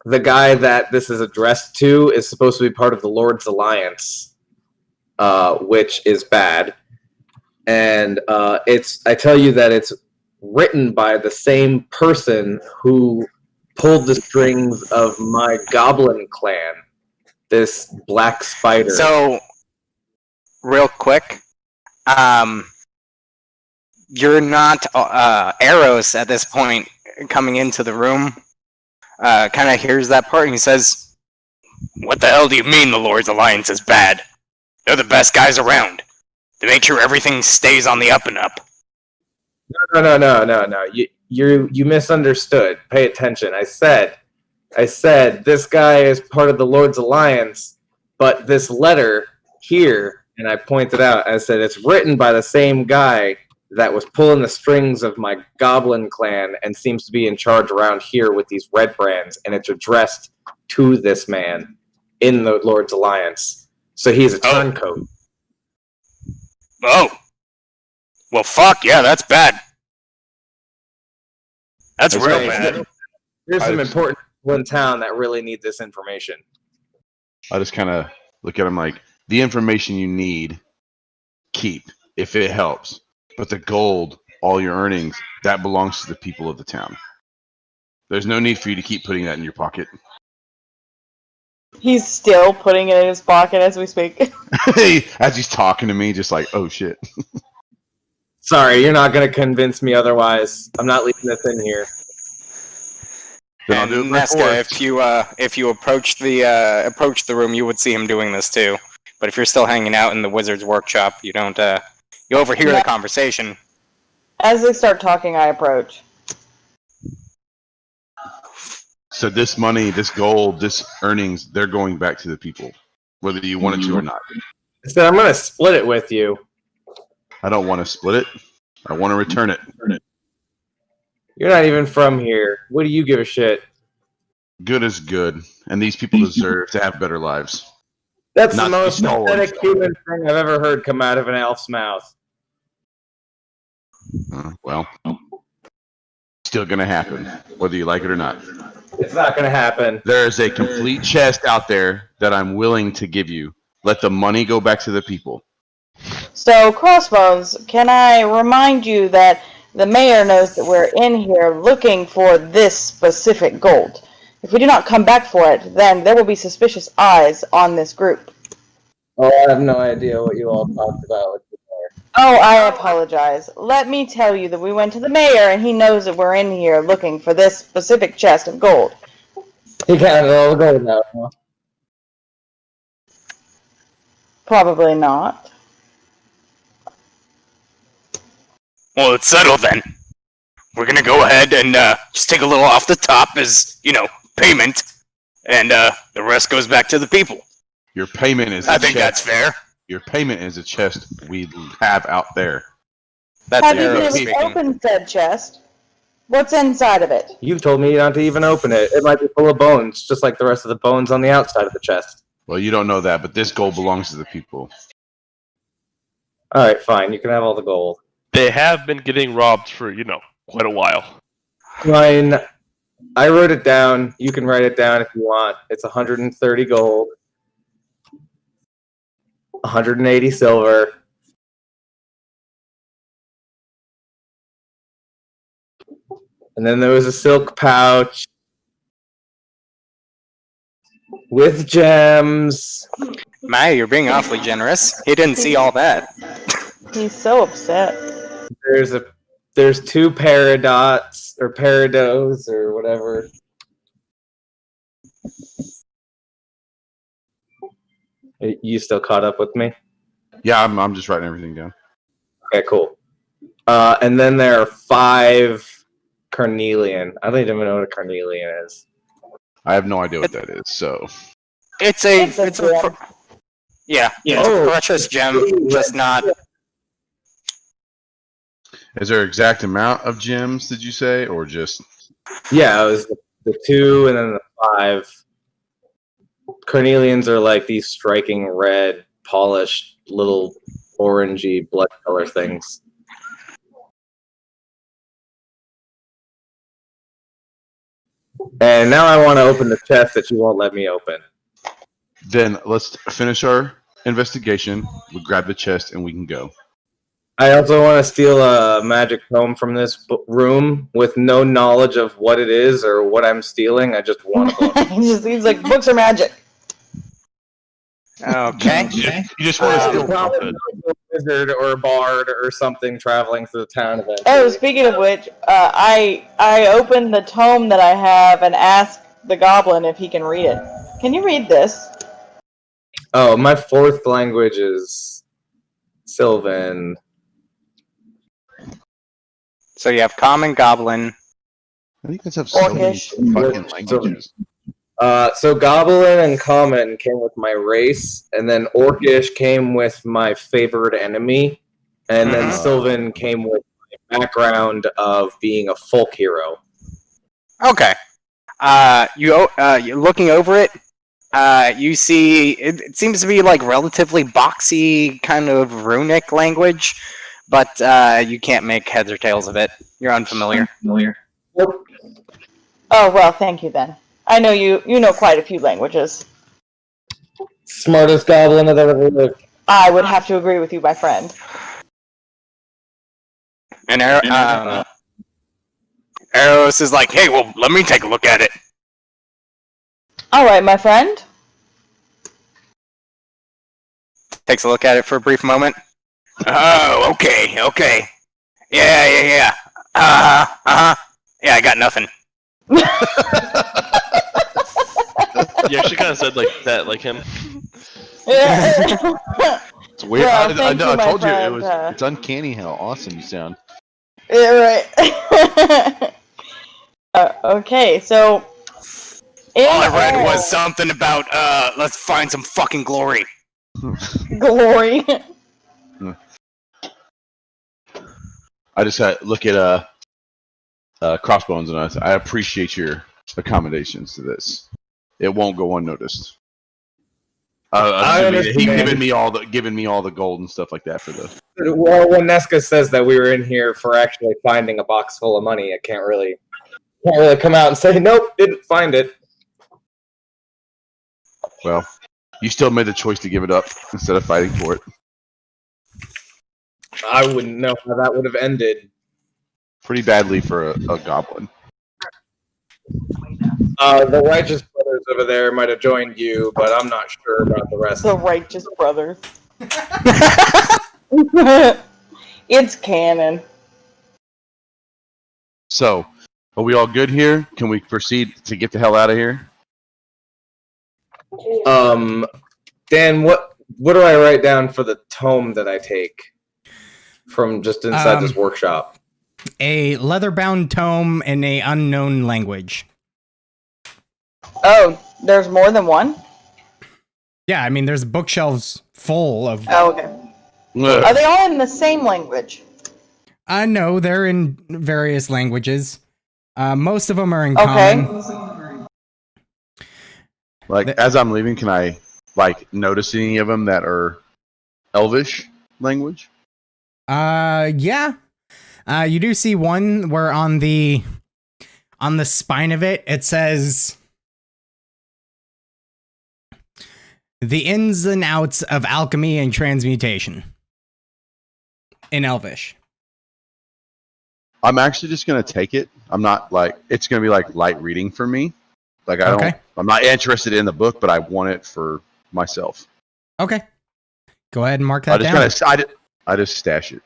The guy that this is addressed to is supposed to be part of the Lord's Alliance, which is bad. And I tell you that it's written by the same person who pulled the strings of my goblin clan, this black spider. So, real quick, you're not Eros at this point coming into the room. Kind of hears that part and he says, "What the hell do you mean the Lord's Alliance is bad? They're the best guys around. They make sure everything stays on the up and up." No. You misunderstood. Pay attention. I said this guy is part of the Lord's Alliance, but this letter here and I pointed out, I said, it's written by the same guy that was pulling the strings of my goblin clan and seems to be in charge around here with these Redbrands, and it's addressed to this man in the Lord's Alliance. So he's a turncoat. Oh. Well, fuck, yeah, that's bad. That's real Hey, bad. There's some important people in town that really need this information. I just kind of look at him like, the information you need, keep, if it helps. But the gold, all your earnings, that belongs to the people of the town. There's no need for you to keep putting that in your pocket. He's still putting it in his pocket as we speak. As he's talking to me, just like, oh shit. Sorry, you're not going to convince me otherwise. I'm not leaving this in here. Then I'll do it And by Nesca, force. if you approach the room, you would see him doing this too. But if you're still hanging out in the wizard's workshop, you don't you overhear the conversation. As they start talking, I approach. So this money, this gold, this earnings, they're going back to the people, whether you want it to or not. I said, I'm going to split it with you. I don't want to split it. I want to return it. You're not even from here. What do you give a shit? Good is good, and these people deserve to have better lives. That's Not the to be most stolen. pathetic human thing I've ever heard come out of an elf's mouth. Well, still gonna happen, whether you like it or not. It's not going to happen. There is a complete chest out there that I'm willing to give you. Let the money go back to the people. So, Crossbones, can I remind you that the mayor knows that we're in here looking for this specific gold? If we do not come back for it, then there will be suspicious eyes on this group. Oh, I have no idea what you all talked about. Oh, I apologize. Let me tell you that we went to the mayor and he knows that we're in here looking for this specific chest of gold. He counted all the gold out, huh? Probably not. Well, it's settled then. We're gonna go ahead and just take a little off the top as, payment, and the rest goes back to the people. Your payment is. I think that's fair. Your payment is a chest we have out there. That's Have you Arrow really speaking. opened said chest? What's inside of it? You've told me not to even open it. It might be full of bones, just like the rest of the bones on the outside of the chest. Well, you don't know that, but this gold belongs to the people. Alright, fine. You can have all the gold. They have been getting robbed for, quite a while. Fine. I wrote it down. You can write it down if you want. It's 130 gold. 180 silver. And then there was a silk pouch with gems. Maya, you're being awfully generous. He didn't see all that. He's so upset. There's 2 paradots or parados or whatever. You still caught up with me? Yeah, I'm just writing everything down. Okay, cool. And then there are 5 carnelian. I don't even know what a carnelian is. I have no idea what that is. So It's a precious gem, just not. is there an exact amount of gems? Did you say, or just? Yeah, it was the 2 and then the 5. Carnelians are like these striking red, polished, little orangey blood color things. And now I want to open the chest that you won't let me open. Then let's finish our investigation. We'll grab the chest and we can go. I also want to steal a magic tome from this room with no knowledge of what it is or what I'm stealing. I just want a book. He's like, books are magic. Okay. You just want to steal Probably something. a wizard or a bard or something traveling through the town eventually. Oh, speaking of which, I opened the tome that I have and asked the goblin if he can read it. Can you read this? Oh, my 4th language is Sylvan. So you have Common, Goblin. I think guys have so many Orcish. fucking languages. So Goblin and Common came with my race, and then Orcish came with my favored enemy, and then Sylvan came with my background of being a folk hero. Okay. You're looking over it. You see, it seems to be like relatively boxy kind of runic language, but you can't make heads or tails of it. You're unfamiliar. Oh, well, thank you then. I know you know quite a few languages. Smartest goblin that ever lived. I would have to agree with you, my friend. And Eros is like, hey, well, let me take a look at it. All right, my friend. Takes a look at it for a brief moment. Oh, okay. Yeah. Yeah, I got nothing. You actually kind of said like that, like him. Yeah. It's weird. Well, I thank know. you, I told my you friend. it's uncanny how awesome you sound. Yeah, right. Okay, so. All I read was something about, let's find some fucking glory. Glory. I just look at Crossbones and I appreciate your accommodations to this. It won't go unnoticed. I understand. He giving me all the gold and stuff like that for the. Well, when Nesca says that we were in here for actually finding a box full of money, I can't really come out and say nope, didn't find it. Well, you still made the choice to give it up instead of fighting for it. I wouldn't know how that would have ended. Pretty badly for a goblin. The Righteous Brothers over there might have joined you, but I'm not sure about the rest. The Righteous Brothers. It's canon. So, are we all good here? Can we proceed to get the hell out of here? Dan, what do I write down for the tome that I take from just inside this workshop? A leather-bound tome in a unknown language. Oh, there's more than one? Yeah, I mean, there's bookshelves full of... Oh, okay. Are they all in the same language? No, they're in various languages. Most of them are in Okay. common. Like, as I'm leaving, can I, like, notice any of them that are Elvish language? Yeah. You do see one where on the spine of it, it says... The ins and outs of alchemy and transmutation. In Elvish. I'm actually just going to take it. I'm not, like, it's going to be, like, light reading for me. Like, I'm not interested in the book, but I want it for myself. Okay. Go ahead and mark that down. I just stash it.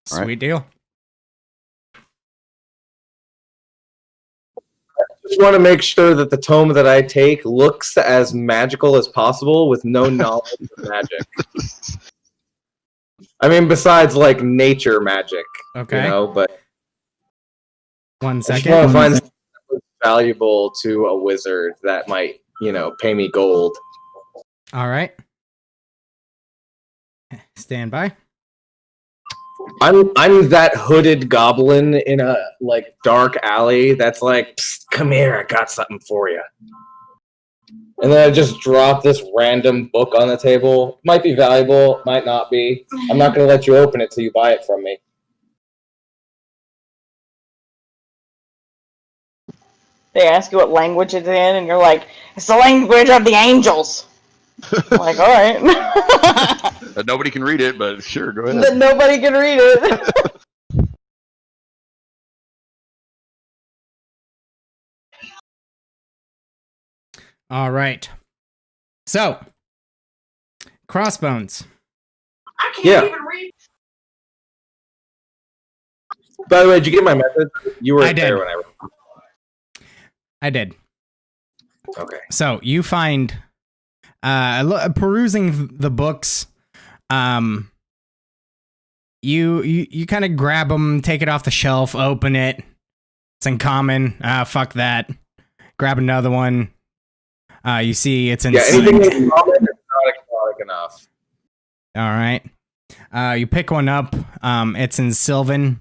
Sweet deal. Just want to make sure that the tome that I take looks as magical as possible with no knowledge of magic. I mean, besides like nature magic, Okay. you know, but 1 I just want second. to find something that's valuable to a wizard that might, you know, pay me gold. All right. Stand by. I'm that hooded goblin in a like dark alley that's like, psst, come here, I got something for you. And then I just drop this random book on the table. Might be valuable, might not be. I'm not going to let you open it till you buy it from me. They ask you what language it's in, and you're like, it's the language of the angels. I'm like, all right. Nobody can read it, but sure, go ahead. That nobody can read it. All right. So, Crossbones. Yeah. By the way, did you get my message? You were I did. there when I did. Okay. So, you find, perusing the books, you kind of grab them, take it off the shelf, open it. It's in common. Fuck that. grab another one. You see it's in anything that's common is not exotic enough. All right. You pick one up. It's in Sylvan.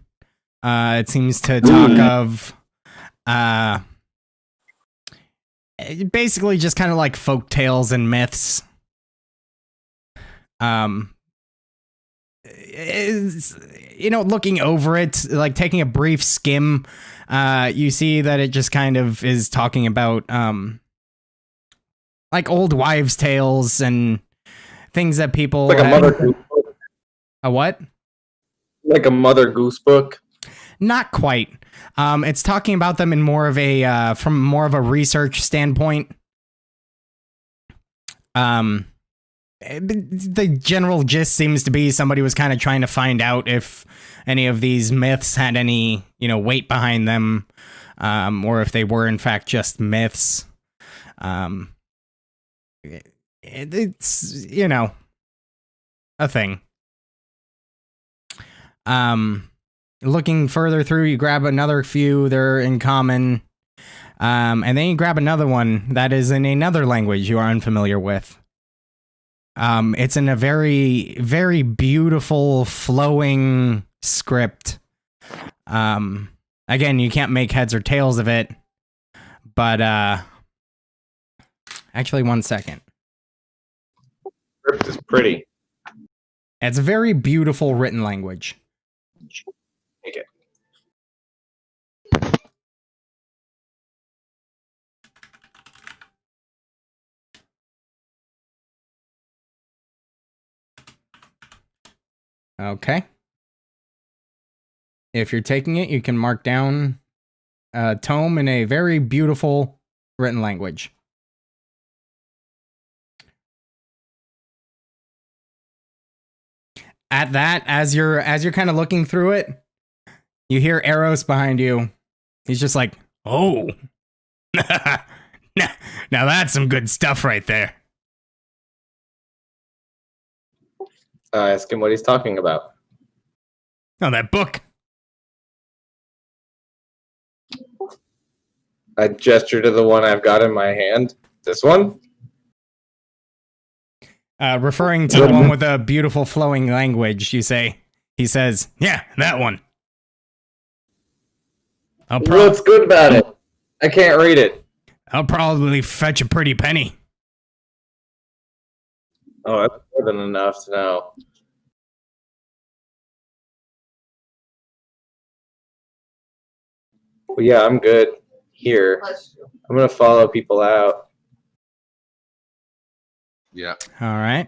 It seems to talk of basically just kind of like folk tales and myths. Looking over it, like taking a brief skim, you see that it just kind of is talking about like old wives' tales and things that people Like a Mother Goose book. A what? Like a Mother Goose book. Not quite. It's talking about them in more of a from more of a research standpoint. The general gist seems to be somebody was kind of trying to find out if any of these myths had any, weight behind them, or if they were in fact just myths. It's a thing. Looking further through, you grab another few. They're in common, and then you grab another one that is in another language you are unfamiliar with. It's in a very, very beautiful, flowing script. Again, you can't make heads or tails of it, but actually, one second. Script is pretty. It's a very beautiful written language. Take it. Okay. If you're taking it, you can mark down a tome in a very beautiful written language. At that, as you're kind of looking through it, you hear Eros behind you. He's just like, "Oh, now that's some good stuff right there." Ask him what he's talking about. Oh, that book. I gesture to the one I've got in my hand. This one? Referring to the one with a beautiful flowing language, he says, "Yeah, that one." What's good about it? I can't read it. I'll probably fetch a pretty penny. Oh, that's more than enough to know. Well, yeah, I'm good here. I'm going to follow people out. Yeah. All right.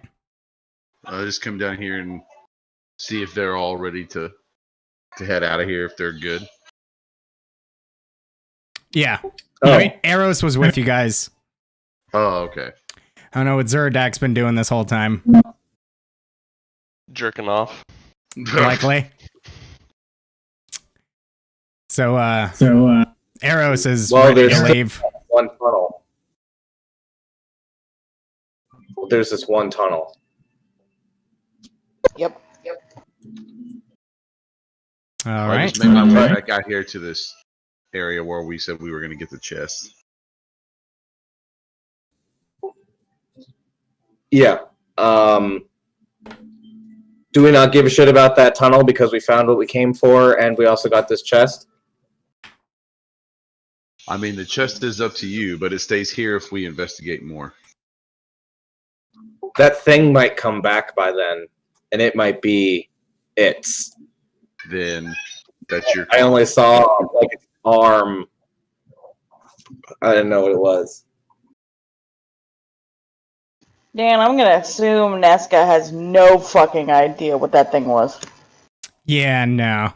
I'll just come down here and see if they're all ready to head out of here, if they're good. Yeah. Oh. Eros was with you guys. Oh, okay. I don't know what Zerdak's been doing this whole time. Jerking off. Likely. So, Eros is ready to leave. One tunnel. There's this one tunnel. Yep. All I right. just made my way back out here to this area where we said we were going to get the chest. Yeah. Do we not give a shit about that tunnel because we found what we came for and we also got this chest? I mean, the chest is up to you, but it stays here if we investigate more. That thing might come back by then, and it might be its. Then that's your. I only saw like its arm. I didn't know what it was. Dan, I'm gonna assume Nesca has no fucking idea what that thing was. Yeah, no.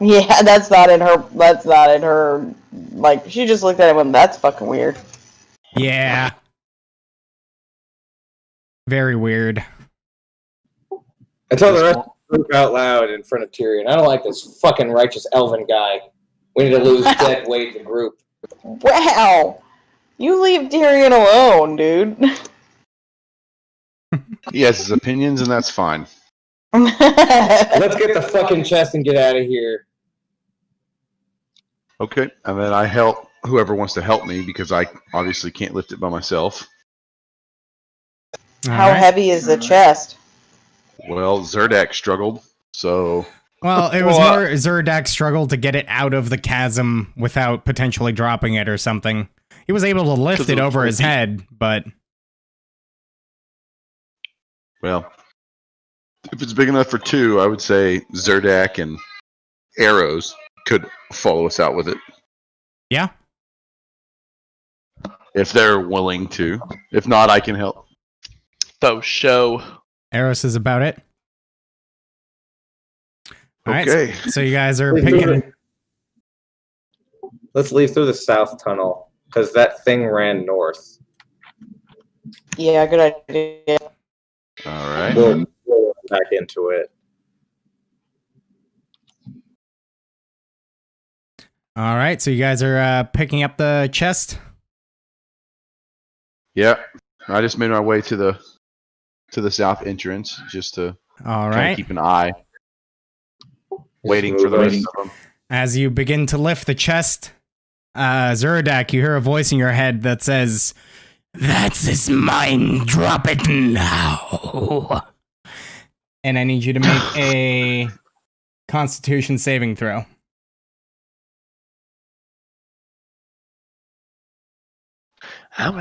Yeah, that's not in her. That's not in her. Like, she just looked at it and went, "That's fucking weird." Yeah. Very weird. I tell the rest of the group out loud in front of Tyrion, I don't like this fucking righteous elven guy. We need to lose dead weight in the group. Wow, you leave Tyrion alone, dude. He has his opinions, and that's fine. Let's get the fucking chest and get out of here. Okay, and then I help whoever wants to help me because I obviously can't lift it by myself. All How right. heavy is the chest? Well, Zerdak struggled, so Well, it was Well, more Zerdak struggled to get it out of the chasm without potentially dropping it or something. He was able to lift 'Cause it it was over his 20 feet. head, but well, if it's big enough for two, I would say Zerdak and Arrows could follow us out with it yeah. if they're willing to. If not, I can help. Faux show. Eros is about it. All right, Okay. so you guys are Let's picking. leave through the south tunnel because that thing ran north. Yeah, good idea. All right. We'll go back into it. All right, so you guys are picking up the chest. Yeah, I just made my way to the south entrance just to All kind right. of keep an eye, waiting for the rest of them. As you begin to lift the chest, Zerdak, you hear a voice in your head that says, "That's his mine. Drop it now." And I need you to make a Constitution saving throw. Are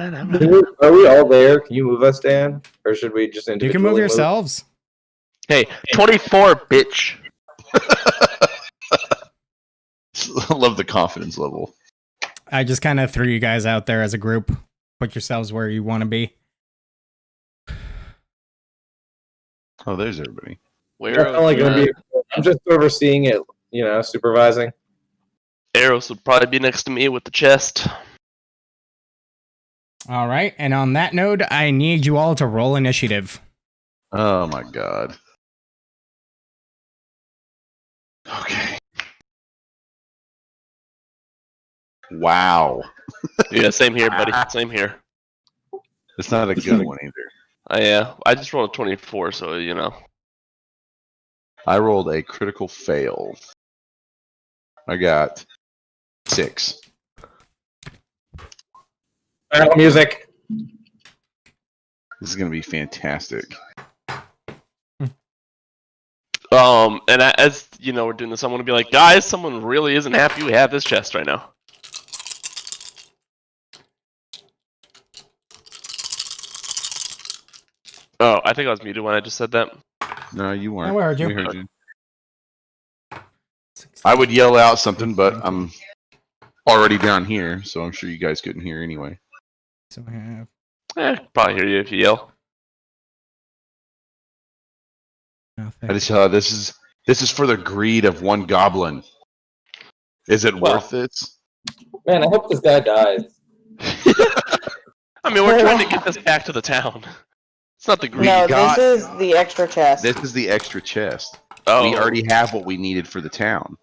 we all there? Can you move us, Dan? Or should we just You individually can move yourselves. Hey, 24, bitch. I love the confidence level. I just kind of threw you guys out there as a group. Put yourselves where you want to be. Oh, there's everybody. Where I'm just overseeing it, supervising. Arrows would probably be next to me with the chest. All right, and on that note, I need you all to roll initiative. Oh my god. Okay. Wow. Yeah, same here, buddy. Same here. It's not a good one either. Yeah, I just rolled a 24, so you know. I rolled a critical fail. I got 6. Battle music. This is gonna be fantastic. And as you know, we're doing this. I'm gonna be like, guys, someone really isn't happy we have this chest right now. Oh, I think I was muted when I just said that. No, you weren't. No, we heard you. We heard you. I would yell out something, but I'm already down here, so I'm sure you guys couldn't hear anyway. So we have Probably hear you if you yell. nothing. I just this is for the greed of one goblin. Is it worth it? Man, I hope this guy dies. I mean, we're trying to get this back to the town. It's not the greed. No, got- this is the extra chest. This is the extra chest. Oh, We already have what we needed for the town.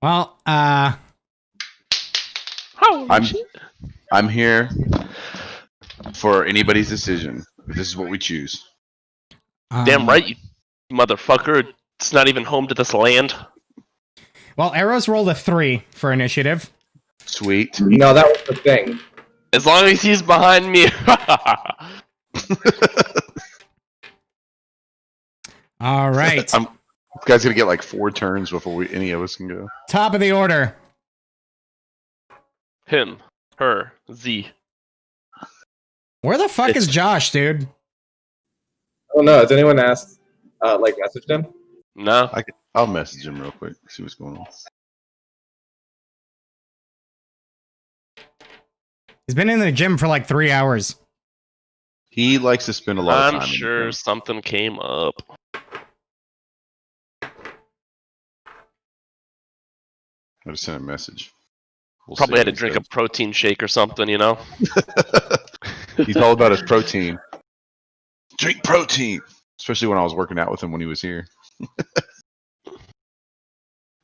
Well, Holy I'm- shit. I'm here for anybody's decision. This is what we choose. Damn right, you motherfucker. It's not even home to this land. Well, Arrows rolled a 3 for initiative. Sweet. No, that was the thing. As long as he's behind me. All right. This guy's gonna get like 4 turns before any of us can go. Top of the order. Him, her, Z. Where the fuck is Josh, dude? Oh no, has anyone asked, messaged him? No. I'll message him real quick. See what's going on. He's been in the gym for like 3 hours. He likes to spend a lot of time. I'm in the sure gym. something came up. I just sent a message. We'll Probably see had to what he drink a says. protein shake or something, you know? He's all about his protein. Drink protein, especially when I was working out with him when he was here.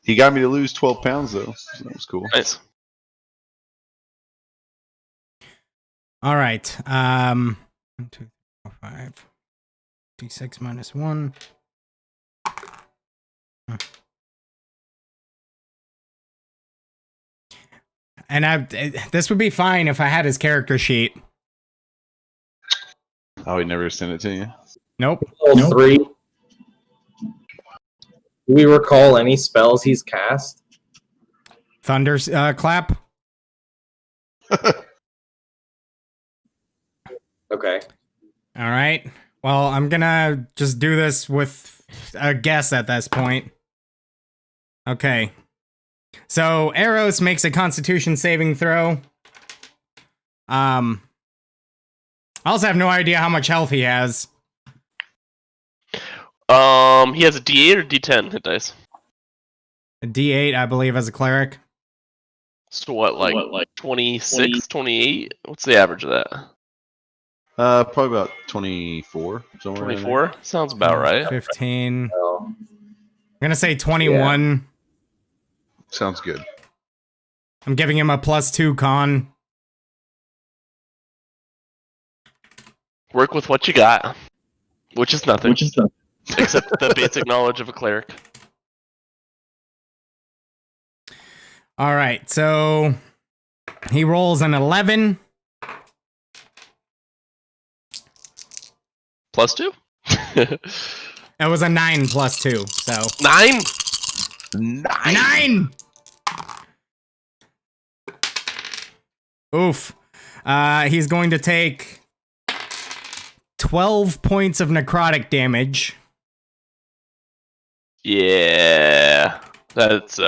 He got me to lose 12 pounds though, so that was cool. Nice. All right. 1, 2, 3, 4, 5. D6 minus 1. And this would be fine if I had his character sheet. Oh, he never sent it to you? Nope. Level 3. Do we recall any spells he's cast? Thunder clap. Okay. All right. Well, I'm gonna just do this with a guess at this point. Okay. So Eros makes a Constitution saving throw. I also have no idea how much health he has. He has a D8 or D10 hit dice. A D8, I believe, as a cleric. So what, like 26, 28? What's the average of that? Probably about 24. Somewhere in there. 24? Sounds about right. 15. Oh. I'm gonna say 21. Sounds good. I'm giving him a +2 con. Work with what you got, which is nothing. Except the basic knowledge of a cleric. All right, so he rolls an 11. +2? It was a 9 +2, so 9? 9. Oof. He's going to take 12 points of necrotic damage. Yeah. That's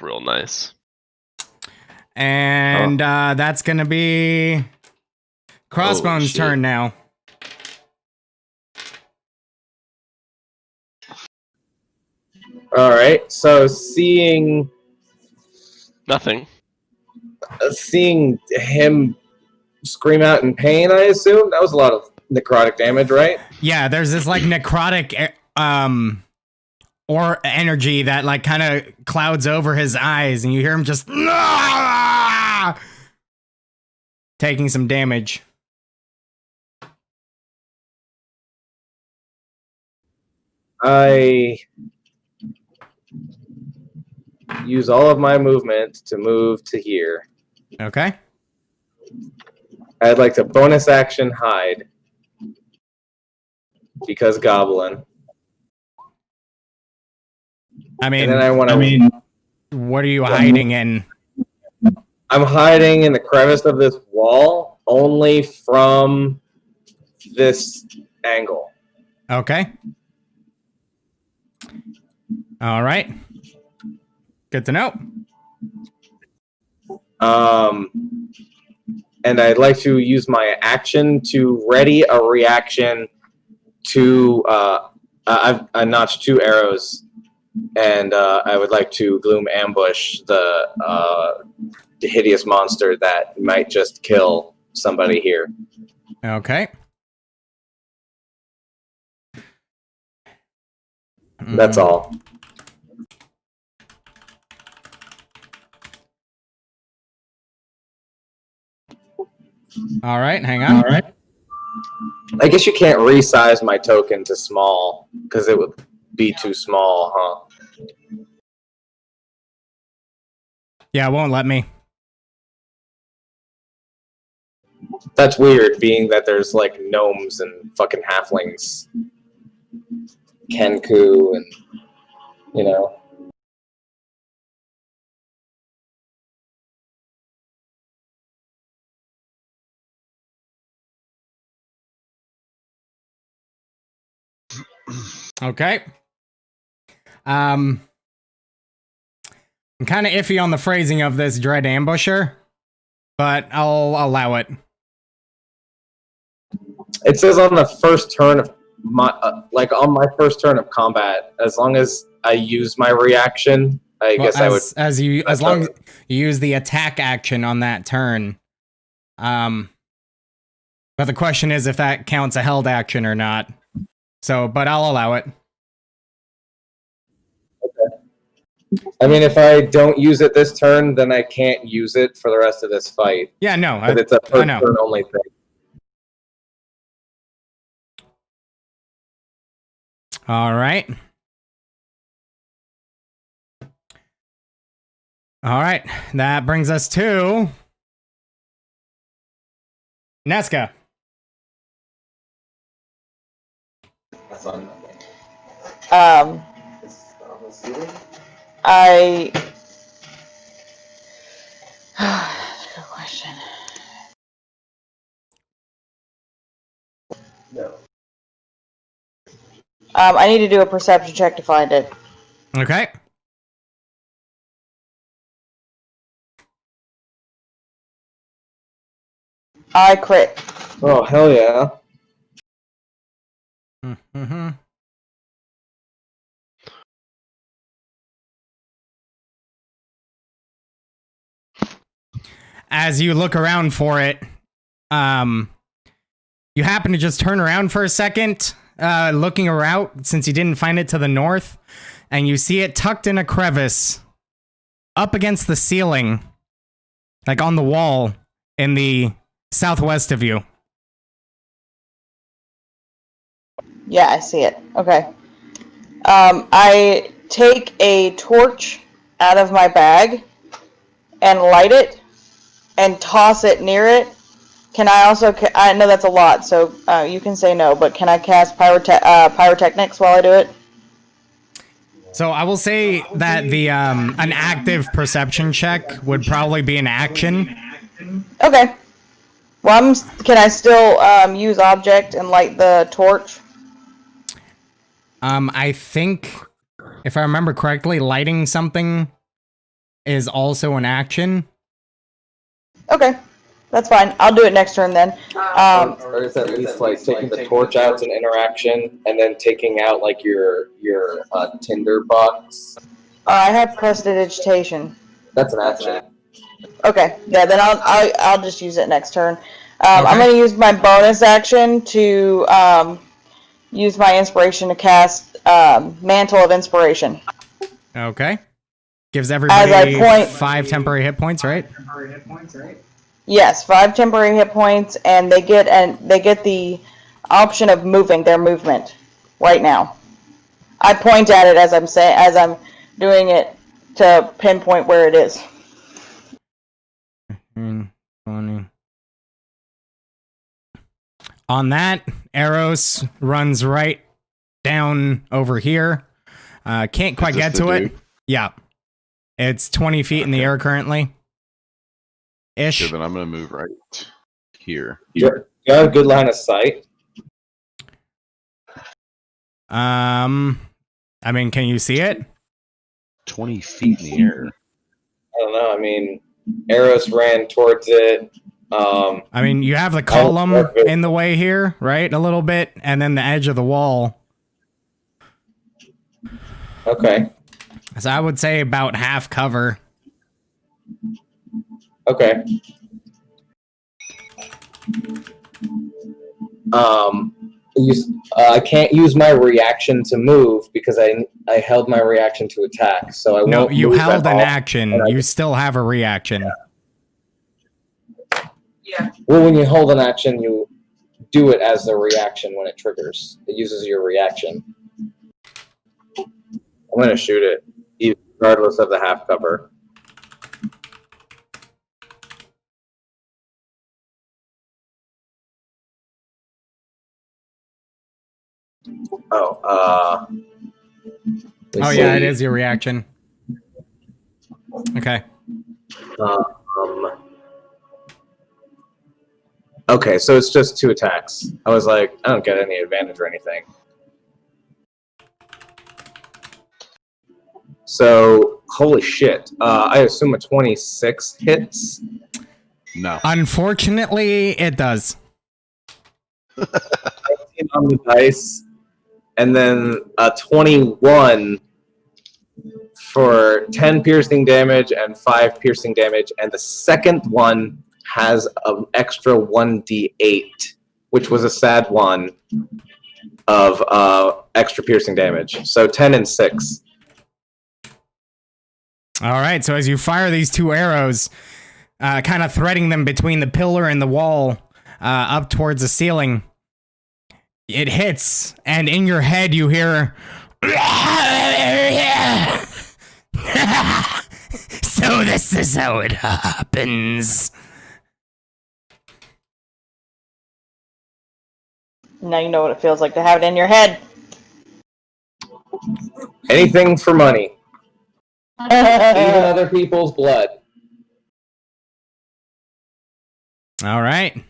real nice. And that's going to be Crossbone's shit. turn now. All right. So seeing Nothing. him scream out in pain, I assume that was a lot of necrotic damage, right? Yeah, there's this like necrotic or energy that like kind of clouds over his eyes, and you hear him just taking some damage. I use all of my movement to move to here. Okay. I'd like to bonus action hide because goblin. I mean, And then I want to. what are you hiding in? I'm hiding in the crevice of this wall only from this angle. Okay. All right. Good to know. And I'd like to use my action to ready a reaction to. I notched 2 arrows, and I would like to gloom ambush the hideous monster that might just kill somebody here. Okay. That's all. All right, hang on. All right. I guess you can't resize my token to small because it would be too small, huh? Yeah, it won't let me. That's weird, being that there's like gnomes and fucking halflings, Kenku, and you know. Okay. I'm kind of iffy on the phrasing of this dread ambusher, but I'll allow it. It says on the first turn of my on my first turn of combat, as long as I use my reaction, I guess I would. As long as you use the attack action on that turn. But the question is if that counts a held action or not. So, but I'll allow it. I mean, if I don't use it this turn, then I can't use it for the rest of this fight. Yeah, no, But it's a I first know. turn only thing. All right. All right, that brings us to Nesca. I. Good question. I need to do a perception check to find it. Okay. I crit. Oh, hell yeah. Mm-hmm. As you look around for it, you happen to just turn around for a second, looking around since you didn't find it to the north, and you see it tucked in a crevice up against the ceiling, like on the wall in the southwest of you. Yeah, I see it. Okay. I take a torch out of my bag and light it and toss it near it. Can I also? I know that's a lot, so you can say no. But can I cast pyrotechnics while I do it? So I will say that the an active perception check would probably be an action. Okay. Well, can I still use object and light the torch? I think, if I remember correctly, lighting something is also an action. Okay, that's fine. I'll do it next turn then. Or is at least like taking the torch out's an interaction, and then taking out like your tinder box? I have prestidigitation. That's an action. Okay, yeah, then I'll just use it next turn. Okay. I'm gonna use my bonus action to use my inspiration to cast Mantle of Inspiration. Okay. Gives everybody point- 5 temporary hit points, right? Yes, 5 temporary hit points, and they get the option of moving their movement right now. I point at it as I'm doing it to pinpoint where it is. 20. On that, Eros runs right down over here. Can't quite Is this get the to it. dude? Yeah. It's 20 feet in the air currently. Ish. Okay, then I'm gonna move right here. You have a good line of sight. I mean, can you see it? 20 feet in the air. I don't know. I mean, Eros ran towards it. I mean, you have the column in the way here, right? A little bit, and then the edge of the wall. Okay. So I would say about half cover. Okay. I can't use my reaction to move because I held my reaction to attack. So I No, won't you move held at an all. action. And I- You still have a reaction. Well, when you hold an action, you do it as a reaction when it triggers. It uses your reaction. I'm going to shoot it, regardless of the half cover. Oh yeah, it is your reaction. Okay. Okay, so it's just 2 attacks. I was like, I don't get any advantage or anything. So, holy shit. I assume a 26 hits. No. Unfortunately, it does. 19 on the dice, and then a 21 for 10 piercing damage and 5 piercing damage, and the second one has an extra 1d8, which was a sad one of extra piercing damage. So 10 and 6. All right, so as you fire these 2 arrows, kind of threading them between the pillar and the wall, up towards the ceiling, it hits, and in your head you hear, "So So this is how it happens. Now you know what it feels like to have it in your head. Anything for money. Even other people's blood. All right.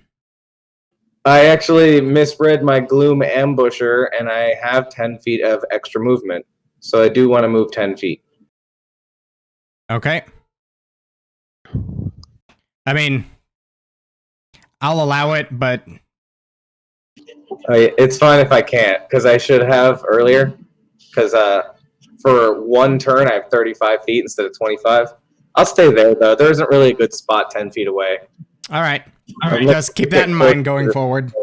I actually misread my Gloom Ambusher, and I have 10 feet of extra movement. So I do want to move 10 feet. Okay. I mean, I'll allow it, but It's fine if I can't, because I should have earlier. Because for one turn, I have 35 feet instead of 25. I'll stay there, though. There isn't really a good spot 10 feet away. all right. Just keep that in mind going forward.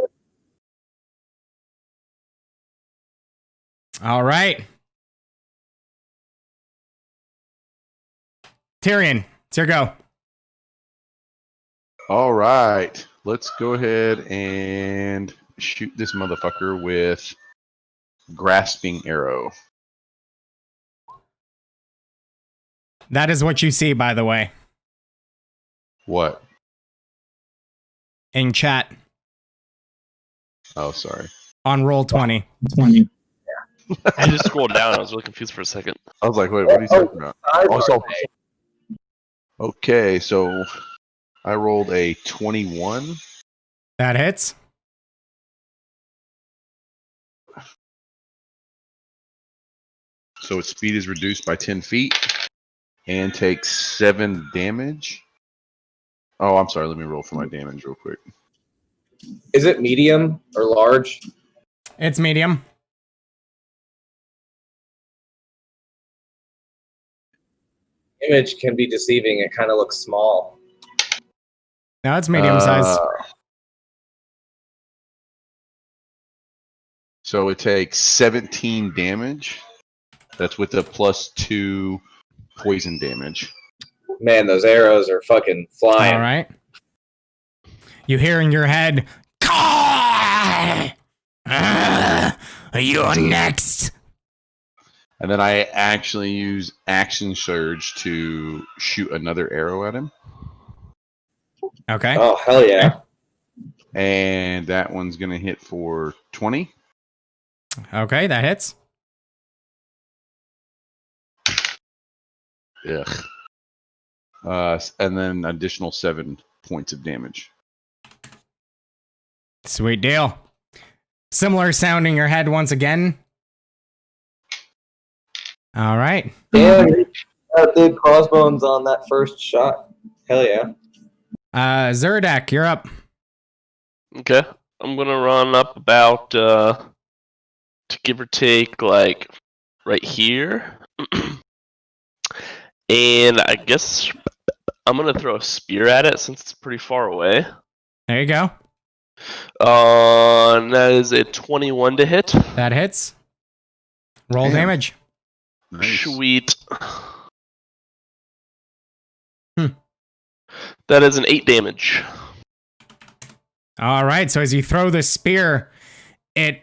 All right. Tyrion, it's your go. All right. Let's go ahead and shoot this motherfucker with grasping arrow. That is what you see, by the way, What? in chat Oh, sorry. on Roll20. I just scrolled down. I was really confused for a second. I was like, wait, what are you talking about? Also, okay, so I rolled a 21. That hits. So its speed is reduced by 10 feet and takes 7 damage. Oh, I'm sorry. Let me roll for my damage real quick. Is it medium or large? It's medium. Image can be deceiving. It kind of looks small. No, it's medium size. So it takes 17 damage. That's with a +2 poison damage. Man, those arrows are fucking flying. All right. You hear in your head, "Kai! You're next." And then I actually use action surge to shoot another arrow at him. Okay. Oh, hell yeah. And that one's going to hit for 20. Okay, that hits. Ugh. And then additional 7 points of damage. Sweet deal. Similar sound in your head once again. All right. Damn, you did crossbones on that first shot. Hell yeah. Zerdek, you're up. Okay. I'm going to run up about, to give or take, like, right here. And I guess I'm going to throw a spear at it since it's pretty far away. There you go. And that is a 21 to hit. That hits. Roll Damn. damage. Nice. Sweet. That is an 8 damage. All right, so as you throw the spear, it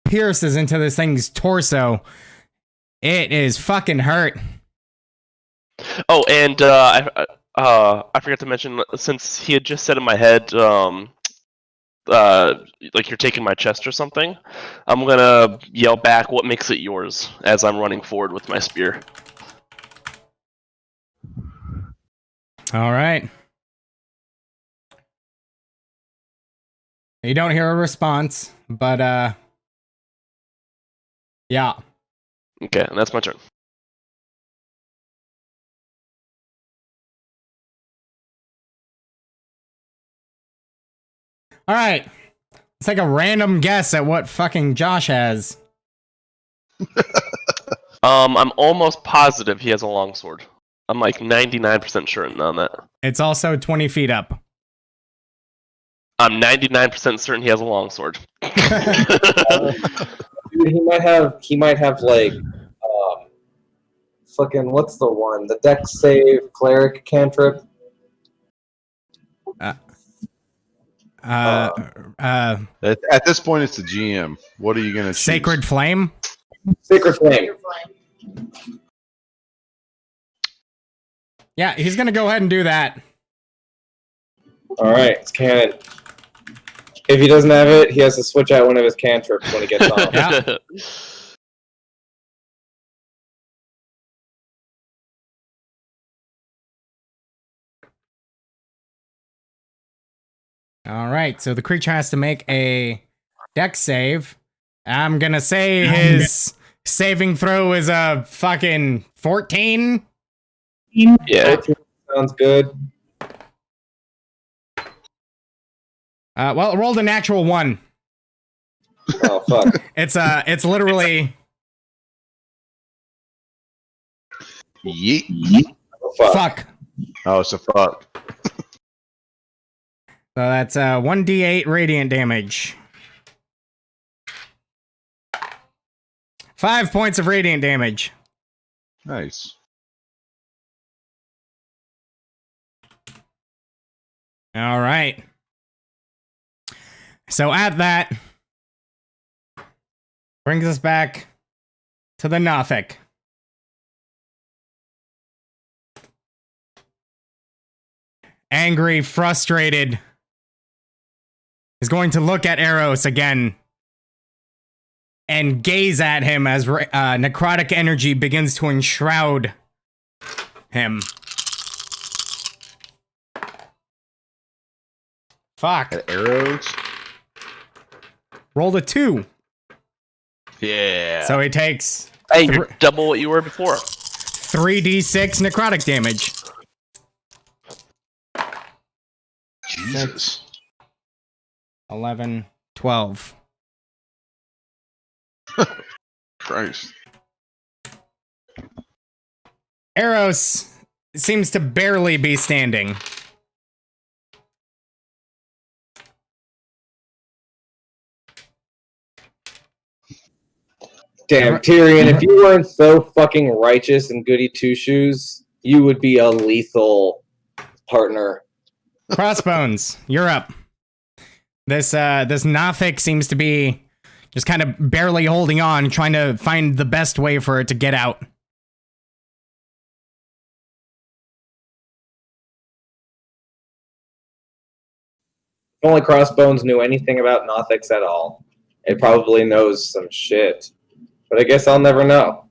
pierces into this thing's torso. It is fucking hurt. Oh, and I forgot to mention, since he had just said in my head, like you're taking my chest or something, I'm gonna yell back, "What makes it yours?" as I'm running forward with my spear. All right. You don't hear a response, but yeah. Okay, and that's my turn. All right. Let's take a random guess at what fucking Josh has. I'm almost positive he has a longsword. I'm like 99% certain on that. It's also 20 feet up. I'm 99% certain he has a longsword. Dude, he might have like fucking what's the one? The dex save cleric cantrip. At this point, it's the GM. What are you going to choose? Sacred Flame? Sacred flame. Yeah, he's gonna go ahead and do that. Alright, it's cannon. If he doesn't have it, he has to switch out one of his cantrips when he gets off. Yeah. All right, so the creature has to make a dex save. I'm gonna say his saving throw is a fucking 14. Yeah. Sounds good. Well, it rolled a natural 1. Oh, fuck. It's literally Yeet. Oh, fuck. fuck. Oh, it's a fuck. So that's 1d8 radiant damage. 5 points of radiant damage. Nice. All right. So at that brings us back to the Nothic. Angry, frustrated, is going to look at Eros again and gaze at him as necrotic energy begins to enshroud him. Fuck. Arrows. Rolled a 2. Yeah. So he takes Hey, you're double what you were before. 3d6 necrotic damage. Jesus. 11, 12. Christ. Eros seems to barely be standing. Damn, Tyrion, if you weren't so fucking righteous and goody two shoes, you would be a lethal partner. Crossbones, you're up. This Nothic seems to be just kind of barely holding on, trying to find the best way for it to get out. If only Crossbones knew anything about Nothics at all. It probably knows some shit. But I guess I'll never know.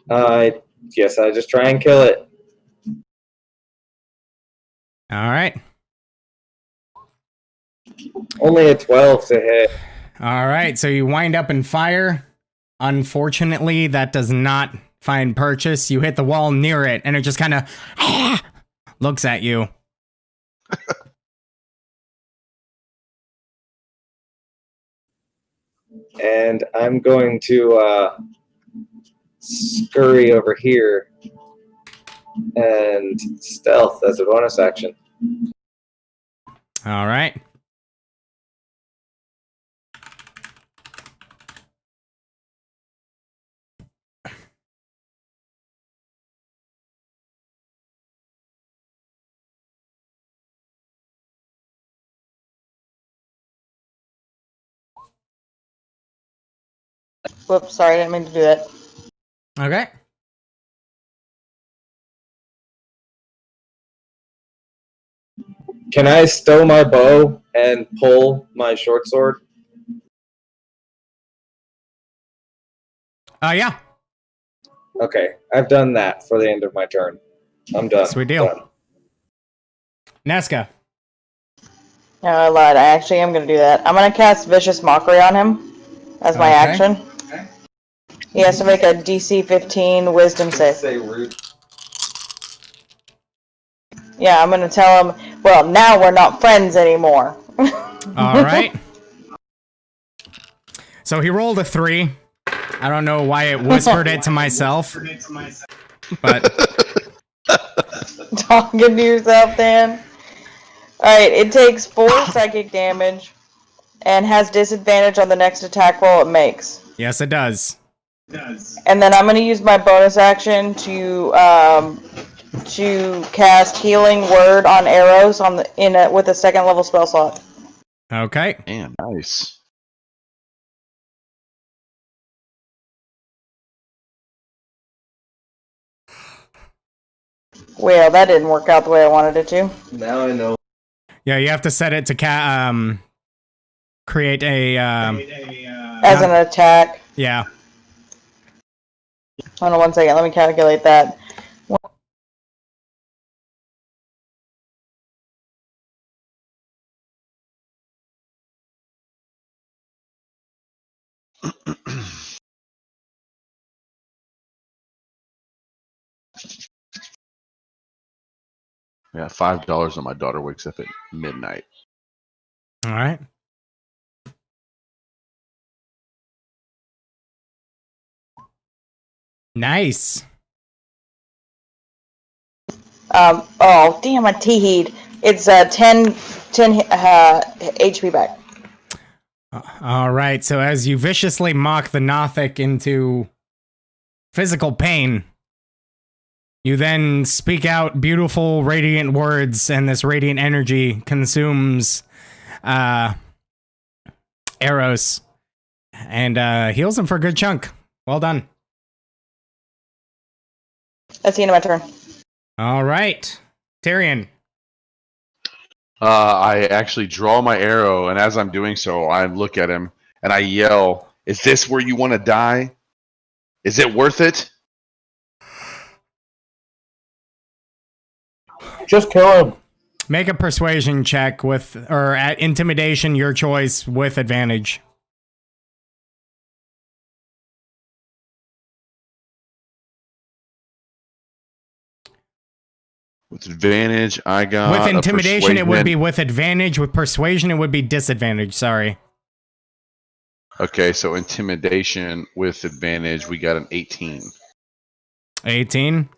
I guess I just try and kill it. All right. Only a 12 to hit. All right, so you wind up and fire. Unfortunately, that does not find purchase. You hit the wall near it, and it just kind of looks at you. And I'm going to scurry over here and stealth as a bonus action. All right. Whoops, sorry, I didn't mean to do that. Okay. Can I stow my bow and pull my short sword? Yeah. Okay, I've done that for the end of my turn. I'm done. Sweet deal. Done. Nesca. No, I lied. I actually am going to do that. I'm going to cast Vicious Mockery on him as my Okay. action. He has to make a DC 15 Wisdom save. Say rude. Yeah, I'm going to tell him, well, now we're not friends anymore. All right. So he rolled a 3. I don't know why it whispered it to myself. But Talking to yourself, Dan. Alright, it takes 4 psychic damage and has disadvantage on the next attack roll it makes. yes, it does. And then I'm going to use my bonus action to cast Healing Word on arrows with a second level spell slot. Okay. Damn, nice. Well, that didn't work out the way I wanted it to. Now I know. Yeah, you have to set it to create a As an attack. yeah. Hold on 1 second. Let me calculate that. Yeah, $5 and my daughter wakes up at midnight. All right. Nice. Oh, damn, I T-heed. It's 10 HP back. All right. So as you viciously mock the Nothic into physical pain, you then speak out beautiful, radiant words, and this radiant energy consumes Eros and heals him for a good chunk. Well done. That's the end of my turn. All right. Tyrion. I actually draw my arrow, and as I'm doing so, I look at him and I yell, "Is this where you want to die? Is it worth it?" Just kill him. Make a persuasion check with, or at intimidation, your choice, with advantage. With advantage, I got With a intimidation, it would persuasion. be with advantage. With persuasion, it would be disadvantage. Sorry. Okay, so intimidation with advantage, we got an 18. 18.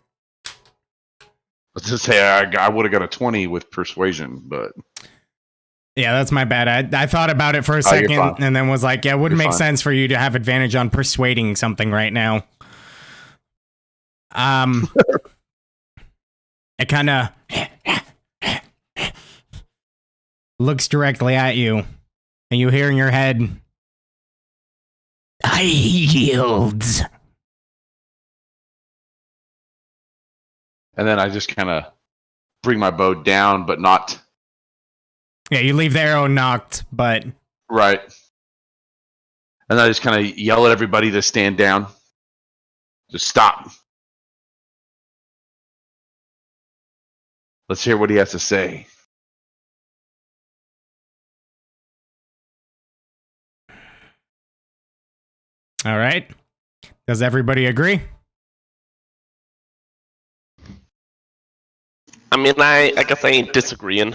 Let's just say I would have got a 20 with persuasion, but Yeah, that's my bad. I thought about it for a Oh, you're second fine. and then was like, yeah, it wouldn't You're make fine. sense for you to have advantage on persuading something right now. It kind of looks directly at you, and you hear in your head, I yield. and then I just kind of bring my bow down, but not Yeah, you leave the arrow knocked, but right. And I just kind of yell at everybody to stand down. Just stop. Let's hear what he has to say. all right. Does everybody agree? I mean, I guess I ain't disagreeing.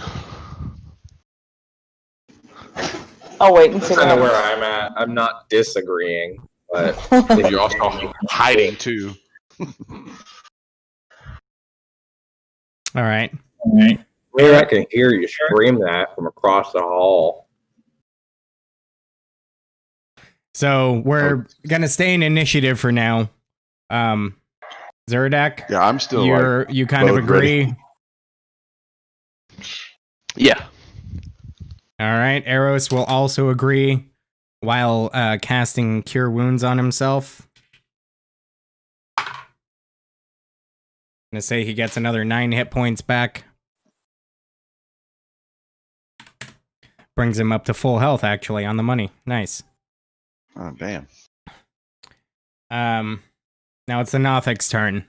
I'll wait and see That's kind of what where I'm at. I'm not disagreeing, but happens. You're also hiding too. All right. maybe I can hear you scream that from across the hall. So we're gonna stay in initiative for now. Zerdak, Yeah, I'm still like, you kind of both agree. ready. Yeah. All right. Eros will also agree while casting Cure Wounds on himself. I'm gonna say he gets another 9 hit points back. Brings him up to full health, actually, on the money. Nice. Oh damn. Now it's the Nothic's turn.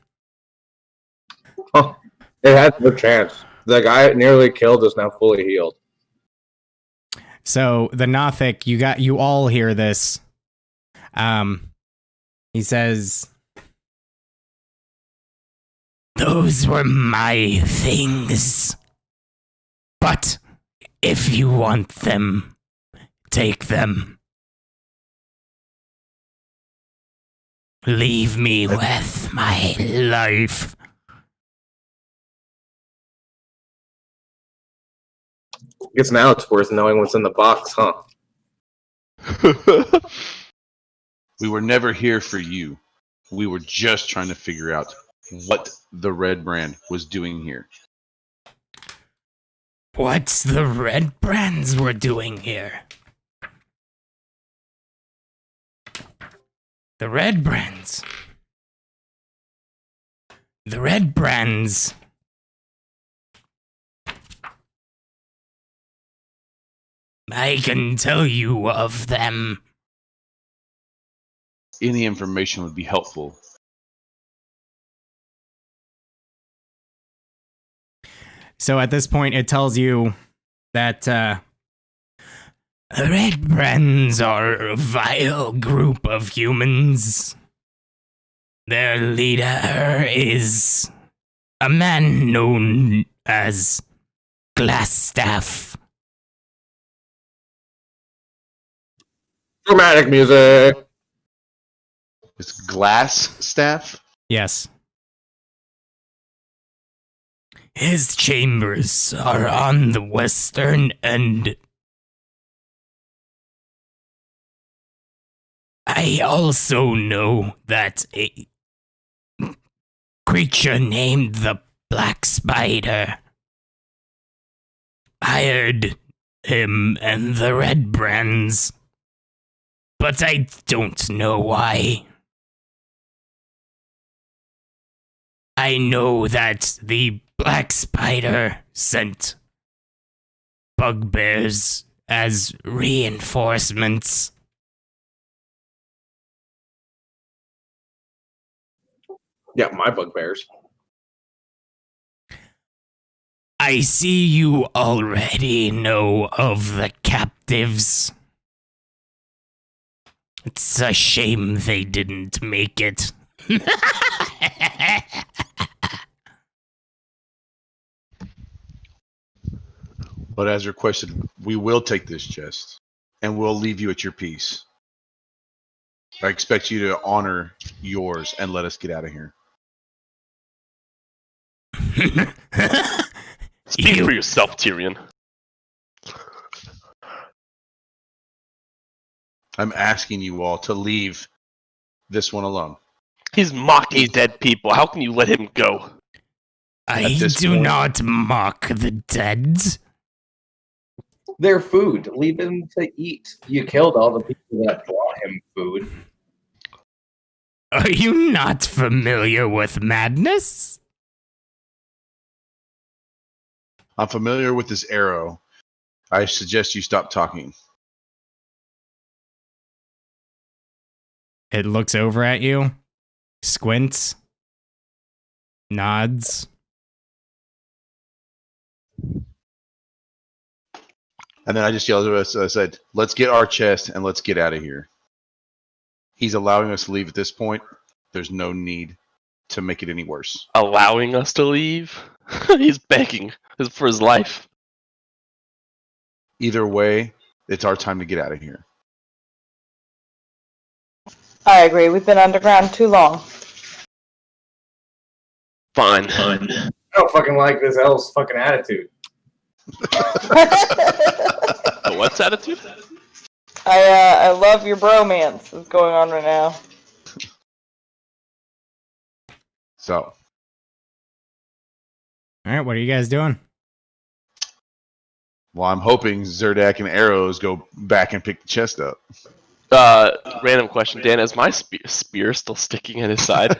Oh, it has no chance. The guy it nearly killed is now fully healed. So the Nothic, you all hear this. He says, "Those were my things. But if you want them, take them. Leave me with my life." I guess now it's worth knowing what's in the box, huh? We were never here for you. We were just trying to figure out what the Redbrand was doing here. What's the Redbrands were doing here? The Redbrands. The Redbrands I can tell you of them. Any information would be helpful. So at this point, it tells you that Redbrands are a vile group of humans. Their leader is a man known as Glassstaff. Dramatic music. It's glass staff. Yes. His chambers are on the western end. I also know that a creature named the Black Spider hired him and the Redbrands, but I don't know why. I know that the Black Spider sent bugbears as reinforcements. Yeah, my bugbears. I see you already know of the captives. It's a shame they didn't make it. But as requested, we will take this chest, and we'll leave you at your peace. I expect you to honor yours and let us get out of here. Speak for yourself, Tyrion. I'm asking you all to leave this one alone. He's mocking dead people. How can you let him go? I do not mock the dead. Their food. Leave them to eat. You killed all the people that brought him food. Are you not familiar with madness? I'm familiar with this arrow. I suggest you stop talking. It looks over at you, squints, nods. And then I just yelled at us. I said, let's get our chest and let's get out of here. He's allowing us to leave at this point. There's no need to make it any worse. Allowing us to leave? He's begging for his life. Either way, it's our time to get out of here. I agree. We've been underground too long. Fine. I don't fucking like this elf's fucking attitude. What's attitude? I love your bromance that's going on right now. So, All right, what are you guys doing? well, I'm hoping Zerdak and Arrows go back and pick the chest up. Random question, Dan. Is my spear still sticking in his side?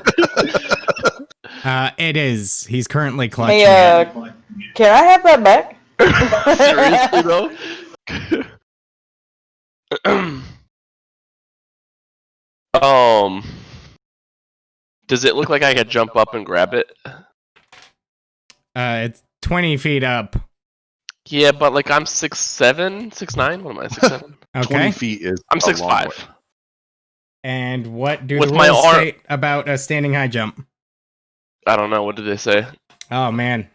It is. He's currently clutching Hey, it. can I have that back? Seriously, though? Does it look like I could jump up and grab it? It's 20 feet up. Yeah, but like I'm 6'7", 6'9". What am I? 6'7"? 20 Okay. feet is I'm a long 6'5". way. And what do With the my rules arm- state about a standing high jump? I don't know. What did they say? Oh, man.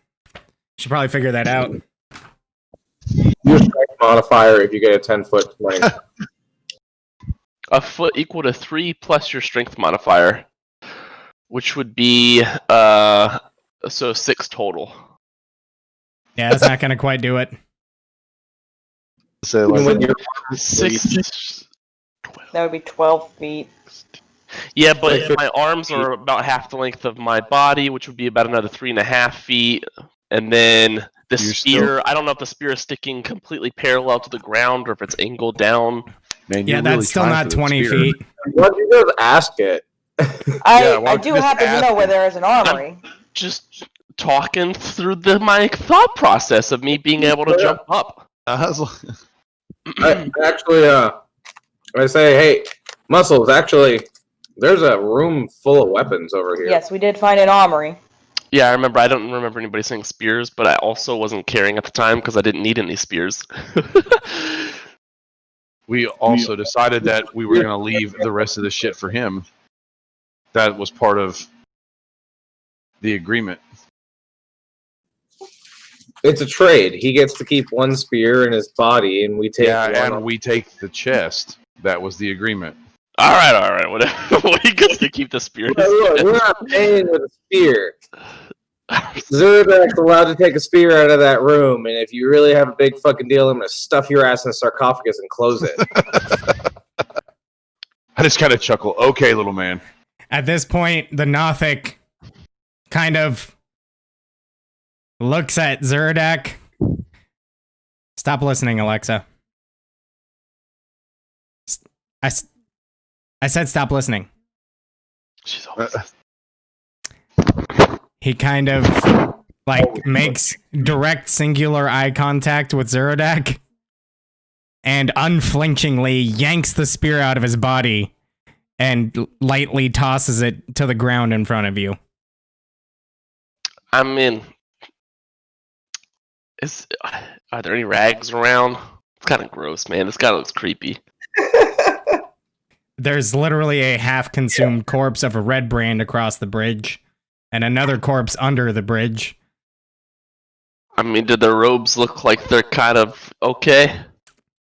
Should probably figure that out. Your strength modifier if you get a 10-foot swing. A foot equal to 3 plus your strength modifier, which would be so 6 total. Yeah, that's not going to quite do it. So, like, When you're 6. That would be 12 feet. Yeah, but my arms are about half the length of my body, which would be about another 3.5 feet. And then the You're spear, I don't know if the spear is sticking completely parallel to the ground or if it's angled down. man, Yeah, you're that's really still trying not for the 20 spear. feet. Why don't you just ask it? Yeah, why I don't do you just happen to know ask where him? there is an armory. Just talking through my thought process of me being able to jump up. I was like, I actually, I say, hey, Muscles, actually, there's a room full of weapons over here. Yes, we did find an armory. Yeah, I remember. I don't remember anybody saying spears, but I also wasn't carrying at the time because I didn't need any spears. We also decided that we were going to leave the rest of the shit for him. That was part of the agreement. It's a trade. He gets to keep one spear in his body, and we take one. And we take the chest. That was the agreement. all right, whatever. Well, he gets to keep the spear. Look, we're not paying with a spear. Zurdak's allowed to take a spear out of that room, and if you really have a big fucking deal, I'm going to stuff your ass in a sarcophagus and close it. I just kind of chuckle. Okay, little man. At this point, the Nothic kind of looks at Zurdak. Stop listening, Alexa. I said stop listening. She's always He kind of makes direct singular eye contact with Zurdak and unflinchingly yanks the spear out of his body and lightly tosses it to the ground in front of you. I mean, are there any rags around? It's kind of gross, man. This guy looks creepy. There's literally a half-consumed corpse of a Redbrand across the bridge, and another corpse under the bridge. I mean, did their robes look like they're kind of okay?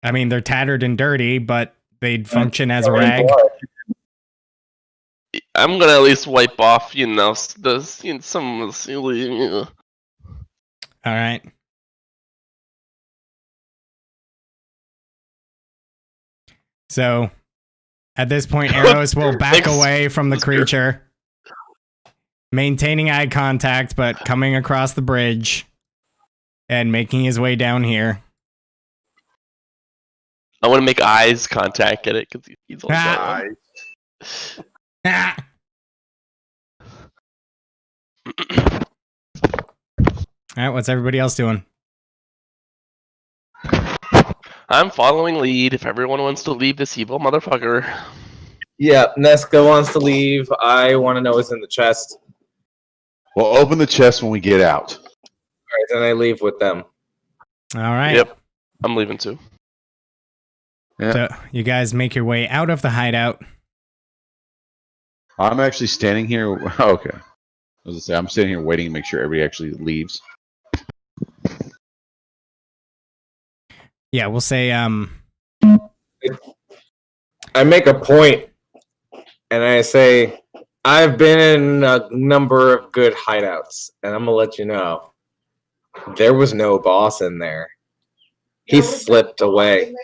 I mean, they're tattered and dirty, but they'd function as a rag. I'm gonna at least wipe off, some of the. All right. So, at this point, Eros will back away from the creature, maintaining eye contact, but coming across the bridge and making his way down here. I want to make eyes contact at it because he's all Ah. Ah! All right, what's everybody else doing? I'm following lead. If everyone wants to leave this evil motherfucker, Yeah, Nesca wants to leave. I want to know what's in the chest. We'll open the chest when we get out. All right, then I leave with them. All right. Yep, I'm leaving too. Yeah. So you guys make your way out of the hideout. I'm actually standing here. Okay. I was gonna say, I'm standing here waiting to make sure everybody actually leaves. Yeah, we'll say I make a point, and I say, I've been in a number of good hideouts, and I'm going to let you know, there was no boss in there. He slipped away.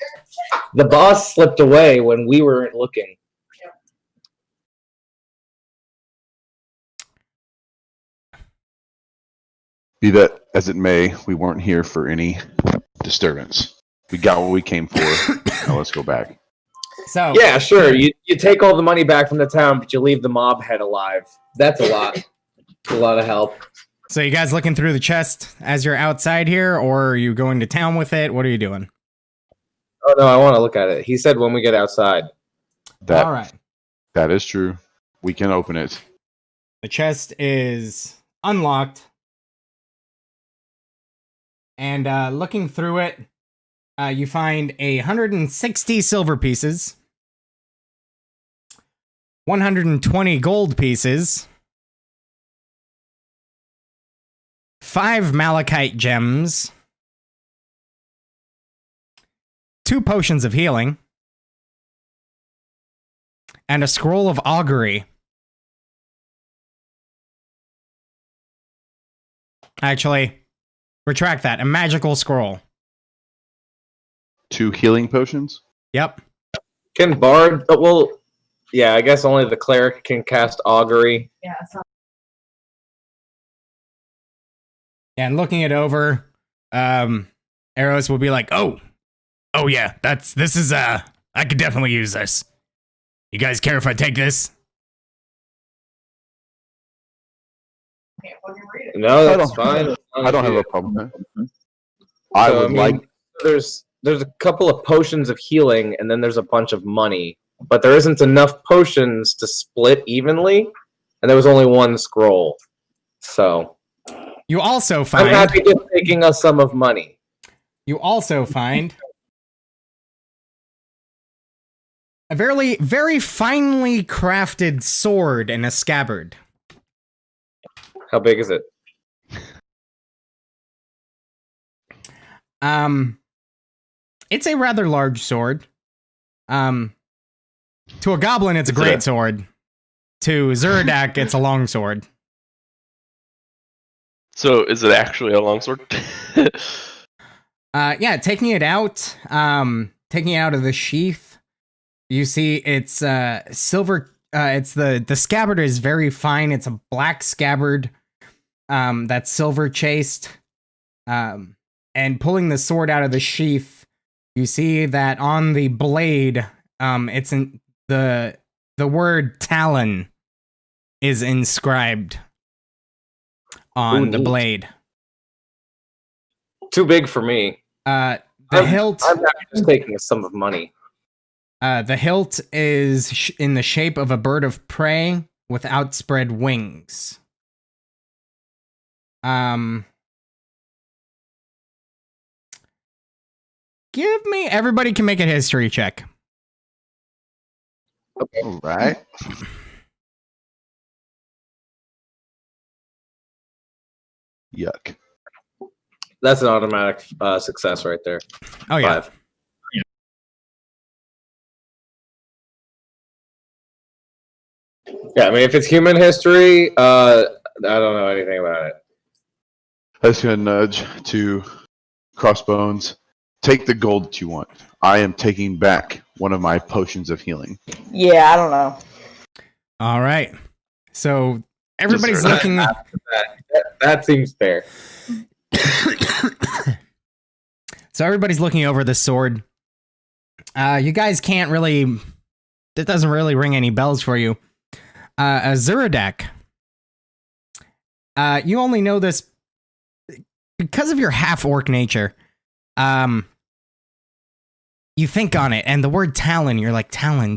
The boss slipped away when we weren't looking. Be that as it may, we weren't here for any disturbance. We got what we came for. Now let's go back. so. Yeah, sure. You take all the money back from the town, but you leave the mob head alive. That's a lot. A lot of help. So you guys looking through the chest as you're outside here, or are you going to town with it? What are you doing? Oh, no, I want to look at it. He said when we get outside. All right. That is true. We can open it. The chest is unlocked. And looking through it, you find 160 silver pieces, 120 gold pieces, 5 malachite gems, 2 potions of healing, and a scroll of augury. Actually, retract that. A magical scroll. 2 healing potions. Yep. Can Bard... well, yeah, I guess only the cleric can cast augury. And looking it over, Eros will be like, oh yeah, this is, I could definitely use this. You guys care if I take this? No, that's fine. I don't have a problem with that. I So, would mean, like. There's there's a couple of potions of healing, and then there's a bunch of money. But there isn't enough potions to split evenly, and there was only one scroll. So You also I'm find happy just taking us some of money. you also find a very, very finely crafted sword and a scabbard. How big is it? It's a rather large sword. To a goblin, it's a great sword. To Zuradak, it's a long sword. So, is it actually a longsword? Yeah, taking it out of the sheath, you see it's silver. It's the scabbard is very fine. It's a black scabbard, that's silver chased. And pulling the sword out of the sheath, you see that on the blade, it's in the word talon is inscribed on the blade. Too big for me. The hilt. I'm not just taking a sum of money. The hilt is in the shape of a bird of prey with outspread wings. Everybody can make a history check. Okay. All right. Yuck. That's an automatic success right there. Oh, yeah. 5. Yeah, I mean, if it's human history, I don't know anything about it. I was going to nudge to Crossbones. Take the gold that you want. I am taking back one of my potions of healing. Yeah, I don't know. All right. So everybody's looking. That seems fair. So everybody's looking over the sword. You guys can't really. That doesn't really ring any bells for you. Zuradak. You only know this because of your half-orc nature. You think on it, and the word talon, you're like, talon.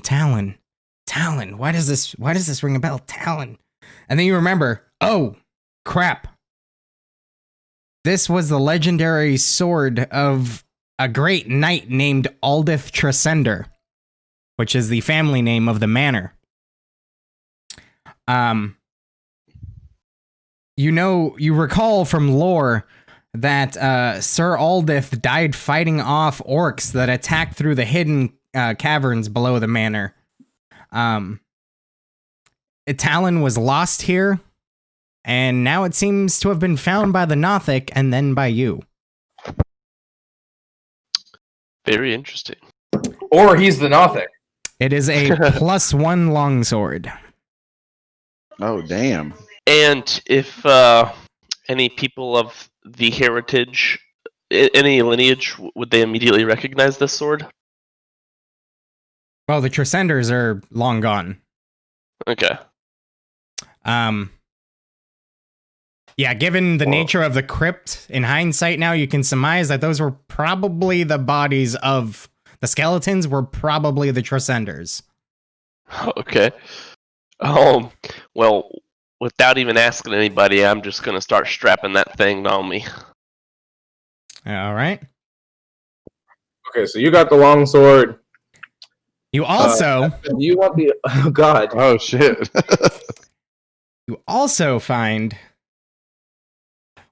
Why does this ring a bell? Talon. And then you remember, oh, crap. This was the legendary sword of a great knight named Aldith Tresender, which is the family name of the manor. You recall from lore that Sir Aldith died fighting off orcs that attacked through the hidden caverns below the manor. Talon was lost here, and now it seems to have been found by the Nothic and then by you. Very interesting. Or he's the Nothic. It is a +1 longsword. Oh, damn. And if any people of the heritage, any lineage, would they immediately recognize this sword? Well, the Tresenders are long gone. Okay. Yeah, given the nature of the crypt, in hindsight now, you can surmise that those were probably the bodies of the skeletons were probably the Tresenders. Okay. Well, without even asking anybody, I'm just gonna start strapping that thing on me. All right. Okay, so you got the long sword. You also You want the... Oh, God. Oh, shit. you also find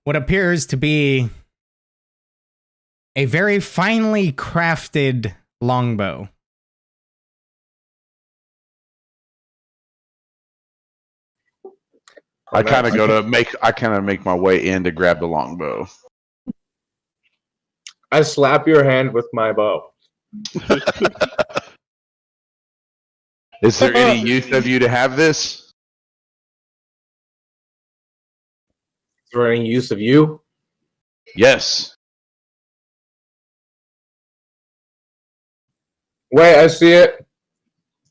what appears to be a very finely crafted longbow. I kind of make my way in to grab the longbow. I slap your hand with my bow. Is there any use of you to have this? Is there any use of you? Yes. Wait, I see it.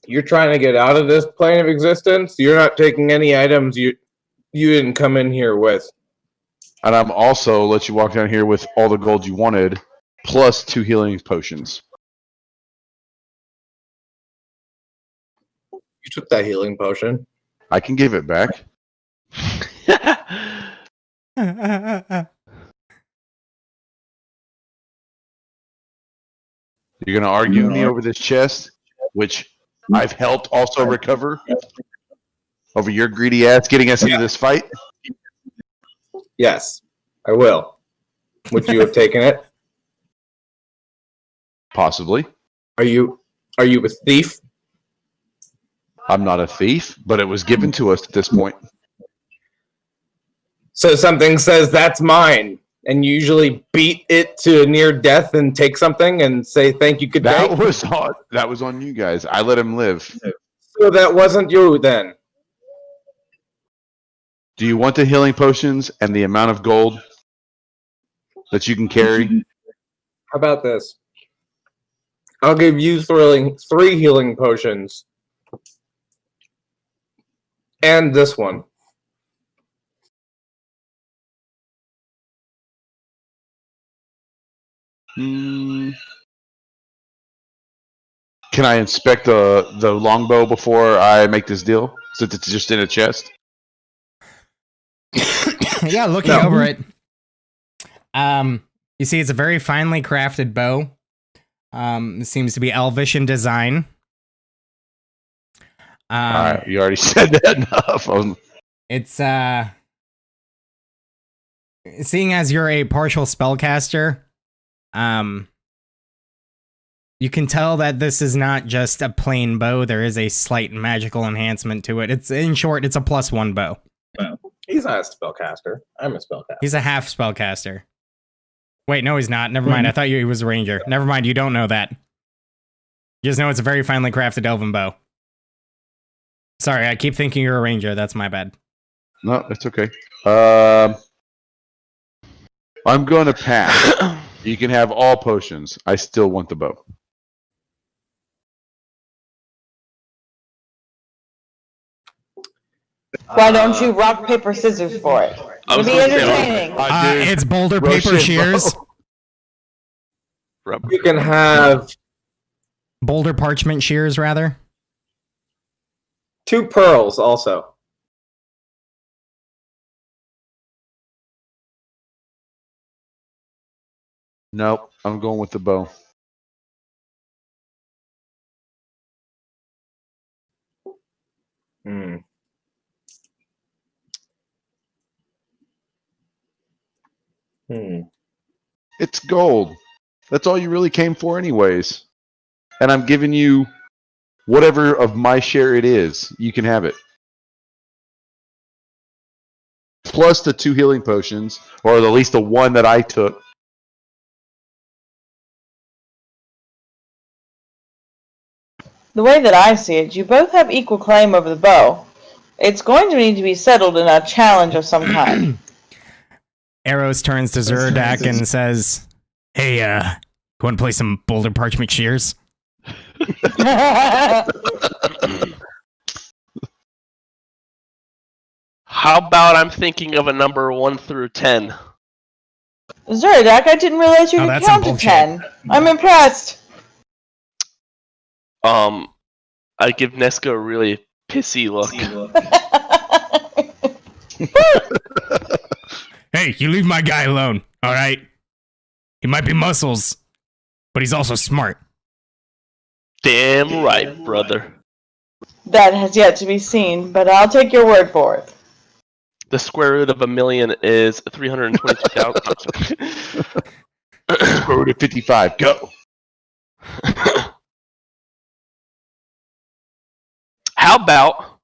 You're trying to get out of this plane of existence. You're not taking any items you didn't come in here with. And I'm also let you walk down here with all the gold you wanted, plus 2 healing potions. You took that healing potion. I can give it back. You're going to argue with me over this chest, which I've helped also recover over your greedy ass getting us into this fight? Yes, I will. Would you have taken it? Possibly. Are you a thief? I'm not a thief, but it was given to us at this point. So something says that's mine, and you usually beat it to near death and take something and say thank you, good day. That was on you guys. I let him live. So that wasn't you then. Do you want the healing potions and the amount of gold that you can carry? How about this? I'll give you 3 healing potions. And this one. Can I inspect the longbow before I make this deal? Since it's just in a chest? Yeah, looking over it. You see it's a very finely crafted bow. It seems to be elvish in design. Alright, you already said that enough. It's seeing as you're a partial spellcaster, you can tell that this is not just a plain bow. There is a slight magical enhancement to it. It's, in short, it's a +1 bow. He's not a spellcaster. I'm a spellcaster. He's a half spellcaster. Wait, no, he's not. Never mind. I thought he was a ranger. Never mind. You don't know that. You just know it's a very finely crafted elven bow. Sorry, I keep thinking you're a ranger. That's my bad. No, it's okay. I'm going to pass. You can have all potions. I still want the bow. Why don't you rock, paper, scissors for it? It'll be entertaining. It's boulder, paper, shears. You can have Boulder, parchment, shears, rather. 2 pearls also. Nope, I'm going with the bow. Hmm. It's gold. That's all you really came for anyways. And I'm giving you whatever of my share it is. You can have it. Plus the 2 healing potions, or at least the 1 that I took. The way that I see it, you both have equal claim over the bow. It's going to need to be settled in a challenge of some kind. Arrows turns to Zerdak and says, "Hey, you want to play some boulder, parchment, shears?" How about I'm thinking of a number 1 through 10? Zerdak, I didn't realize you Oh, could that's count some to 10. I'm impressed. I give Nesca a really pissy look. Hey, you leave my guy alone, all right? He might be muscles, but he's also smart. Damn right, brother. That has yet to be seen, but I'll take your word for it. The square root of 1,000,000 is 322,000. Square root of 55. Go. How about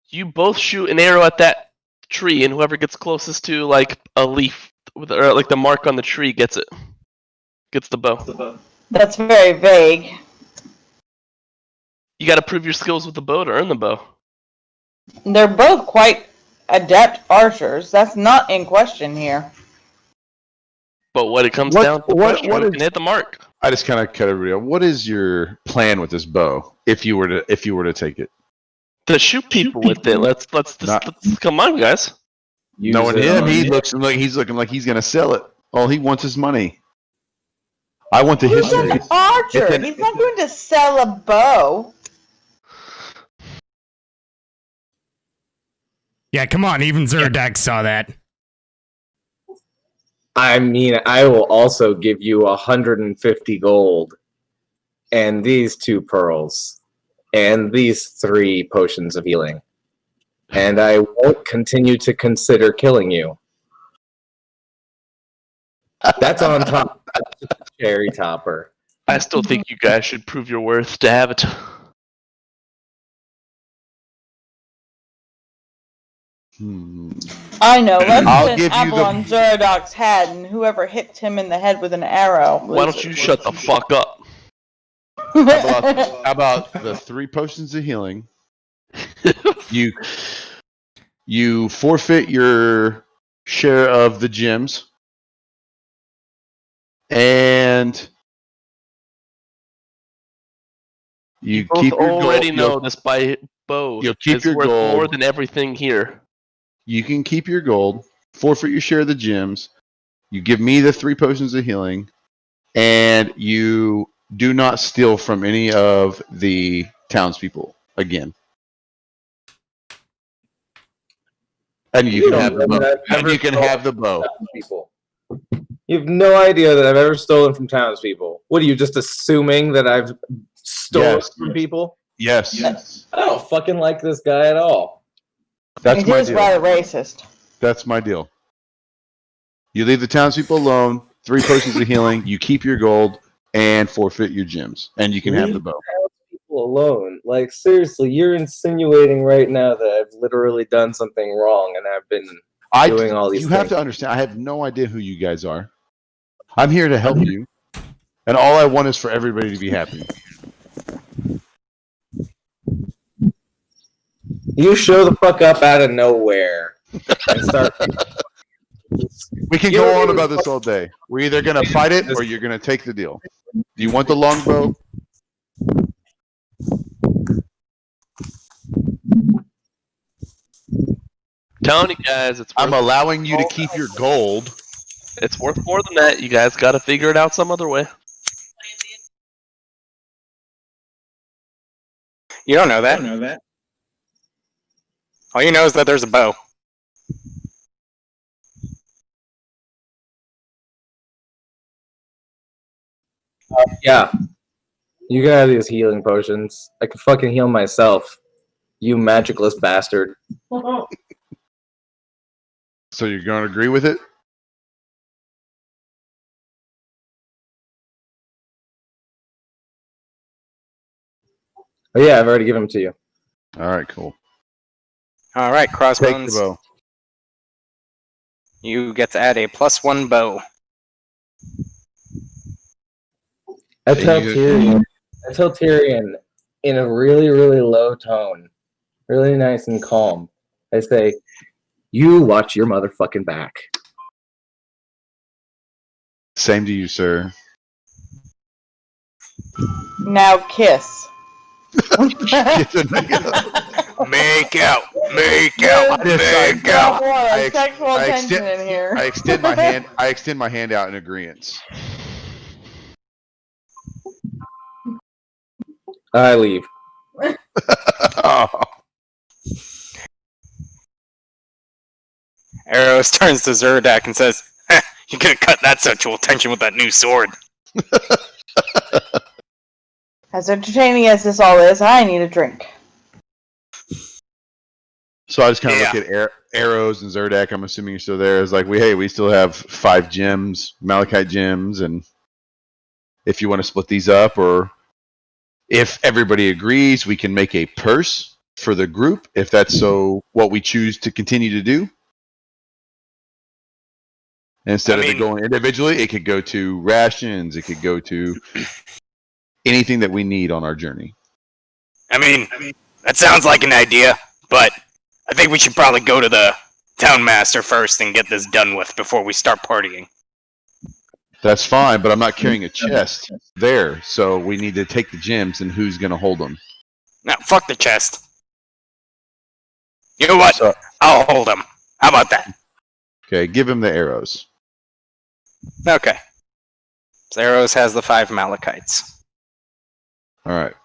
you both shoot an arrow at that tree, and whoever gets closest to like a leaf or like the mark on the tree gets it. Gets the bow. That's very vague. You got to prove your skills with the bow to earn the bow. They're both quite adept archers. That's not in question here. But what it comes What- down to, what- question, what who is- can hit the mark. I just kind of cut everybody off. What is your plan with this bow? If you were to take it, To shoot people with it. Let's come on, guys. knowing him, he's looking like he's gonna sell it. All he wants is money. I want the He's history. an archer. It's an- He's not going to sell a bow. Yeah, come on. Even Zerdak saw that. I mean, I will also give you 150 gold, and these 2 pearls, and these 3 potions of healing. And I won't continue to consider killing you. That's on top of the cherry topper. I still think you guys should prove your worth to have it. I know. Let's I'll put give an you apple on Zeradok's head, and whoever hit him in the head with an arrow. Why don't you shut the fuck up? How about the 3 potions of healing? You forfeit your share of the gems, and you Both keep your already gold. know this by both. You'll keep is your worth gold. more than everything here. You can keep your gold, forfeit your share of the gems. You give me the 3 potions of healing, and you do not steal from any of the townspeople again. And you can have the bow. And you can have the bow. People. You have no idea that I've ever stolen from townspeople. What are you just assuming that I've stolen from people? Yes. I don't fucking like this guy at all. That's It my is deal. rather racist. That's my deal. You leave the townspeople alone, 3 potions of healing, you keep your gold, and forfeit your gems. And you can have the bow. People alone. Like, seriously, you're insinuating right now that I've literally done something wrong and I've been doing all these You things. have to understand, I have no idea who you guys are. I'm here to help you. And all I want is for everybody to be happy. You show the fuck up out of nowhere and start. We can go on about this all day. We're either going to fight it or you're going to take the deal. Do you want the longbow? Telling you guys, I'm allowing you to keep your gold. it's worth more than that. You guys got to figure it out some other way. You don't know that. All you know is that there's a bow. Yeah. You can have these healing potions. I can fucking heal myself. You magicless bastard. So you're going to agree with it? Oh, yeah, I've already given them to you. All right, cool. All right, Take the Crossbones. bow. You get to add a +1 bow. I tell Tyrion in a really, really low tone, really nice and calm. I say, "You watch your motherfucking back." Same to you, sir. Now kiss. Make out. Make out. Make out. Sexual I tension extend- in here. I extend my hand. I extend my hand out in agreement. I leave. Oh. Arrows turns to Zerdak and says, "You could have cut that sexual tension with that new sword." As entertaining as this all is, I need a drink. So I just kind of Yeah. look at Arrows and Zerdak. I'm assuming you're still there. It's like we still have 5 gems, Malachite gems, and if you want to split these up, or if everybody agrees, we can make a purse for the group. If that's so, what we choose to continue to do. Instead of it going individually, it could go to rations. It could go to anything that we need on our journey. I mean, that sounds like an idea, but I think we should probably go to the town master first and get this done with before we start partying. That's fine, but I'm not carrying a chest there, so we need to take the gems, and who's going to hold them? Now, fuck the chest. You know what? So- I'll hold him. How about that? Okay, give him the arrows. Okay. Zeros has the 5 Malachites. All right.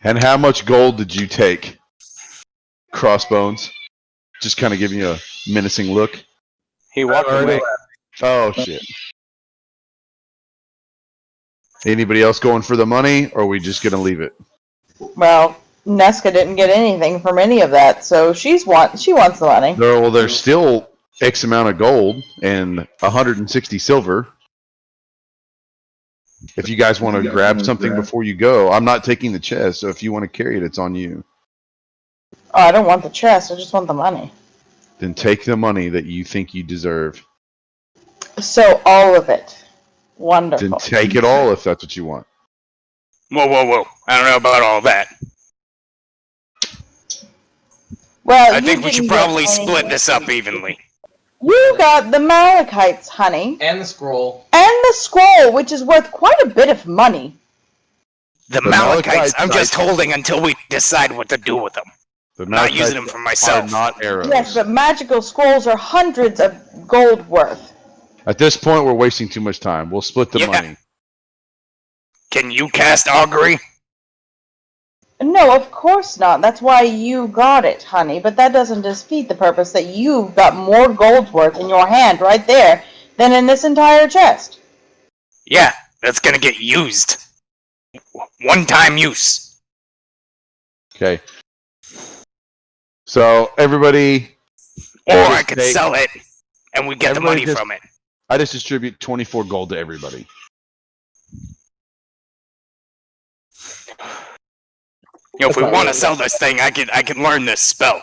And how much gold did you take? Crossbones. Just kind of giving you a menacing look. He walked away. Oh shit. Anybody else going for the money, or are we just gonna leave it? Well, Nesca didn't get anything from any of that, so she wants the money. There's still X amount of gold and 160 silver. If you guys want to grab something before you go, I'm not taking the chest, so if you want to carry it, it's on you. Oh, I don't want the chest. I just want the money. Then take the money that you think you deserve. So all of it. Wonderful. Then take it all if that's what you want. Whoa, whoa, whoa. I don't know about all that. Well, I think we should probably split this up evenly. You got the Malachites, honey. And the scroll. And the scroll, which is worth quite a bit of money. The Malachites, I'm just holding until we decide what to do with them. Not using them for myself. Not arrows. Yes, but magical scrolls are hundreds of gold worth. At this point, we're wasting too much time. We'll split the money. Can you cast augury? No, of course not. That's why you got it, honey. But that doesn't defeat the purpose that you've got more gold worth in your hand right there than in this entire chest. Yeah, that's gonna get used. One-time use. Okay. So, everybody... Or I could sell it, and we get the money from it. I just distribute 24 gold to everybody. You know, if we want to sell this thing, I could learn this spell.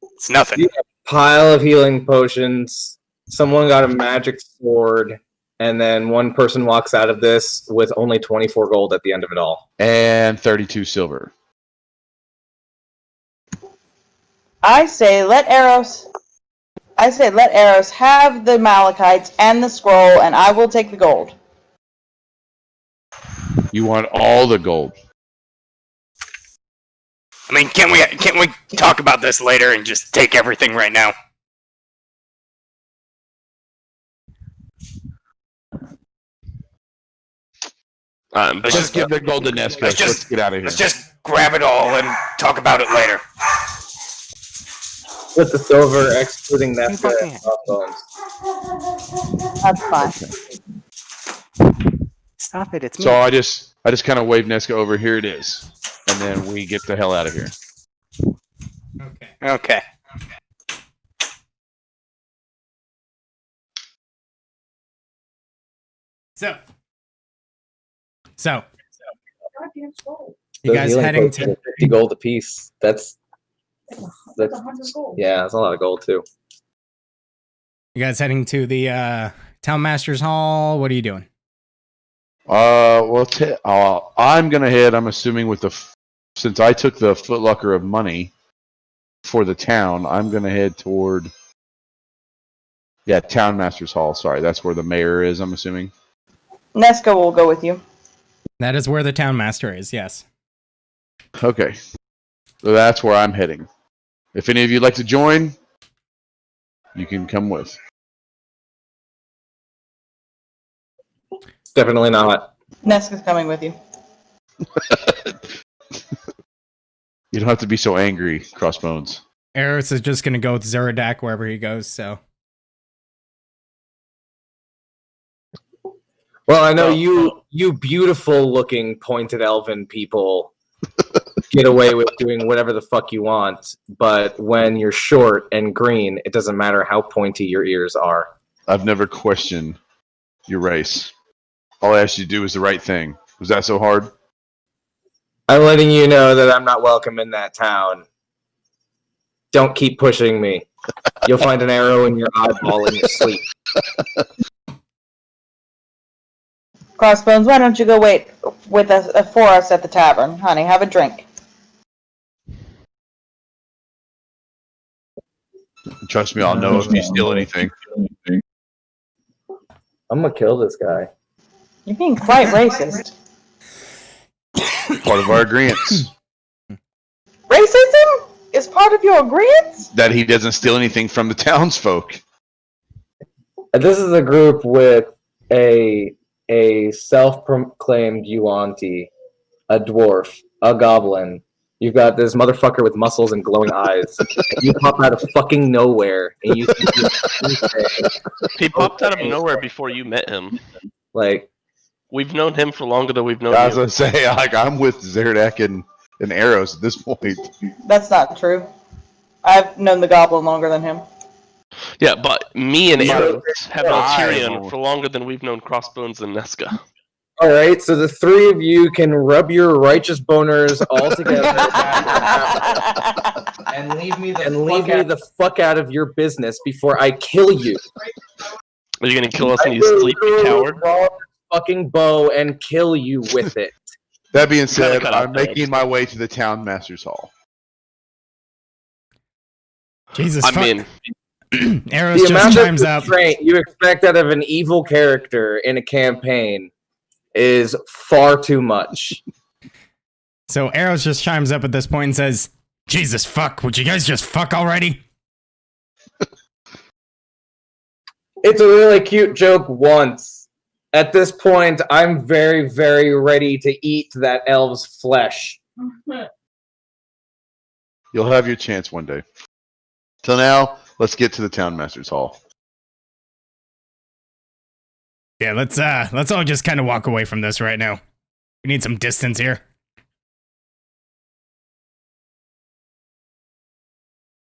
It's nothing. Pile of healing potions. Someone got a magic sword, and then one person walks out of this with only 24 gold at the end of it all. And 32 silver. I say let Eros have the Malachites and the scroll, and I will take the gold. You want all the gold. I mean, can't we talk about this later and just take everything right now? But Let's give the gold to Nesca. Let's get out of here. Let's just grab it all and talk about it later. With the silver, excluding that crossbones. That's fine. Stop it! It's me. So I just kind of wave Nesca over. Here it is, and then we get the hell out of here. Okay. So, you Those guys healing heading potions to are 50 gold apiece. That's yeah, that's a lot of gold too. you guys heading to the Town Master's Hall? What are you doing? Well, I'm gonna head. I'm assuming with since I took the footlocker of money for the town, I'm gonna head toward Town Master's Hall. Sorry, that's where the mayor is. I'm assuming. Nesca will go with you. That is where the Town Master is. Yes. Okay, so that's where I'm heading. If any of you'd like to join, you can come with. Definitely not. Nesca's coming with you. You don't have to be so angry, Crossbones. Eros is just gonna go with Zeradak wherever he goes. So. Well, I know you beautiful-looking pointed elven people get away with doing whatever the fuck you want, but when you're short and green, it doesn't matter how pointy your ears are. I've never questioned your race. All I asked you to do was the right thing. Was that so hard? I'm letting you know that I'm not welcome in that town. Don't keep pushing me. You'll find an arrow in your eyeball in your sleep. Crossbones, why don't you go wait with us for us at the tavern, honey? Have a drink. Trust me, I'll know if you steal anything. I'm gonna kill this guy. You're being quite racist. Part of our agreements. Racism is part of your agreements? That he doesn't steal anything from the townsfolk. This is a group with a self-proclaimed Yuan-Ti, a dwarf, a goblin. You've got this motherfucker with muscles and glowing eyes. And you pop out of fucking nowhere, and you He popped out of nowhere before you met him. like We've known him for longer than we've known I was you. gonna say, like, I'm with Zerdek and Arrows at this point. That's not true. I've known the goblin longer than him. Yeah, but me and Arrows have known I- Tyrion for longer than we've known Crossbones and Nesca. all right, so the three of you can rub your righteous boners all together and leave me the fuck out of your business before I kill you. Are you gonna kill us in your sleep, you coward? Draw this fucking bow and kill you with it. That being said, cut out I'm that. making my way to the town master's hall. Jesus I fuck. mean, Arrows The just amount chimes of up. restraint you expect out of an evil character in a campaign is far too much. So Arrows just chimes up at this point and says, Jesus fuck, would you guys just fuck already? It's a really cute joke once. At this point, I'm very, very ready to eat that elf's flesh. You'll have your chance one day. Till now, let's get to the town master's hall. Yeah, let's all just kind of walk away from this right now. We need some distance here.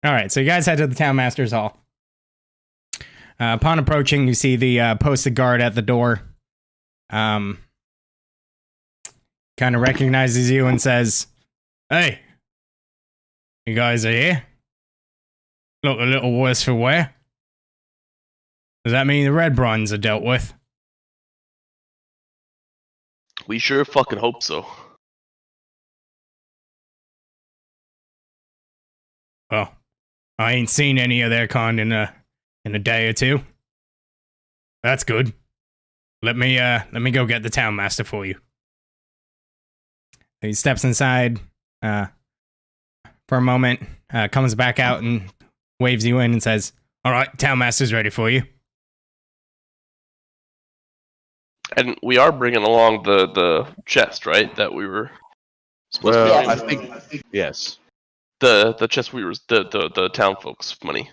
All right, so you guys head to the town master's hall. Upon approaching, you see the posted guard at the door. Kind of recognizes you and says, "Hey, you guys are here? Look a little worse for wear. Does that mean the Redbrands are dealt with?" we sure fucking hope so. Well, I ain't seen any of their kind in a day or two. That's good. Let me go get the town master for you. He steps inside for a moment, comes back out and waves you in and says, "All right, town master's ready for you." And we are bringing along the chest, right? That we were supposed Well, to I be think yes. the chest we were the town folks' money.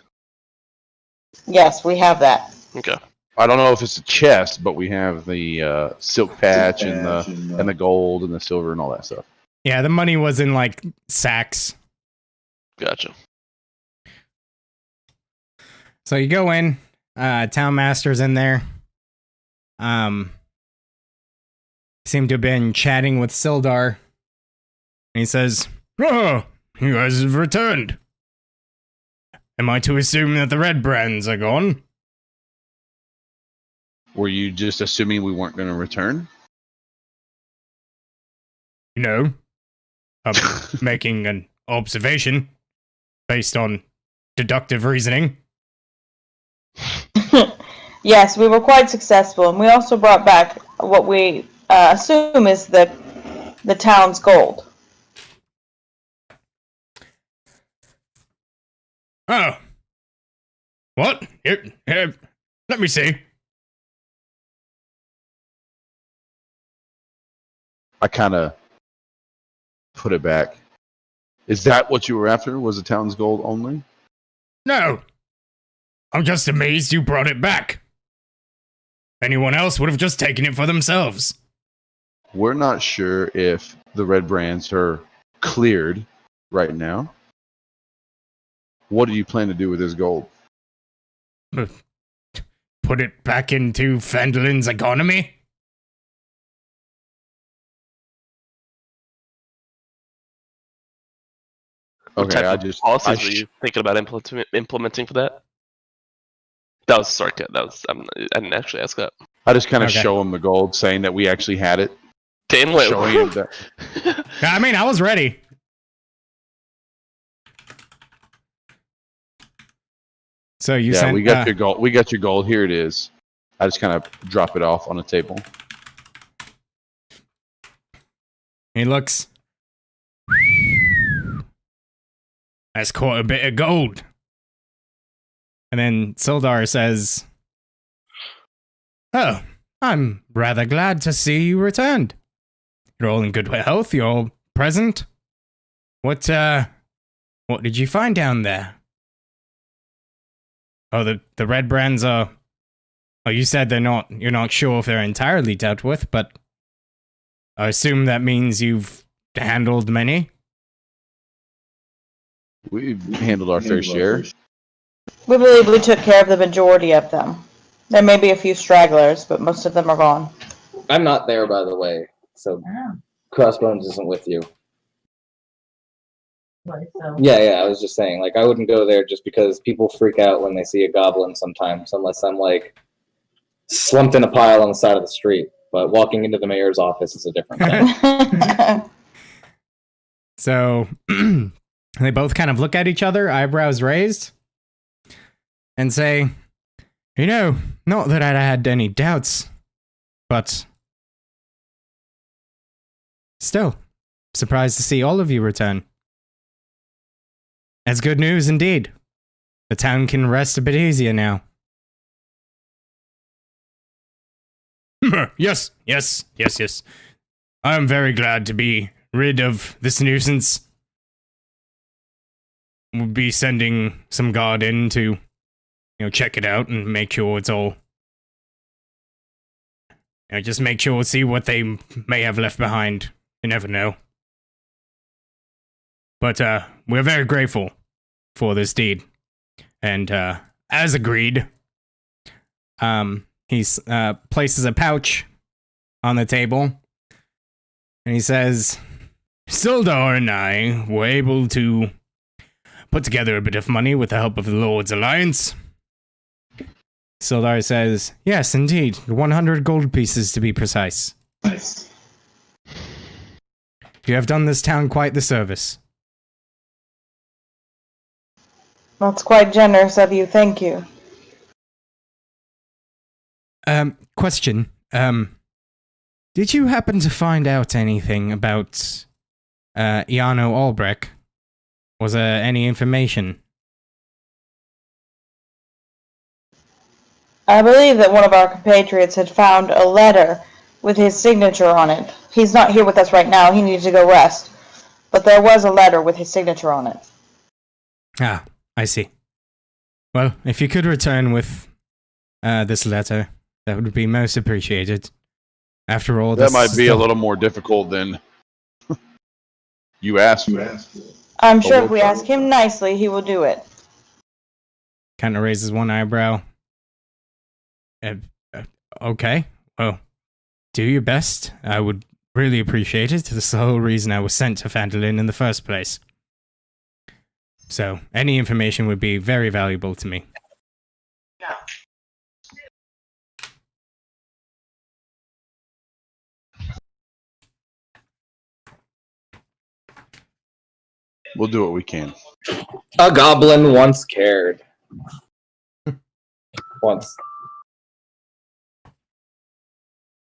Yes, we have that. Okay. I don't know if it's a chest, but we have the silk patch and the gold and the silver and all that stuff. Yeah, the money was in like sacks. Gotcha. So you go in, town master's in there. Seem to have been chatting with Sildar. And he says, "Oh, you guys have returned. Am I to assume that the Redbrands are gone?" Were you just assuming we weren't going to return? No. I'm making an observation based on deductive reasoning. Yes, we were quite successful, and we also brought back what we assume is the town's gold. Oh. What? Here, let me see. I kind of put it back. Is that what you were after? Was the town's gold only? No. I'm just amazed you brought it back. Anyone else would have just taken it for themselves. We're not sure if the Redbrands are cleared right now. What do you plan to do with this gold? Put it back into Phandelin's economy? What Okay, type of policies were you thinking about implementing for that? That was sarcasm. I didn't actually ask that. I just kind of Okay. show him the gold, saying that we actually had it. Dan went. Showing him that. I mean, I was ready. So you Yeah, sent... we got your gold. We got your gold. Here it is. I just kind of drop it off on a table. He looks... That's quite a bit of gold. And then Sildar says, "Oh, I'm rather glad to see you returned. You're all in good health, you're all present. What did you find down there? Oh, the Redbrands are... Oh, you said you're not sure if they're entirely dealt with, but I assume that means you've handled many? We've handled our fair share. We believe we took care of the majority of them. There may be a few stragglers, but most of them are gone. I'm not there, by the way, so Crossbones isn't with you. Yeah, I was just saying, like, I wouldn't go there just because people freak out when they see a goblin sometimes, unless I'm, like, slumped in a pile on the side of the street. But walking into the mayor's office is a different thing. So, they both kind of look at each other, eyebrows raised, and say, you know, not that I had any doubts, but still, surprised to see all of you return. That's good news indeed. The town can rest a bit easier now. Yes. I am very glad to be rid of this nuisance. We'll be sending some guard in to, check it out and make sure it's all... just make sure, see what they may have left behind. You never know. But, we're very grateful for this deed. And, as agreed, he places a pouch on the table, and he says, Sildar and I were able to put together a bit of money with the help of the Lord's Alliance. Sildar says, yes, indeed, 100 gold pieces to be precise. Nice. You have done this town quite the service. That's quite generous of you, thank you. Question. Did you happen to find out anything about, Iano Albrecht? Was there any information? I believe that one of our compatriots had found a letter with his signature on it. He's not here with us right now, he needs to go rest. But there was a letter with his signature on it. Ah, I see. Well, if you could return with, this letter, that would be most appreciated. After all, That this might is be the- a little more difficult than you asked for. I'm sure if we ask him nicely, he will do it. Kind of raises one eyebrow. Okay. Well, do your best. I would really appreciate it. That's the whole reason I was sent to Phandalin in the first place. So, any information would be very valuable to me. We'll do what we can. A goblin once cared. Once.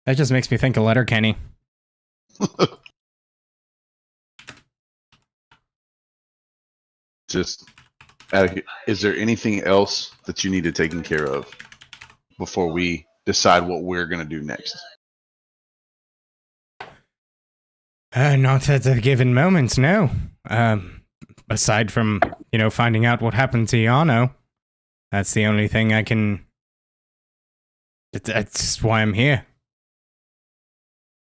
That just makes me think of Letterkenny. Just, is there anything else that you needed taken care of before we decide what we're going to do next? Not at the given moment, no. Aside from, finding out what happened to Yano, that's the only thing I can... That's why I'm here.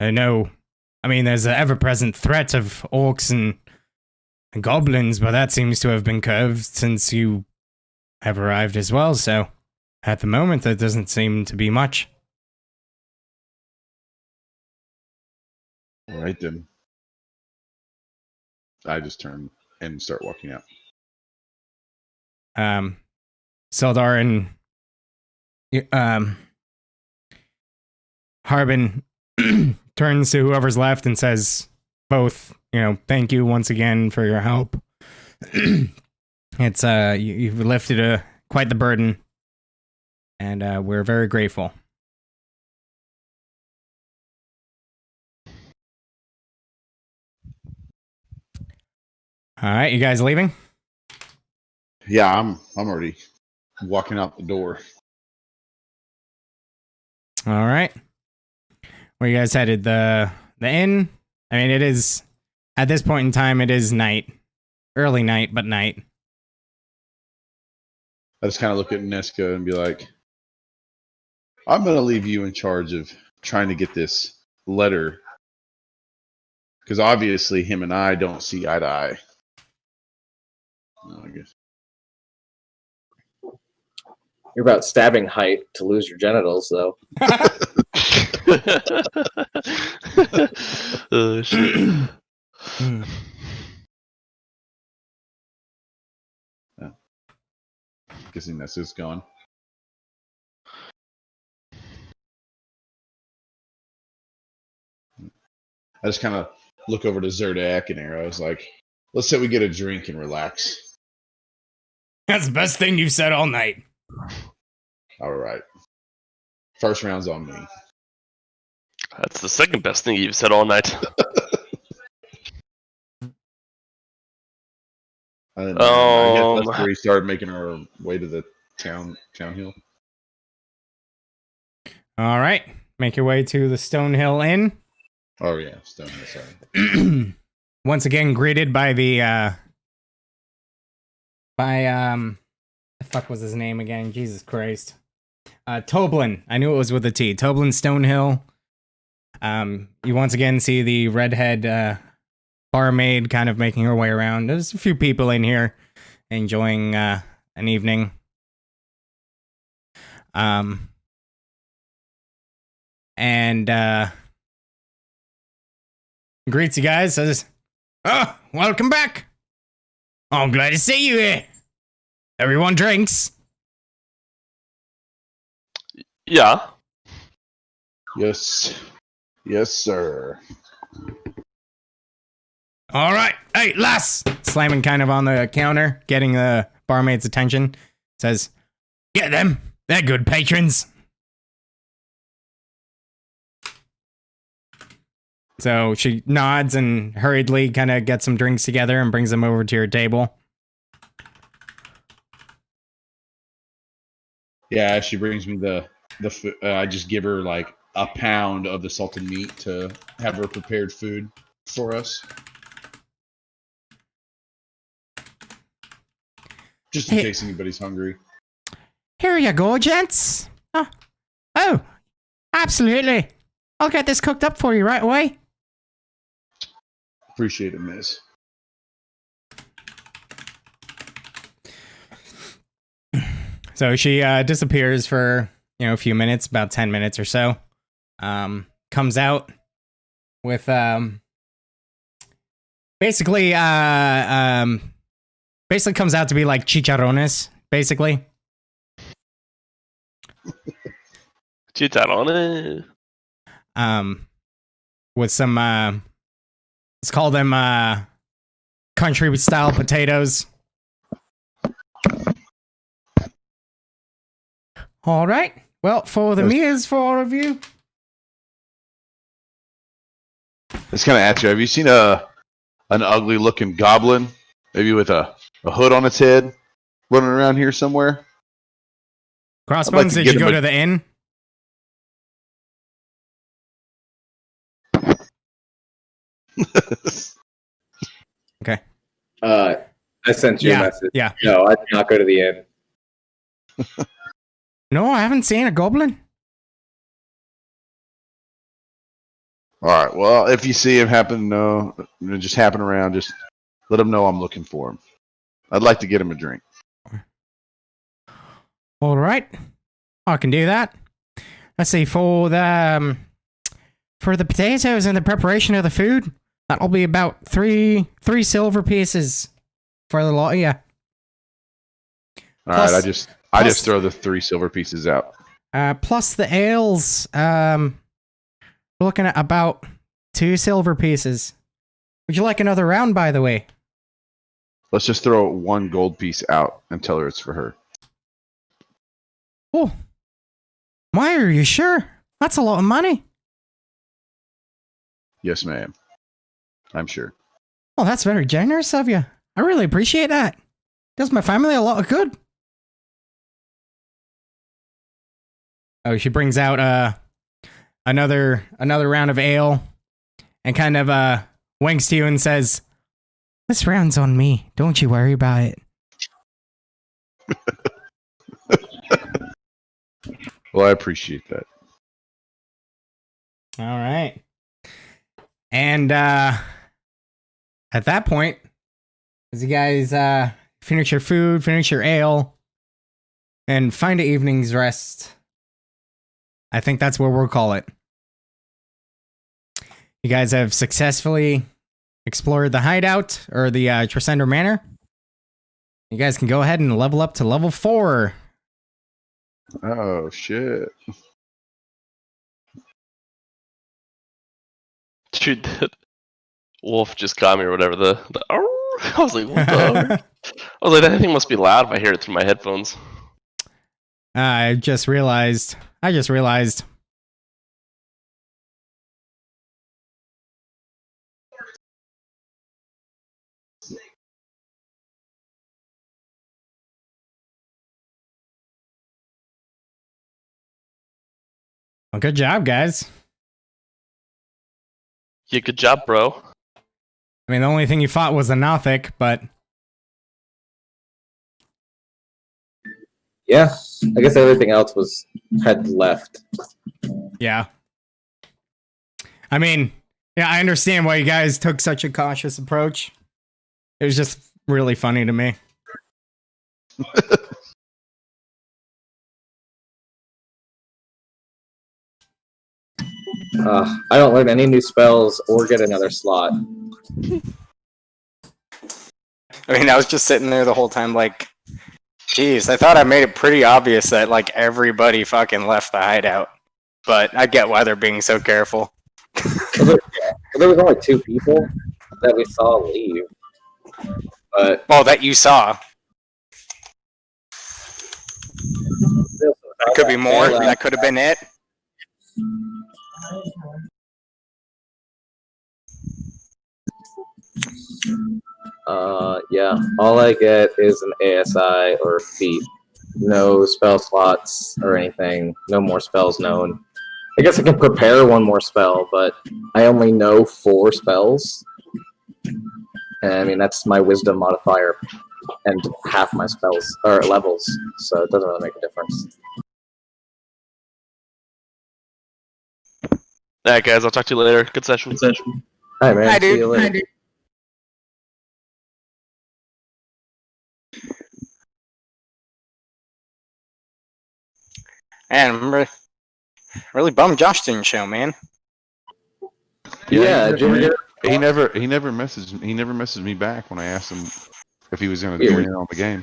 I know, there's an ever-present threat of orcs and goblins, but that seems to have been curbed since you have arrived as well, so at the moment there doesn't seem to be much. All right, then. I just turn and start walking out. Sildar and Harbin turns to whoever's left and says both, thank you once again for your help. It's you've lifted quite the burden, and we're very grateful. All right, you guys leaving? Yeah, I'm already walking out the door. All right. Where you guys headed? The inn? I mean, it is, at this point in time, it is night. Early night, but night. I just kind of look at Nesca and be like, I'm going to leave you in charge of trying to get this letter. Because obviously him and I don't see eye to eye. I guess. You're about stabbing height to lose your genitals, though. Oh, shit. Guessing that's just gone. I just kind of look over to Zerdak and Arrow. I was like, let's say we get a drink and relax. That's the best thing you've said all night. All right. First round's on me. That's the second best thing you've said all night. I guess that's where we started making our way to the town hill. All right. Make your way to the Stonehill Inn. Oh yeah, Stonehill. Sorry. Once again, greeted by the the fuck was his name again? Jesus Christ. Toblin. I knew it was with a T. Toblin Stonehill. You once again see the redhead barmaid kind of making her way around. There's a few people in here enjoying an evening. And greets you guys. Says, "Oh, welcome back. I'm glad to see you here. Everyone drinks." Yeah. Yes, sir. All right. Hey, lass. Slamming kind of on the counter, getting the barmaid's attention. Says, "Get them. They're good patrons." So she nods and hurriedly kind of gets some drinks together and brings them over to your table. Yeah, she brings me the I just give her like a pound of the salted meat to have her prepared food for us. Just in case anybody's hungry. Here you go, gents. Oh, absolutely. I'll get this cooked up for you right away. Appreciate it, miss. So she disappears for, a few minutes, about 10 minutes or so. Comes out with basically comes out to be like chicharrones, basically. Chicharrones. With some let's call them country style potatoes. All right. Well, for the meals for all of you. It's kind of at you. Have you seen an ugly looking goblin, maybe with a hood on its head, running around here somewhere? Crossbones, did you go to the inn? Okay. I sent you a message. Yeah. No, I did not go to the inn. No, I haven't seen a goblin. All right. Well, if you see him just happen around, just let him know I'm looking for him. I'd like to get him a drink. All right, I can do that. Let's see, for the potatoes and the preparation of the food, that'll be about three silver pieces for the lot of you. All right, I just throw the 3 silver pieces out. Plus the ales, we're looking at about 2 silver pieces. Would you like another round, by the way? Let's just throw 1 gold piece out and tell her it's for her. Oh, Meyer, are you sure? That's a lot of money. Yes, ma'am. I'm sure. Oh, that's very generous of you. I really appreciate that. Does my family a lot of good. Oh, she brings out another round of ale and kind of winks to you and says, "This round's on me. Don't you worry about it." Well, I appreciate that. All right. And at that point, as you guys finish your food, finish your ale, and find an evening's rest, I think that's what we'll call it. You guys have successfully explored the hideout, or the Tresender Manor. You guys can go ahead and level up to level 4. Oh, shit. Dude, that wolf just got me or whatever. I was like, what the? I was like, that thing must be loud if I hear it through my headphones. I just realized. Well, good job, guys. Yeah, good job, bro. I mean, the only thing you fought was the Nothic, but Yeah, I guess everything else had left. yeah. I mean, yeah, I understand why you guys took such a cautious approach. It was just really funny to me. I don't learn any new spells or get another slot. I mean, I was just sitting there the whole time, like, geez, I thought I made it pretty obvious that, like, everybody fucking left the hideout. But I get why they're being so careful. There was only 2 people that we saw leave. But Well, that you saw. There could be more. That could have been it. Yeah, all I get is an ASI or a feat. No spell slots or anything. No more spells known. I guess I can prepare 1 more spell, but I only know 4 spells. And I mean, that's my wisdom modifier and half my spells, or levels, so it doesn't really make a difference. Alright, guys, I'll talk to you later. Good session. Hi, man. Hi, See dude. you later. Man, I'm really bummed Josh didn't show, man. Yeah, did you hear? He never messaged me back when I asked him if he was going to join in on the game.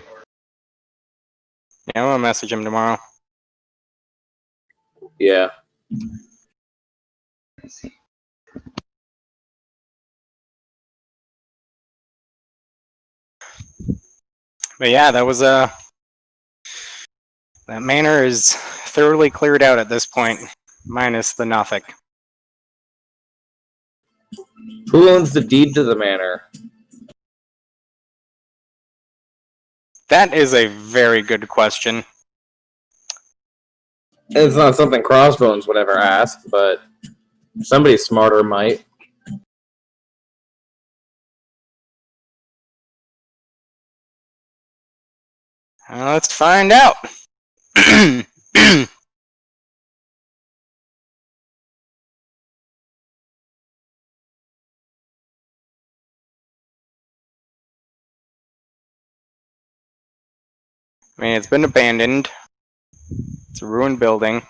Yeah, I'm gonna message him tomorrow. Yeah. But yeah, that was that manor is thoroughly cleared out at this point, minus the Nothic. Who owns the deed to the manor? That is a very good question. It's not something Crossbones would ever ask, but somebody smarter might. Let's find out. I mean, it's been abandoned. It's a ruined building.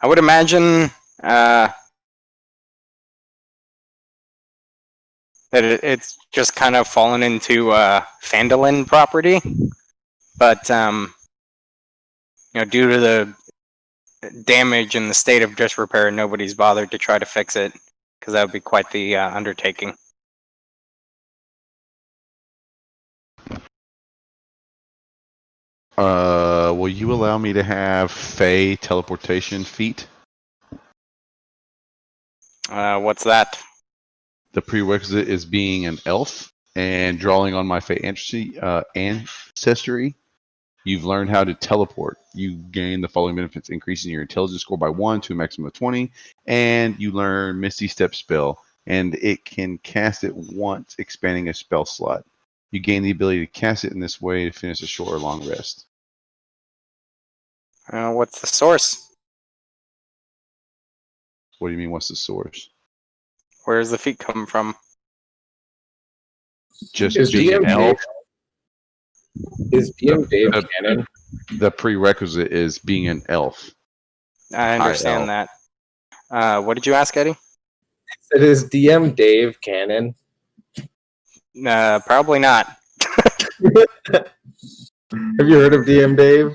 I would imagine that it's just kind of fallen into Phandalin property, but due to the damage and the state of disrepair, nobody's bothered to try to fix it because that would be quite the undertaking. Will you allow me to have Fey teleportation feat? What's that? The prerequisite is being an elf and drawing on my Fey ancestry. You've learned how to teleport. You gain the following benefits: increasing your intelligence score by 1 to a maximum of 20, and you learn Misty Step spell, and it can cast it once, expanding a spell slot. You gain the ability to cast it in this way to finish a short or long rest. What's the source? What do you mean, what's the source? Where does the feat come from? Just Is being an DM elf. Is DM Dave canon? The prerequisite is being an elf. I understand elf. that. What did you ask, Eddie? It is DM Dave canon. Probably not. Have you heard of DM Dave?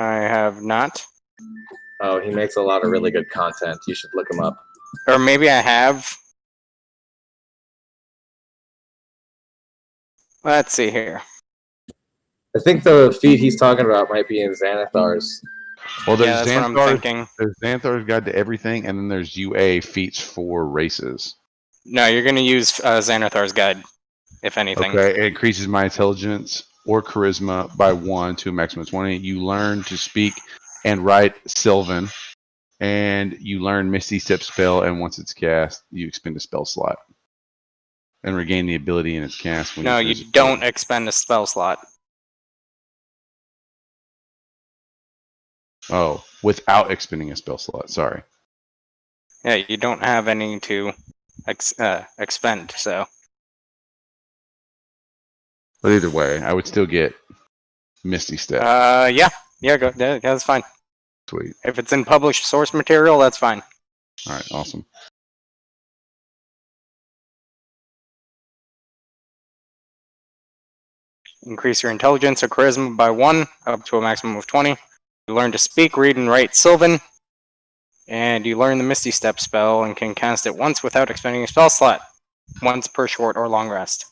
I have not. Oh, he makes a lot of really good content. You should look him up. Or maybe I have. Let's see here. I think the feat he's talking about might be in Xanathar's. Well, Yeah, there's that's what I'm Xanthar's, thinking. there's Xanthar's Guide to Everything, and then there's UA feats for races. No, you're going to use Xanathar's Guide, if anything. Okay, it increases my intelligence or charisma by 1 to a maximum of 20. You learn to speak and write Sylvan, and you learn Misty Step spell, and once it's cast, you expend a spell slot and regain the ability in its cast. When No, you you finish a don't spell. expend a spell slot. Oh, without expending a spell slot. Sorry. Yeah, you don't have any to expend, so. But either way, I would still get Misty Step. Yeah, that's fine. Sweet. If it's in published source material, that's fine. All right, awesome. Increase your intelligence or charisma by 1, up to a maximum of 20. You learn to speak, read, and write Sylvan. And you learn the Misty Step spell and can cast it once without expending a spell slot. Once per short or long rest.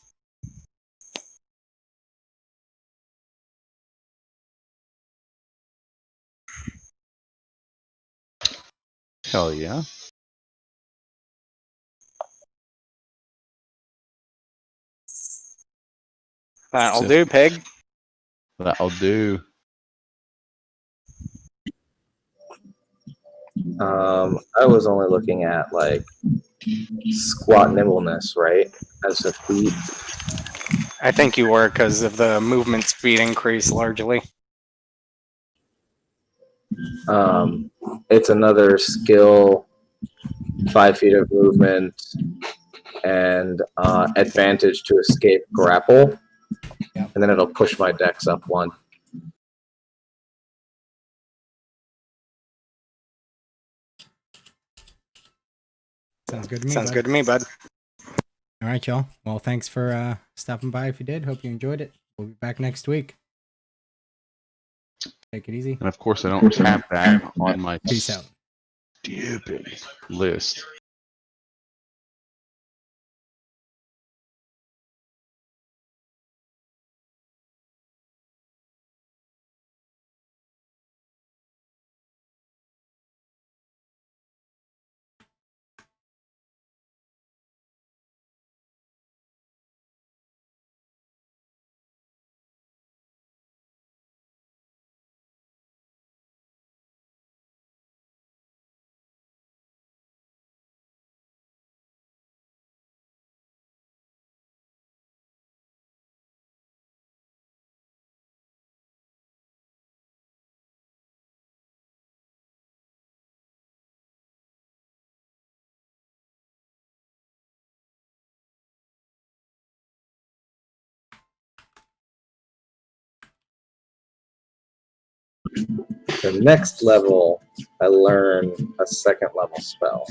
Hell yeah. That'll do, pig. That'll do. I was only looking at like squat nimbleness, right? As a feat. I think you were because of the movement speed increase largely. It's another skill, 5 feet of movement, and advantage to escape grapple. Yep. And then it'll push my dex up 1. Sounds good to me. Sounds bud. good to me, bud. All right, y'all. Well, thanks for stopping by. If you did, hope you enjoyed it. We'll be back next week. Take it easy. And of course, I don't have that on my Peace out. stupid list. The next level, I learn a 2nd level spell.